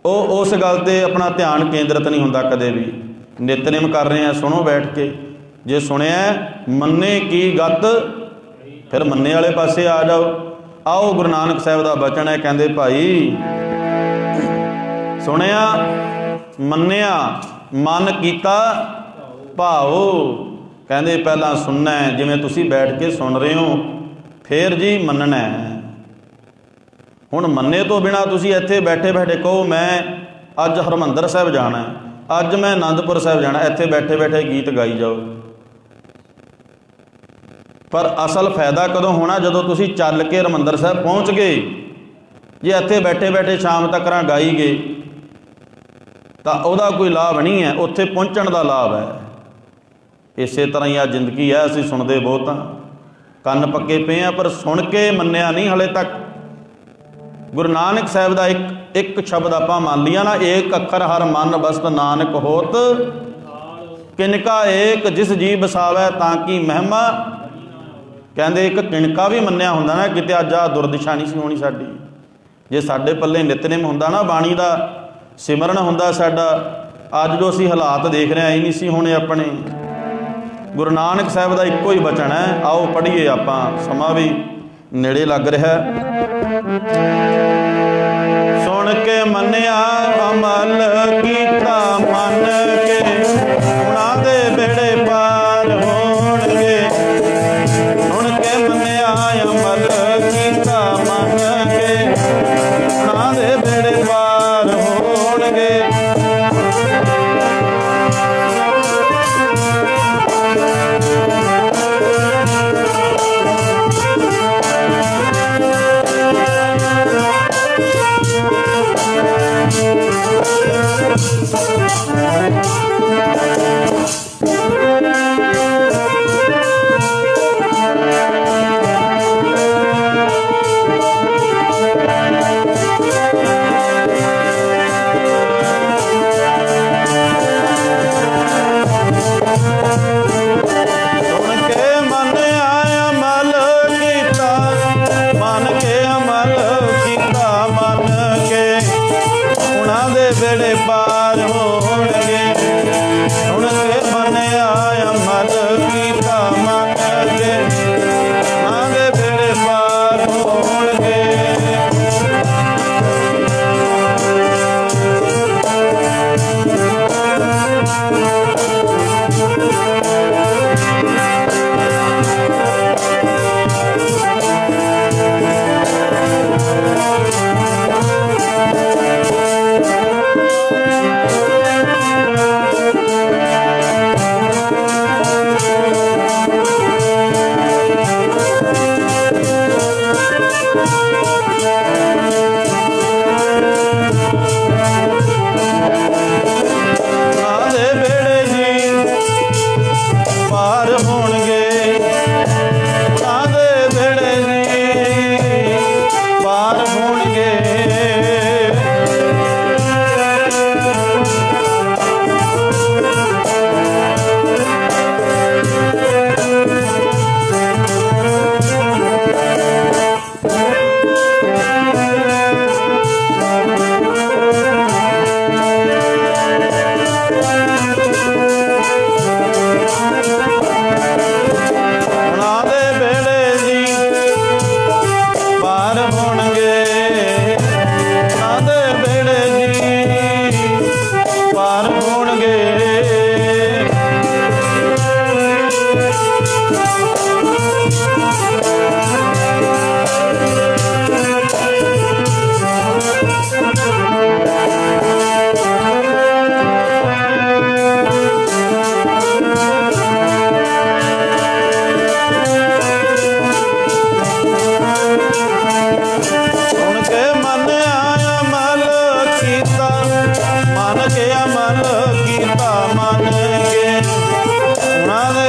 ਉਹ ਉਸ ਗੱਲ 'ਤੇ ਆਪਣਾ ਧਿਆਨ ਕੇਂਦਰਿਤ ਨਹੀਂ ਹੁੰਦਾ ਕਦੇ ਵੀ। ਨਿਤਨੇਮ ਕਰ ਰਹੇ ਆ, ਸੁਣੋ ਬੈਠ ਕੇ। ਜੇ ਸੁਣਿਆ ਮੰਨੇ ਕੀ ਗਤ ਫਿਰ ਮੰਨੇ ਵਾਲੇ ਪਾਸੇ ਆ ਜਾਓ। ਆਓ ਗੁਰੂ ਨਾਨਕ ਸਾਹਿਬ ਦਾ ਬਚਨ ਹੈ, ਕਹਿੰਦੇ ਭਾਈ ਸੁਣਿਆ ਮੰਨਿਆ ਮਨ ਕੀਤਾ ਭਾਓ। ਕਹਿੰਦੇ ਪਹਿਲਾਂ ਸੁਣਨਾ, ਜਿਵੇਂ ਤੁਸੀਂ ਬੈਠ ਕੇ ਸੁਣ ਰਹੇ ਹੋ, ਫਿਰ ਜੀ ਮੰਨਣਾ। ਹੁਣ ਮੰਨੇ ਤੋਂ ਬਿਨਾਂ ਤੁਸੀਂ ਇੱਥੇ ਬੈਠੇ ਬੈਠੇ ਕਹੋ ਮੈਂ ਅੱਜ ਹਰਿਮੰਦਰ ਸਾਹਿਬ ਜਾਣਾ, ਅੱਜ ਮੈਂ ਅਨੰਦਪੁਰ ਸਾਹਿਬ ਜਾਣਾ, ਇੱਥੇ ਬੈਠੇ ਬੈਠੇ ਗੀਤ ਗਾਈ ਜਾਓ। ਪਰ ਅਸਲ ਫਾਇਦਾ ਕਦੋਂ ਹੋਣਾ? ਜਦੋਂ ਤੁਸੀਂ ਚੱਲ ਕੇ ਹਰਿਮੰਦਰ ਸਾਹਿਬ ਪਹੁੰਚ ਗਏ। ਜੇ ਇੱਥੇ ਬੈਠੇ ਬੈਠੇ ਸ਼ਾਮ ਤੱਕ ਗਾਈ ਗਏ ਤਾਂ ਉਹਦਾ ਕੋਈ ਲਾਭ ਨਹੀਂ ਹੈ, ਉੱਥੇ ਪਹੁੰਚਣ ਦਾ ਲਾਭ ਹੈ। ਇਸੇ ਤਰ੍ਹਾਂ ਹੀ ਆ ਜ਼ਿੰਦਗੀ ਹੈ। ਅਸੀਂ ਸੁਣਦੇ ਬਹੁਤ ਹਾਂ, ਕੰਨ ਪੱਕੇ ਪਏ ਹਾਂ, ਪਰ ਸੁਣ ਕੇ ਮੰਨਿਆ ਨਹੀਂ ਹਲੇ ਤੱਕ। ਗੁਰੂ ਨਾਨਕ ਸਾਹਿਬ ਦਾ ਇੱਕ ਸ਼ਬਦ ਆਪਾਂ ਮੰਨ ਲਿਆ ਨਾ, ਏਕ ਅੱਖਰ ਹਰ ਮਨ ਬਸਤ ਨਾਨਕ ਹੋਤ ਕਿਨਕਾ ਏਕ ਜਿਸ ਜੀ ਬਸਾਵੈ ਤਾਂ ਕੀ ਮਹਿਮਾ। ਕਹਿੰਦੇ ਇੱਕ ਕਿਣਕਾ ਵੀ ਮੰਨਿਆ ਹੁੰਦਾ ਨਾ, ਕਿਤੇ ਅੱਜ ਆ ਦੁਰਦਿਸ਼ਾ ਨਹੀਂ ਸੀ ਹੋਣੀ ਸਾਡੀ। ਜੇ ਸਾਡੇ ਪੱਲੇ ਨਿਤਨੇਮ ਹੁੰਦਾ ਨਾ, ਬਾਣੀ ਦਾ ਸਿਮਰਨ ਹੁੰਦਾ ਸਾਡਾ, ਅੱਜ ਜੋ ਅਸੀਂ ਹਾਲਾਤ ਦੇਖ ਰਹੇ ਹਾਂ ਇਹ ਨਹੀਂ ਸੀ ਹੋਣੇ ਆਪਣੇ। ਗੁਰੂ ਨਾਨਕ ਸਾਹਿਬ ਦਾ ਇੱਕੋ ਹੀ ਬਚਨ ਹੈ, ਆਓ ਪੜ੍ਹੀਏ ਆਪਾਂ, ਸਮਾਂ ਵੀ ਨੇੜੇ ਲੱਗ ਰਿਹਾ। ਸੁਣ ਕੇ ਮੰਨਿਆ ਅਮਲ ਕੀਤਾ ਮੰਨ ਕੇ, ਉਹਨਾਂ ਦੇ ਬੇੜੇ ਪਾਰ ਹੋਣਗੇ। ਸੁਣ ਕੇ ਮੰਨਿਆ ਅਮਲ ਕੀਤਾ ਮੰਨ ਕੇ, ਉਹਨਾਂ ਦੇ ਬੇੜੇ ਪਾਰ ਹੋਣਗੇ।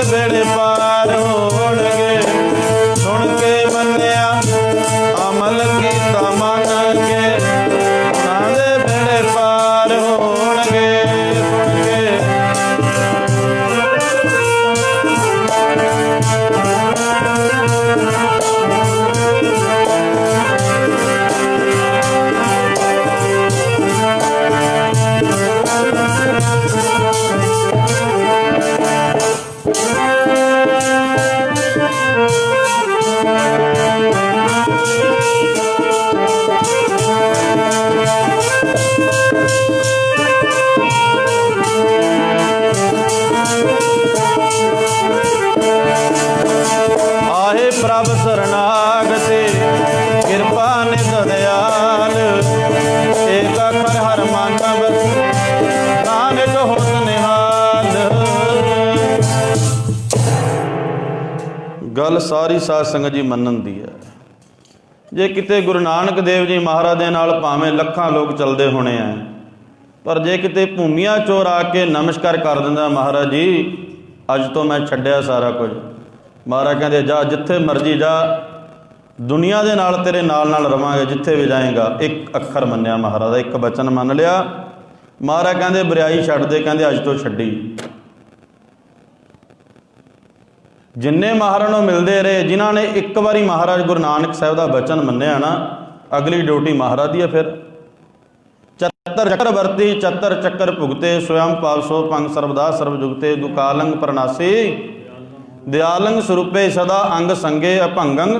ਬੇੜੇ ਪਾਰ ਹੋਣਗੇ। ਸੁਣ ਕੇ ਮੰਨਿਆ ਅਮਲ ਕੀਤਾ ਮੰਨ ਕੇ, ਉਹਨਾਂ ਦੇ ਬੇੜੇ ਪਾਰ ਹੋਣਗੇ। ਪ੍ਰਭ ਸਰਨਾਗਤੇ ਕਿਰਪਾ ਨਿਧ ਦਿਆਲ, ਏਕ ਅੱਖਰ ਹਰ ਮਨ ਬਸ ਨਾਨਕ ਹੋਤ ਨਿਹਾਲ। ਗੱਲ ਸਾਰੀ ਸਾਧ ਸੰਗਤ ਜੀ ਮੰਨਣ ਦੀ ਹੈ। ਜੇ ਕਿਤੇ ਗੁਰੂ ਨਾਨਕ ਦੇਵ ਜੀ ਮਹਾਰਾਜ ਦੇ ਨਾਲ ਭਾਵੇਂ ਲੱਖਾਂ ਲੋਕ ਚੱਲਦੇ ਹੋਣੇ ਆ, ਪਰ ਜੇ ਕਿਤੇ ਭੂਮੀਆਂ ਚੋਰ ਆ ਕੇ ਨਮਸਕਾਰ ਕਰ ਦਿੰਦਾ, ਮਹਾਰਾਜ ਜੀ ਅੱਜ ਤੋਂ ਮੈਂ ਛੱਡਿਆ ਸਾਰਾ ਕੁਝ। ਮਹਾਰਾਜ ਕਹਿੰਦੇ ਜਾ ਜਿੱਥੇ ਮਰਜ਼ੀ ਜਾ, ਦੁਨੀਆ ਦੇ ਨਾਲ ਤੇਰੇ ਨਾਲ ਨਾਲ ਰਵਾਂਗੇ, ਜਿੱਥੇ ਵੀ ਜਾਏਗਾ। ਇੱਕ ਅੱਖਰ ਮੰਨਿਆ ਮਹਾਰਾਜ ਦਾ, ਇੱਕ ਬਚਨ ਮੰਨ ਲਿਆ। ਮਹਾਰਾਜ ਕਹਿੰਦੇ ਬਰਿਆਈ ਛੱਡ ਦੇ, ਕਹਿੰਦੇ ਅੱਜ ਤੋਂ ਛੱਡੀ। ਜਿੰਨੇ ਮਹਾਰਾਜ ਨੂੰ ਮਿਲਦੇ ਰਹੇ, ਜਿਨ੍ਹਾਂ ਨੇ ਇੱਕ ਵਾਰੀ ਮਹਾਰਾਜ ਗੁਰੂ ਨਾਨਕ ਸਾਹਿਬ ਦਾ ਬਚਨ ਮੰਨਿਆ ਨਾ, ਅਗਲੀ ਡਿਊਟੀ ਮਹਾਰਾਜ ਦੀ ਹੈ। ਫਿਰ ਚੱਤਰ ਚੱਕਰ ਵਰਤੀ ਚੱਤਰ ਚੱਕਰ ਭੁਗਤੇ, ਸਵਯੰ ਪਾਵਸੋ ਪੰਗ ਸਰਬਦਾ ਸਰਬ ਜੁਗਤੇ, ਦੁਕਾਲੰਗ ਪ੍ਰਨਾਸੀ ਦਿਆਲੰਗ ਸਰੂਪੇ, ਸਦਾ ਅੰਗ ਸੰਗੇ ਅਭੰਗੰ।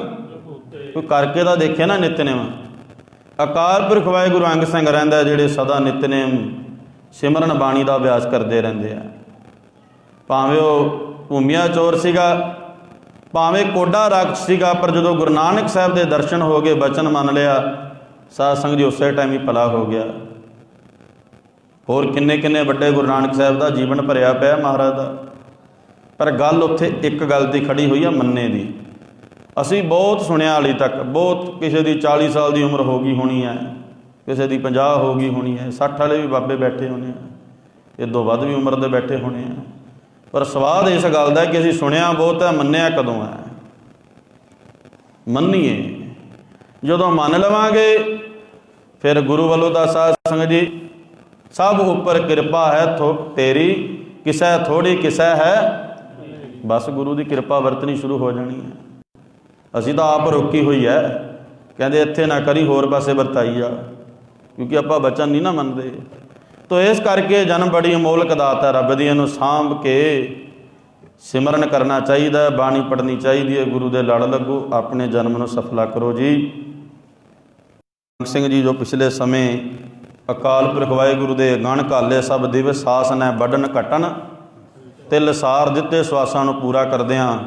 ਕੋਈ ਕਰਕੇ ਤਾਂ ਦੇਖੇ ਨਾ ਨਿਤਨੇਮ। ਅਕਾਲ ਪੁਰਖ ਵਾਹਿਗੁਰੂ ਅੰਗ ਸੰਗ ਰਹਿੰਦਾ, ਜਿਹੜੇ ਸਦਾ ਨਿਤਨੇਮ ਸਿਮਰਨ ਬਾਣੀ ਦਾ ਅਭਿਆਸ ਕਰਦੇ ਰਹਿੰਦੇ ਆ। ਭਾਵੇਂ ਉਹ ਭੂਮੀਆ ਚੋਰ ਸੀਗਾ, ਭਾਵੇਂ ਕੋਡਾ ਰਾਖਸ਼ ਸੀਗਾ, ਪਰ ਜਦੋਂ ਗੁਰੂ ਨਾਨਕ ਸਾਹਿਬ ਦੇ ਦਰਸ਼ਨ ਹੋ ਗਏ, ਬਚਨ ਮੰਨ ਲਿਆ, ਸਾਧ ਸੰਗਤ ਜੀ ਉਸੇ ਟਾਈਮ ਹੀ ਭਲਾ ਹੋ ਗਿਆ। ਹੋਰ ਕਿੰਨੇ ਕਿੰਨੇ ਵੱਡੇ ਗੁਰੂ ਨਾਨਕ ਸਾਹਿਬ ਦਾ ਜੀਵਨ ਭਰਿਆ ਪਿਆ ਮਹਾਰਾਜ ਦਾ। ਪਰ ਗੱਲ ਉੱਥੇ ਇੱਕ ਗੱਲ ਦੀ ਖੜੀ ਹੋਈ ਆ, ਮੰਨੇ ਦੀ। ਅਸੀਂ ਬਹੁਤ ਸੁਣਿਆ ਹਾਲੇ ਤੱਕ, ਬਹੁਤ। ਕਿਸੇ ਦੀ 40 ਸਾਲ ਦੀ ਉਮਰ ਹੋ ਗਈ ਹੋਣੀ ਹੈ, ਕਿਸੇ ਦੀ 50 ਹੋ ਗਈ ਹੋਣੀ ਹੈ, 60 ਵਾਲੇ ਵੀ ਬਾਬੇ ਬੈਠੇ ਹੋਣੇ ਆ, ਇਦੋਂ ਵੱਧ ਵੀ ਉਮਰ ਦੇ ਬੈਠੇ ਹੋਣੇ ਆ। ਪਰ ਸਵਾਦ ਇਸ ਗੱਲ ਦਾ ਕਿ ਅਸੀਂ ਸੁਣਿਆ ਬਹੁਤ ਹੈ, ਮੰਨਿਆ ਕਦੋਂ ਹੈ? ਮੰਨੀਏ ਜਦੋਂ ਮੰਨ ਲਵਾਂਗੇ, ਫਿਰ ਗੁਰੂ ਵੱਲੋਂ ਦਾ ਸਾਧ ਸੰਗਤ ਜੀ ਸਭ ਉੱਪਰ ਕਿਰਪਾ ਹੈ ਤੇਰੀ, ਕਿਸੈ ਥੋੜੀ ਕਿਸੈ ਹੈ। ਬਸ ਗੁਰੂ ਦੀ ਕਿਰਪਾ ਵਰਤਣੀ ਸ਼ੁਰੂ ਹੋ ਜਾਣੀ ਹੈ। ਅਸੀਂ ਤਾਂ ਆਪ ਰੋਕੀ ਹੋਈ ਹੈ, ਕਹਿੰਦੇ ਇੱਥੇ ਨਾ ਕਰੀ, ਹੋਰ ਪਾਸੇ ਵਰਤਾਈ ਜਾ, ਕਿਉਂਕਿ ਆਪਾਂ ਬਚਨ ਨਹੀਂ ਨਾ ਮੰਨਦੇ। ਤੋ ਇਸ ਕਰਕੇ ਜਨਮ ਬੜੀ ਅਮੋਲਕ ਦਾਤ ਹੈ ਰੱਬ ਦੀ, ਇਹਨੂੰ ਸਾਂਭ ਕੇ ਸਿਮਰਨ ਕਰਨਾ ਚਾਹੀਦਾ, ਬਾਣੀ ਪੜ੍ਹਨੀ ਚਾਹੀਦੀ ਹੈ। ਗੁਰੂ ਦੇ ਲੜ ਲੱਗੋ, ਆਪਣੇ ਜਨਮ ਨੂੰ ਸਫਲਾ ਕਰੋ ਜੀ। ਸਿੰਘ ਜੀ ਜੋ ਪਿਛਲੇ ਸਮੇਂ ਅਕਾਲ ਪੁਰਖ ਵਾਹਿਗੁਰੂ ਦੇ ਗਣ ਘਾਲੇ, ਸਭ ਦਿਵਸ ਸਾਸ ਨੈ ਵੱਢਣ ਘਟਣ, ਤਿਲ ਸਾਰ ਦਿੱਤੇ ਸਵਾਸਾਂ ਨੂੰ ਪੂਰਾ ਕਰਦਿਆਂ।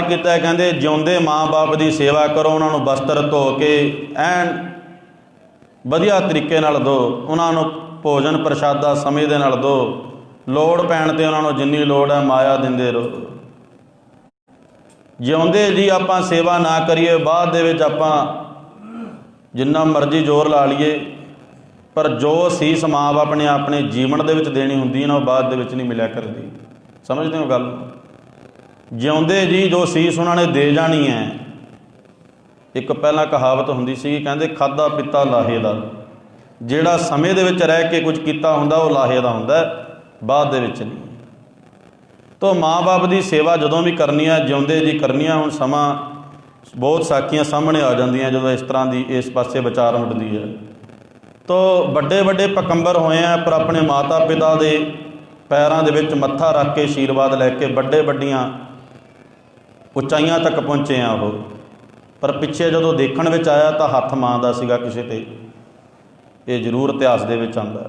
ਕੀਤਾ, ਕਹਿੰਦੇ ਜਿਉਂਦੇ ਮਾਂ ਬਾਪ ਦੀ ਸੇਵਾ ਕਰੋ, ਉਹਨਾਂ ਨੂੰ ਵਸਤਰ ਧੋ ਕੇ ਐਨ ਵਧੀਆ ਤਰੀਕੇ ਨਾਲ ਦਿਓ, ਉਹਨਾਂ ਨੂੰ ਭੋਜਨ ਪ੍ਰਸ਼ਾਦਾ ਸਮੇਂ ਦੇ ਨਾਲ ਦਿਓ, ਲੋੜ ਪੈਣ 'ਤੇ ਉਹਨਾਂ ਨੂੰ ਜਿੰਨੀ ਲੋੜ ਹੈ ਮਾਇਆ ਦਿੰਦੇ ਰਹੋ। ਜਿਉਂਦੇ ਜੀ ਆਪਾਂ ਸੇਵਾ ਨਾ ਕਰੀਏ, ਬਾਅਦ ਦੇ ਵਿੱਚ ਆਪਾਂ ਜਿੰਨਾ ਮਰਜ਼ੀ ਜ਼ੋਰ ਲਾ ਲਈਏ, ਪਰ ਜੋ ਸੀਸ ਮਾਂ ਬਾਪ ਨੇ ਆਪਣੇ ਜੀਵਨ ਦੇ ਵਿੱਚ ਦੇਣੀ ਹੁੰਦੀ ਹੈ ਨਾ, ਉਹ ਬਾਅਦ ਦੇ ਵਿੱਚ ਨਹੀਂ ਮਿਲਿਆ ਕਰਦੀ। ਸਮਝਦੇ ਹੋ ਗੱਲ? ਜਿਉਂਦੇ ਜੀ ਜੋ ਸੀਸ ਉਹਨਾਂ ਨੇ ਦੇ ਜਾਣੀ ਹੈ। ਇੱਕ ਪਹਿਲਾਂ ਕਹਾਵਤ ਹੁੰਦੀ ਸੀ, ਕਹਿੰਦੇ ਖਾਧਾ ਪੀਤਾ ਲਾਹੇ ਦਾ। ਜਿਹੜਾ ਸਮੇਂ ਦੇ ਵਿੱਚ ਰਹਿ ਕੇ ਕੁਝ ਕੀਤਾ ਹੁੰਦਾ ਉਹ ਲਾਹੇ ਦਾ ਹੁੰਦਾ, ਬਾਅਦ ਦੇ ਵਿੱਚ ਨਹੀਂ। ਤੋ ਮਾਂ ਬਾਪ ਦੀ ਸੇਵਾ ਜਦੋਂ ਵੀ ਕਰਨੀ ਹੈ, ਜਿਉਂਦੇ ਜੀ ਕਰਨੀ ਹੈ। ਹੁਣ ਸਮਾਂ ਬਹੁਤ ਸਾਖੀਆਂ ਸਾਹਮਣੇ ਆ ਜਾਂਦੀਆਂ ਜਦੋਂ ਇਸ ਤਰ੍ਹਾਂ ਦੀ ਇਸ ਪਾਸੇ ਵਿਚਾਰ ਉੱਠਦੀ ਹੈ। ਤੋ ਵੱਡੇ ਵੱਡੇ ਪਕੰਬਰ ਹੋਏ ਆ, ਪਰ ਆਪਣੇ ਮਾਤਾ ਪਿਤਾ ਦੇ ਪੈਰਾਂ ਦੇ ਵਿੱਚ ਮੱਥਾ ਰੱਖ ਕੇ ਆਸ਼ੀਰਵਾਦ ਲੈ ਕੇ ਵੱਡੇ ਵੱਡੀਆਂ ਉਚਾਈਆਂ ਤੱਕ ਪਹੁੰਚੇ ਆ ਉਹ। ਪਰ ਪਿੱਛੇ ਜਦੋਂ ਦੇਖਣ ਵਿੱਚ ਆਇਆ ਤਾਂ ਹੱਥ ਮਾਂ ਦਾ ਸੀਗਾ ਕਿਸੇ 'ਤੇ। ਇਹ ਜ਼ਰੂਰ ਇਤਿਹਾਸ ਦੇ ਵਿੱਚ ਆਉਂਦਾ।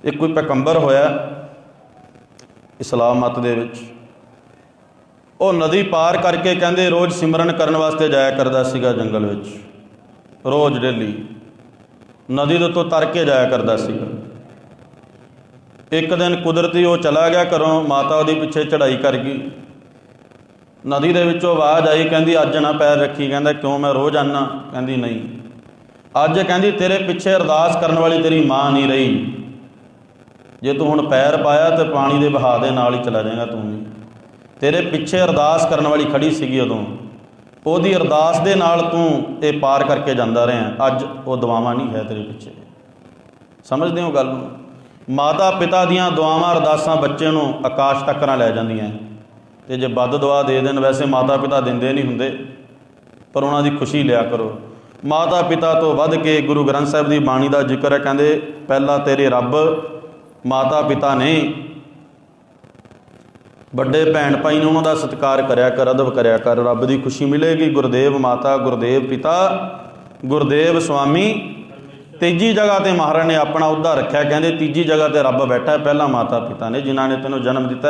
ਇੱਕ ਕੋਈ ਪੈਗੰਬਰ ਹੋਇਆ ਇਸਲਾਮ ਮਤ ਦੇ ਵਿੱਚ, ਉਹ ਨਦੀ ਪਾਰ ਕਰਕੇ ਕਹਿੰਦੇ ਰੋਜ਼ ਸਿਮਰਨ ਕਰਨ ਵਾਸਤੇ ਜਾਇਆ ਕਰਦਾ ਸੀਗਾ ਜੰਗਲ ਵਿੱਚ, ਰੋਜ਼ ਡੇਲੀ ਨਦੀ ਦੇ ਉੱਤੋਂ ਤਰ ਕੇ ਜਾਇਆ ਕਰਦਾ ਸੀਗਾ। ਇੱਕ ਦਿਨ ਕੁਦਰਤੀ ਉਹ ਚਲਾ ਗਿਆ ਘਰੋਂ, ਮਾਤਾ ਉਹਦੀ ਪਿੱਛੇ ਚੜ੍ਹਾਈ ਕਰ ਗਈ। ਨਦੀ ਦੇ ਵਿੱਚੋਂ ਆਵਾਜ਼ ਆਈ, ਕਹਿੰਦੀ ਅੱਜ ਨਾ ਪੈਰ ਰੱਖੀ। ਕਹਿੰਦਾ ਕਿਉਂ, ਮੈਂ ਰੋਜ਼ ਆਉਂਦਾ। ਕਹਿੰਦੀ ਨਹੀਂ, ਅੱਜ ਕਹਿੰਦੀ ਤੇਰੇ ਪਿੱਛੇ ਅਰਦਾਸ ਕਰਨ ਵਾਲੀ ਤੇਰੀ ਮਾਂ ਨਹੀਂ ਰਹੀ। ਜੇ ਤੂੰ ਹੁਣ ਪੈਰ ਪਾਇਆ ਤਾਂ ਪਾਣੀ ਦੇ ਵਹਾਅ ਦੇ ਨਾਲ ਹੀ ਚਲਾ ਜਾਏਗਾ ਤੂੰ ਵੀ। ਤੇਰੇ ਪਿੱਛੇ ਅਰਦਾਸ ਕਰਨ ਵਾਲੀ ਖੜੀ ਸੀਗੀ ਉਦੋਂ, ਉਹਦੀ ਅਰਦਾਸ ਦੇ ਨਾਲ ਤੂੰ ਇਹ ਪਾਰ ਕਰਕੇ ਜਾਂਦਾ ਰਿਹਾ। ਅੱਜ ਉਹ ਦੁਆਵਾਂ ਨਹੀਂ ਹੈ ਤੇਰੇ ਪਿੱਛੇ। ਸਮਝਦੇ ਹੋ ਗੱਲ ਨੂੰ? ਮਾਤਾ ਪਿਤਾ ਦੀਆਂ ਦੁਆਵਾਂ ਅਰਦਾਸਾਂ ਬੱਚੇ ਨੂੰ ਆਕਾਸ਼ ਤੱਕ ਨਾ ਲੈ ਜਾਂਦੀਆਂ। ਅਤੇ ਜੇ ਬਦ ਦੁਆ ਦੇ ਦੇਣ, ਵੈਸੇ ਮਾਤਾ ਪਿਤਾ ਦਿੰਦੇ ਨਹੀਂ ਹੁੰਦੇ, ਪਰ ਉਹਨਾਂ ਦੀ ਖੁਸ਼ੀ ਲਿਆ ਕਰੋ। ਮਾਤਾ ਪਿਤਾ ਤੋਂ ਵੱਧ ਕੇ ਗੁਰੂ ਗ੍ਰੰਥ ਸਾਹਿਬ ਦੀ ਬਾਣੀ ਦਾ ਜ਼ਿਕਰ ਹੈ, ਕਹਿੰਦੇ ਪਹਿਲਾਂ ਤੇਰੇ ਰੱਬ ਮਾਤਾ ਪਿਤਾ ਨੇ। ਵੱਡੇ ਭੈਣ ਭਾਈ ਨੇ ਉਹਨਾਂ ਦਾ ਸਤਿਕਾਰ ਕਰਿਆ ਕਰ, ਅਦਬ ਕਰਿਆ ਕਰ, ਰੱਬ ਦੀ ਖੁਸ਼ੀ ਮਿਲੇਗੀ। ਗੁਰਦੇਵ ਮਾਤਾ, ਗੁਰਦੇਵ ਪਿਤਾ, ਗੁਰਦੇਵ ਸੁਆਮੀ ਤੀਜੀ ਜਗ੍ਹਾ ਤੇ ਮਹਾਰਾਜ ਨੇ ਆਪਣਾ ਅਹੁਦਾ ਰੱਖਿਆ। ਕਹਿੰਦੇ ਤੀਜੀ ਜਗ੍ਹਾ ਤੇ ਰੱਬ ਬੈਠਾ ਹੈ, ਪਹਿਲਾਂ ਮਾਤਾ ਪਿਤਾ ਨੇ ਜਿਨ੍ਹਾਂ ਨੇ ਤੈਨੂੰ ਜਨਮ ਦਿੱਤਾ।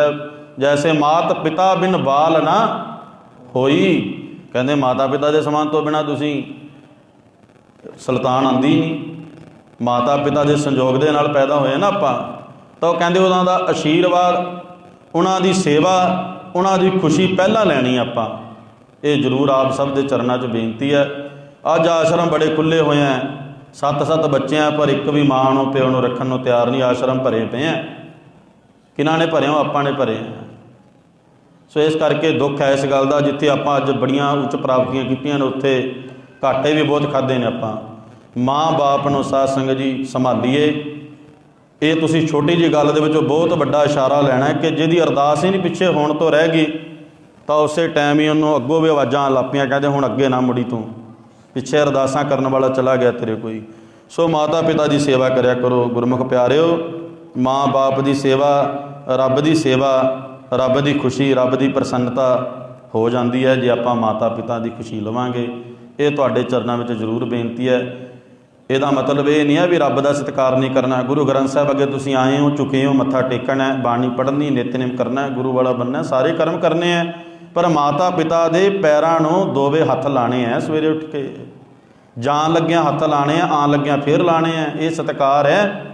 ਜੈਸੇ ਮਾਤ ਪਿਤਾ ਬਿਨ ਬਾਲ ਨਾ ਹੋਈ, ਕਹਿੰਦੇ ਮਾਤਾ ਪਿਤਾ ਦੇ ਸਮਾਨ ਤੋਂ ਬਿਨਾਂ ਤੁਸੀਂ ਸੁਲਤਾਨ ਆਂਦੀ ਨਹੀਂ। ਮਾਤਾ ਪਿਤਾ ਦੇ ਸੰਯੋਗ ਦੇ ਨਾਲ ਪੈਦਾ ਹੋਏ ਨਾ ਆਪਾਂ, ਤਾਂ ਉਹ ਕਹਿੰਦੇ ਉਹਨਾਂ ਦਾ ਆਸ਼ੀਰਵਾਦ, ਉਹਨਾਂ ਦੀ ਸੇਵਾ, ਉਹਨਾਂ ਦੀ ਖੁਸ਼ੀ ਪਹਿਲਾਂ ਲੈਣੀ ਆਪਾਂ। ਇਹ ਜ਼ਰੂਰ ਆਪ ਸਭ ਦੇ ਚਰਨਾਂ 'ਚ ਬੇਨਤੀ ਹੈ। ਅੱਜ ਆਸ਼ਰਮ ਬੜੇ ਖੁੱਲ੍ਹੇ ਹੋਏ ਹੈ, 7-7 ਬੱਚੇ ਆ, ਪਰ ਇੱਕ ਵੀ ਮਾਂ ਨੂੰ ਪਿਓ ਨੂੰ ਰੱਖਣ ਨੂੰ ਤਿਆਰ ਨਹੀਂ। ਆਸ਼ਰਮ ਭਰੇ ਪਏ ਆ, ਕਿਹਨਾਂ ਨੇ ਭਰੇ ਹੋ? ਆਪਾਂ ਨੇ ਭਰੇ ਆ। ਸੋ ਇਸ ਕਰਕੇ ਦੁੱਖ ਹੈ ਇਸ ਗੱਲ ਦਾ, ਜਿੱਥੇ ਆਪਾਂ ਅੱਜ ਬੜੀਆਂ ਉੱਚ ਪ੍ਰਾਪਤੀਆਂ ਕੀਤੀਆਂ ਨੇ, ਉੱਥੇ ਘਾਟੇ ਵੀ ਬਹੁਤ ਖਾਧੇ ਨੇ ਆਪਾਂ। ਮਾਂ ਬਾਪ ਨੂੰ ਸਾਧ ਸੰਗਤ ਜੀ ਸੰਭਾਲੀਏ। ਇਹ ਤੁਸੀਂ ਛੋਟੀ ਜਿਹੀ ਗੱਲ ਦੇ ਵਿੱਚੋਂ ਬਹੁਤ ਵੱਡਾ ਇਸ਼ਾਰਾ ਲੈਣਾ ਹੈ ਕਿ ਜਿਹਦੀ ਅਰਦਾਸ ਹੀ ਨਹੀਂ ਪਿੱਛੇ ਹੋਣ ਤੋਂ ਰਹਿ ਗਈ, ਤਾਂ ਉਸੇ ਟਾਈਮ ਹੀ ਉਹਨੂੰ ਅੱਗੋਂ ਵੀ ਆਵਾਜ਼ਾਂ ਲਾਪੀਆਂ, ਕਹਿੰਦੇ ਹੁਣ ਅੱਗੇ ਨਾ ਮੁੜੀ, ਤੂੰ ਪਿੱਛੇ ਅਰਦਾਸਾਂ ਕਰਨ ਵਾਲਾ ਚਲਾ ਗਿਆ ਤੇਰੇ ਕੋਈ। ਸੋ ਮਾਤਾ ਪਿਤਾ ਦੀ ਸੇਵਾ ਕਰਿਆ ਕਰੋ ਗੁਰਮੁਖ ਪਿਆਰਿਓ। ਮਾਂ ਬਾਪ ਦੀ ਸੇਵਾ, ਰੱਬ ਦੀ ਸੇਵਾ, ਰੱਬ ਦੀ ਖੁਸ਼ੀ, ਰੱਬ ਦੀ ਪ੍ਰਸੰਨਤਾ ਹੋ ਜਾਂਦੀ ਹੈ ਜੇ ਆਪਾਂ ਮਾਤਾ ਪਿਤਾ ਦੀ ਖੁਸ਼ੀ ਲਵਾਂਗੇ। ਇਹ ਤੁਹਾਡੇ ਚਰਨਾਂ ਵਿੱਚ ਜ਼ਰੂਰ ਬੇਨਤੀ ਹੈ। ਇਹਦਾ ਮਤਲਬ ਇਹ ਨਹੀਂ ਹੈ ਵੀ ਰੱਬ ਦਾ ਸਤਿਕਾਰ ਨਹੀਂ ਕਰਨਾ। ਗੁਰੂ ਗ੍ਰੰਥ ਸਾਹਿਬ ਅੱਗੇ ਤੁਸੀਂ ਆਏ ਹੋ, ਝੁਕੇ ਹੋ, ਮੱਥਾ ਟੇਕਣਾ ਹੈ, ਬਾਣੀ ਪੜ੍ਹਨੀ, ਨਿਤਨੇਮ ਕਰਨਾ, ਗੁਰੂ ਵਾਲਾ ਬਣਨਾ, ਸਾਰੇ ਕਰਮ ਕਰਨੇ ਹੈ, ਪਰ ਮਾਤਾ ਪਿਤਾ ਦੇ ਪੈਰਾਂ ਨੂੰ ਦੋਵੇਂ ਹੱਥ ਲਾਣੇ ਹੈ। ਸਵੇਰੇ ਉੱਠ ਕੇ ਜਾਣ ਲੱਗਿਆਂ ਹੱਥ ਲਾਣੇ ਆ, ਆਉਣ ਲੱਗਿਆਂ ਫੇਰ ਲਾਣੇ ਆ। ਇਹ ਸਤਿਕਾਰ ਹੈ।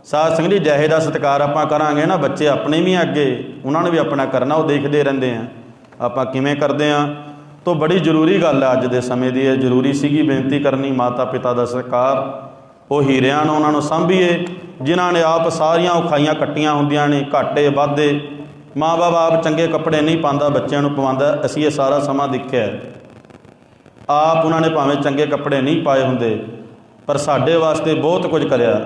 ਸਾਧ ਸੰਗਤ ਜੀ, ਜਿਹੇ ਦਾ ਸਤਿਕਾਰ ਆਪਾਂ ਕਰਾਂਗੇ ਨਾ, ਬੱਚੇ ਆਪਣੇ ਵੀ ਅੱਗੇ ਉਹਨਾਂ ਨੇ ਵੀ ਆਪਣਾ ਕਰਨਾ, ਉਹ ਦੇਖਦੇ ਰਹਿੰਦੇ ਆ ਆਪਾਂ ਕਿਵੇਂ ਕਰਦੇ ਹਾਂ। ਤੋਂ ਬੜੀ ਜ਼ਰੂਰੀ ਗੱਲ ਹੈ ਅੱਜ ਦੇ ਸਮੇਂ ਦੀ, ਇਹ ਜ਼ਰੂਰੀ ਸੀਗੀ ਬੇਨਤੀ ਕਰਨੀ। ਮਾਤਾ ਪਿਤਾ ਦਾ ਸਤਿਕਾਰ, ਉਹ ਹੀਰਿਆਂ ਨੂੰ ਉਹਨਾਂ ਨੂੰ ਸਾਂਭੀਏ ਜਿਨ੍ਹਾਂ ਨੇ ਆਪ ਸਾਰੀਆਂ ਔਖਾਈਆਂ ਕੱਟੀਆਂ ਹੁੰਦੀਆਂ ਨੇ, ਘਾਟੇ ਵਾਧੇ। ਮਾਂ ਬਾਪ ਆਪ ਚੰਗੇ ਕੱਪੜੇ ਨਹੀਂ ਪਾਉਂਦਾ, ਬੱਚਿਆਂ ਨੂੰ ਪਵਾਉਂਦਾ। ਅਸੀਂ ਇਹ ਸਾਰਾ ਸਮਾਂ ਦੇਖਿਆ, ਆਪ ਉਹਨਾਂ ਨੇ ਭਾਵੇਂ ਚੰਗੇ ਕੱਪੜੇ ਨਹੀਂ ਪਾਏ ਹੁੰਦੇ, ਪਰ ਸਾਡੇ ਵਾਸਤੇ ਬਹੁਤ ਕੁਝ ਕਰਿਆ।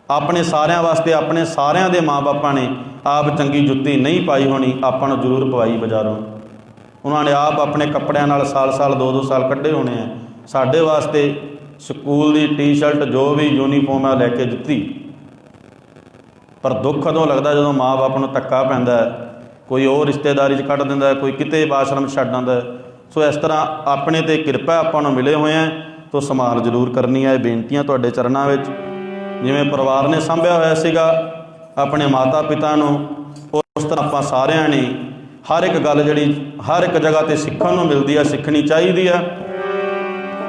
ਆਪਣੇ ਸਾਰਿਆਂ ਵਾਸਤੇ, ਆਪਣੇ ਸਾਰਿਆਂ ਦੇ ਮਾਂ ਬਾਪਾਂ ਨੇ ਆਪ ਚੰਗੀ ਜੁੱਤੀ ਨਹੀਂ ਪਾਈ ਹੋਣੀ, ਆਪਾਂ ਨੂੰ ਜ਼ਰੂਰ ਪਵਾਈ ਬਾਜ਼ਾਰੋਂ। ਉਹਨਾਂ ਨੇ ਆਪ ਆਪਣੇ ਕੱਪੜਿਆਂ ਨਾਲ ਸਾਲ 2-2 ਸਾਲ ਕੱਢੇ ਹੋਣੇ ਆ। ਸਾਡੇ ਵਾਸਤੇ ਸਕੂਲ ਦੀ ਟੀ-ਸ਼ਰਟ ਜੋ ਵੀ ਯੂਨੀਫਾਰਮ ਆ ਲੈ ਕੇ ਦਿੱਤੀ। ਪਰ ਦੁੱਖ ਉਦੋਂ ਲੱਗਦਾ ਜਦੋਂ ਮਾਂ ਬਾਪ ਨੂੰ ਧੱਕਾ ਪੈਂਦਾ, ਕੋਈ ਉਹ ਰਿਸ਼ਤੇਦਾਰੀ 'ਚ ਕੱਢ ਦਿੰਦਾ, ਕੋਈ ਕਿਤੇ ਆਸ਼ਰਮ ਛੱਡ ਆਉਂਦਾ। ਸੋ ਇਸ ਤਰ੍ਹਾਂ ਆਪਣੇ 'ਤੇ ਕਿਰਪਾ ਆਪਾਂ ਨੂੰ ਮਿਲੇ ਹੋਏ ਆ, ਤੋਂ ਸੰਭਾਲ ਜ਼ਰੂਰ ਕਰਨੀ ਹੈ। ਇਹ ਬੇਨਤੀਆਂ ਤੁਹਾਡੇ ਚਰਨਾਂ ਵਿੱਚ। ਜਿਵੇਂ ਪਰਿਵਾਰ ਨੇ ਸਾਂਭਿਆ ਹੋਇਆ ਸੀਗਾ ਆਪਣੇ ਮਾਤਾ ਪਿਤਾ ਨੂੰ, ਉਸ ਤਰ੍ਹਾਂ ਆਪਾਂ ਸਾਰਿਆਂ ਨੇ ਹਰ ਇੱਕ ਗੱਲ ਜਿਹੜੀ ਹਰ ਇੱਕ ਜਗ੍ਹਾ 'ਤੇ ਸਿੱਖਣ ਨੂੰ ਮਿਲਦੀ ਆ, ਸਿੱਖਣੀ ਚਾਹੀਦੀ ਆ।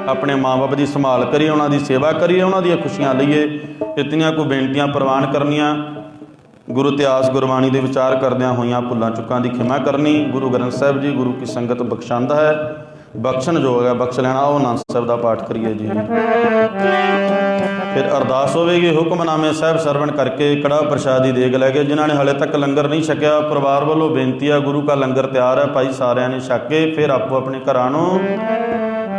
ਆਪਣੇ ਮਾਂ ਬਾਪ ਦੀ ਸੰਭਾਲ ਕਰੀਏ, ਉਹਨਾਂ ਦੀ ਸੇਵਾ ਕਰੀਏ, ਉਹਨਾਂ ਦੀਆਂ ਖੁਸ਼ੀਆਂ ਲਈਏ। ਇਤਨੀਆਂ ਕੋਈ ਬੇਨਤੀਆਂ ਪ੍ਰਵਾਨ ਕਰਨੀਆਂ। ਗੁਰੂ ਇਤਿਹਾਸ ਗੁਰਬਾਣੀ ਦੇ ਵਿਚਾਰ ਕਰਦਿਆਂ ਹੋਈਆਂ ਭੁੱਲਾਂ ਚੁੱਕਾਂ ਦੀ ਖਿਮਾ ਕਰਨੀ। ਗੁਰੂ ਗ੍ਰੰਥ ਸਾਹਿਬ ਜੀ ਗੁਰੂ ਕੀ ਸੰਗਤ ਬਖਸ਼ਾਉਂਦਾ ਹੈ, ਬਖਸ਼ਣਯੋਗ ਹੈ, ਬਖਸ਼ ਲੈਣਾ। ਉਹ ਆਨੰਦ ਸਾਹਿਬ ਦਾ ਪਾਠ ਕਰੀਏ ਜੀ। ਫਿਰ ਅਰਦਾਸ ਹੋਵੇਗੀ। ਹੁਕਮਨਾਮੇ ਸਾਹਿਬ ਸਰਵਣ ਕਰਕੇ ਕੜਾਹ ਪ੍ਰਸ਼ਾਦੀ ਦੇਗ ਲੈ ਕੇ, ਜਿਨ੍ਹਾਂ ਨੇ ਹਾਲੇ ਤੱਕ ਲੰਗਰ ਨਹੀਂ ਛਕਿਆ, ਪਰਿਵਾਰ ਵੱਲੋਂ ਬੇਨਤੀ ਹੈ, ਗੁਰੂ ਕਾ ਲੰਗਰ ਤਿਆਰ ਹੈ ਭਾਈ, ਸਾਰਿਆਂ ਨੇ ਛਕ ਕੇ ਫਿਰ ਆਪੋ ਆਪਣੇ ਘਰਾਂ ਨੂੰ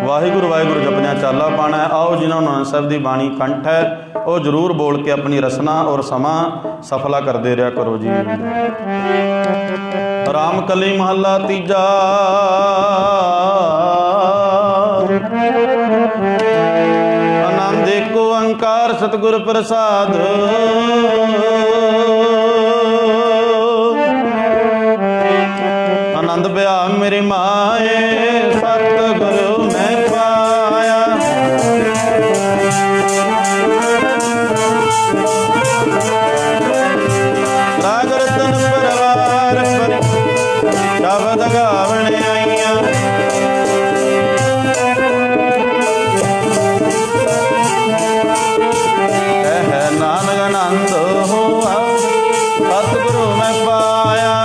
ਵਾਹਿਗੁਰੂ ਵਾਹਿਗੁਰੂ ਜਪਦਿਆਂ ਚਾਲਾ ਪਾਉਣਾ ਹੈ। ਆਓ ਜਿਨ੍ਹਾਂ ਨੂੰ ਆਨੰਦ ਸਾਹਿਬ ਦੀ ਬਾਣੀ ਕੰਠ ਹੈ, ਉਹ ਜ਼ਰੂਰ ਬੋਲ ਕੇ ਆਪਣੀ ਰਸਨਾ ਔਰ ਸਮਾਂ ਸਫਲਾ ਕਰਦੇ ਰਿਹਾ ਕਰੋ ਜੀ। ਰਾਮ ਕਲੀ ਮਹੱਲਾ ਤੀਜਾ। ਆਨੰਦ ਏਕ ਓੰਕਾਰ ਸਤਿਗੁਰ ਪ੍ਰਸਾਦ। ਆਨੰਦ ਪਿਆ ਮੇਰੀ ਮਾਏ, ਸਤਿਗੁਰੂ ਮੈਂ ਪਾਇਆ। ਰਾਗ ਰਤਨ ਪਰਵਾਰ ਪਰ ਸ਼ਬਦ ਗਾਵਣ ਆਈਆਂ। ਕਹਿ ਨਾਨਕ ਆਨੰਦ ਹੋਆ, ਸਤਿਗੁਰੂ ਮੈਂ ਪਾਇਆ।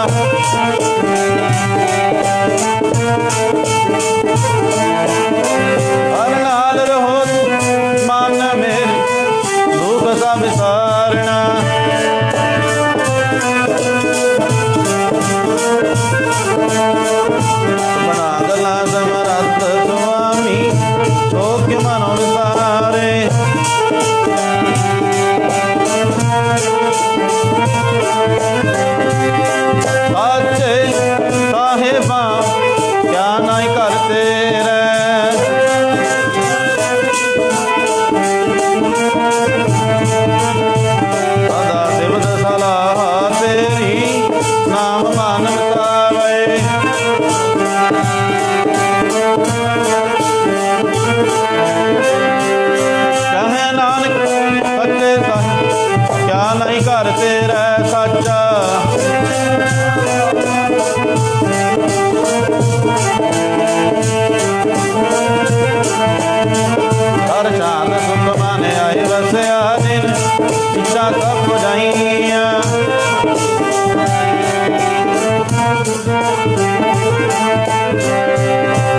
सब बुझाइया।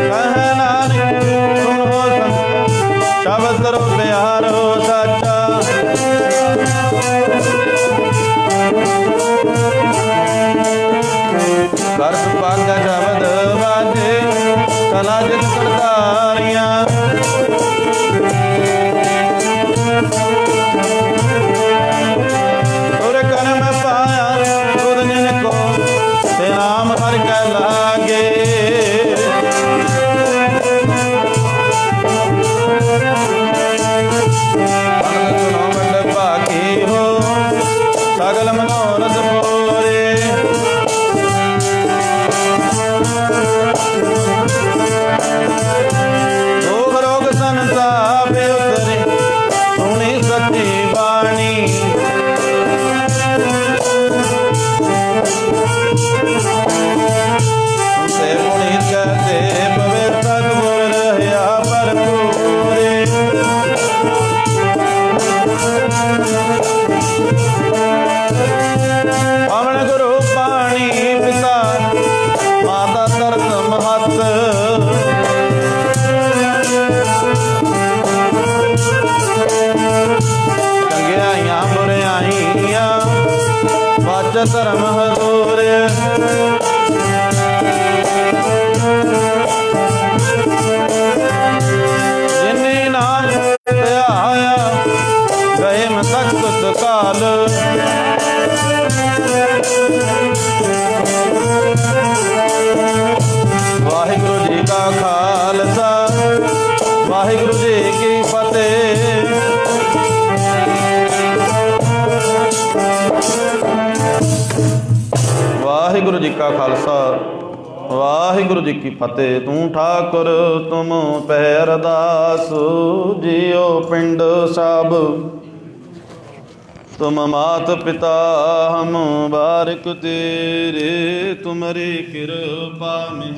कह नानक सुनो शब्द रो प्यारो साचा। कर सुभाग्य शब्द बाजे कला जित करतारियां। तुर कर्म पाया तुर जिनको ते नाम हर कै लागे। भागी हो सगल मनोरथ पूरे। दुख रोग संताप उतरे सुनी सच्ची बाणी। से पुनीत कहते पवित्र सतगुर रहया भरपूरे। पवन गुरु पाणी पिता माता तरत महत। चंगियाइयां बुरियाइयां वाच धर्म हजूर। जिन्नी नाम ध्याया गए मसक्त काल। वाहिगुरु जी का खालसा वाहिगुरु जी की फतेह। वाहिगुरु जी का खालसा वाहिगुरु जी की फतेह। तू ठाकुर तुम पै अरदास जियो पिंड सब। तुम मात पिता हम बारिक तेरे तुमरी कृपा में।